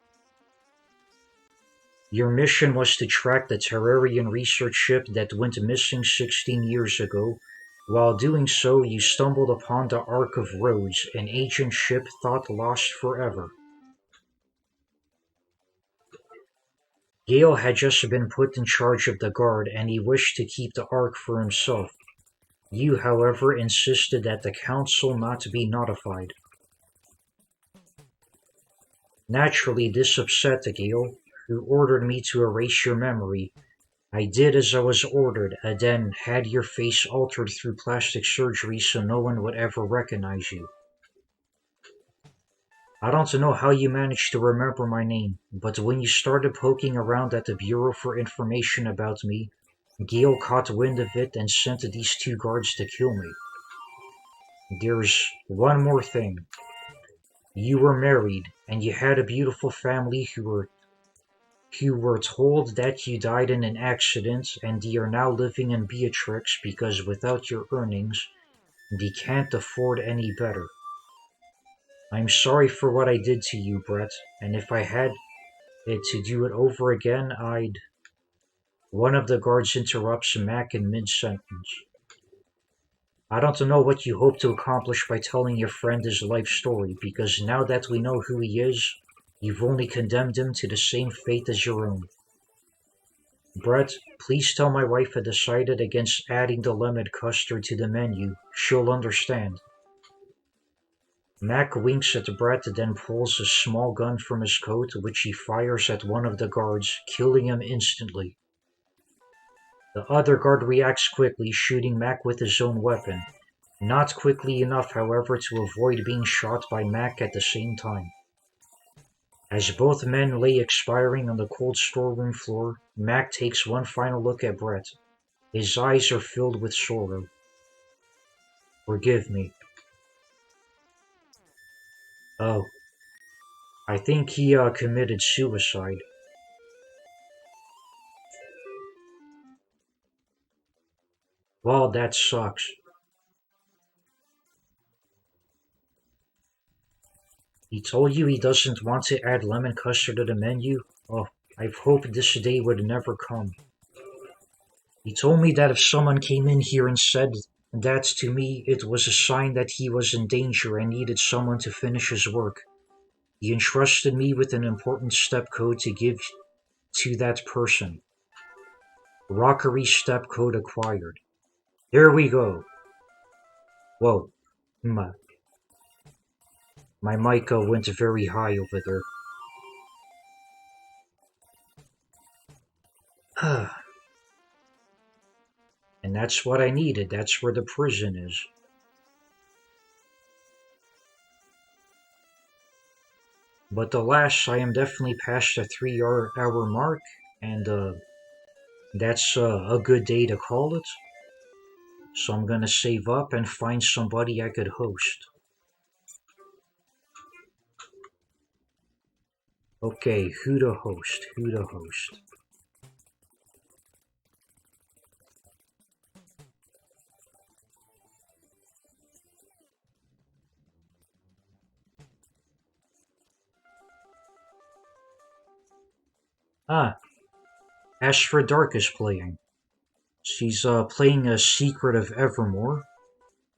Your mission was to track the Terrarian research ship that went missing 16 years ago. While doing so, you stumbled upon the Ark of Rhodes, an ancient ship thought lost forever. Gale had just been put in charge of the guard, and he wished to keep the Ark for himself. You, however, insisted that the Council not be notified. Naturally, this upset Gale, who ordered me to erase your memory. I did as I was ordered, and then had your face altered through plastic surgery so no one would ever recognize you. I don't know how you managed to remember my name, but when you started poking around at the Bureau for information about me, Gale caught wind of it and sent these two guards to kill me. There's one more thing. You were married, and you had a beautiful family who were told that you died in an accident, and they are now living in Beatrix because without your earnings, they can't afford any better. I'm sorry for what I did to you, Brett, and if I had it to do it over again, I'd... One of the guards interrupts Mac in mid-sentence. I don't know what you hope to accomplish by telling your friend his life story, because now that we know who he is, you've only condemned him to the same fate as your own. Brett, please tell my wife I decided against adding the lemon custard to the menu. She'll understand. Mac winks at Brett, then pulls a small gun from his coat, which he fires at one of the guards, killing him instantly. The other guard reacts quickly, shooting Mac with his own weapon. Not quickly enough, however, to avoid being shot by Mac at the same time. As both men lay expiring on the cold storeroom floor, Mac takes one final look at Brett. His eyes are filled with sorrow. Forgive me. Oh. I think he committed suicide. Well, that sucks. He told you he doesn't want to add lemon custard to the menu? Oh, I've hoped this day would never come. He told me that if someone came in here and said that to me, it was a sign that he was in danger and needed someone to finish his work. He entrusted me with an important step code to give to that person. Rockery step code acquired. Here we go. Whoa. My mic went very high over there. And that's what I needed. That's where the prison is. But alas, I am definitely past the 3 hour mark, and that's a good day to call it. So I'm gonna save up and find somebody I could host. Okay, who to host? Who to host? Ah, Astra Dark is playing. She's playing a Secret of Evermore.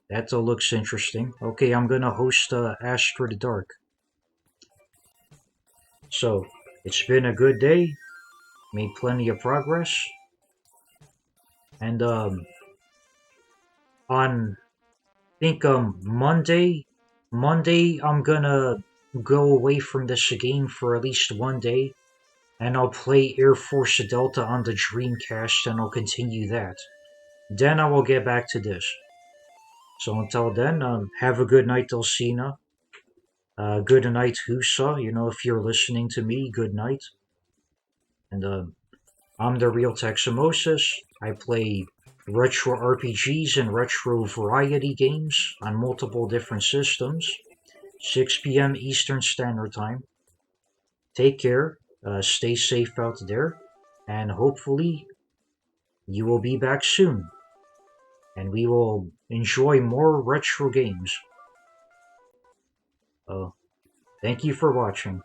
That looks interesting. Okay, I'm gonna host Astra the Dark. So, it's been a good day. Made plenty of progress. And on think Monday I'm gonna go away from this game for at least one day, and I'll play Air Force Delta on the Dreamcast, and I'll continue that. Then I will get back to this. So until then, have a good night, Dulcina. Good night, Husa. You know, if you're listening to me, good night. And I'm the real Texamosis. I play retro RPGs and retro variety games on multiple different systems. 6 p.m. Eastern Standard Time. Take care, stay safe out there, and hopefully you will be back soon. And we will enjoy more retro games. Uh, Thank you for watching.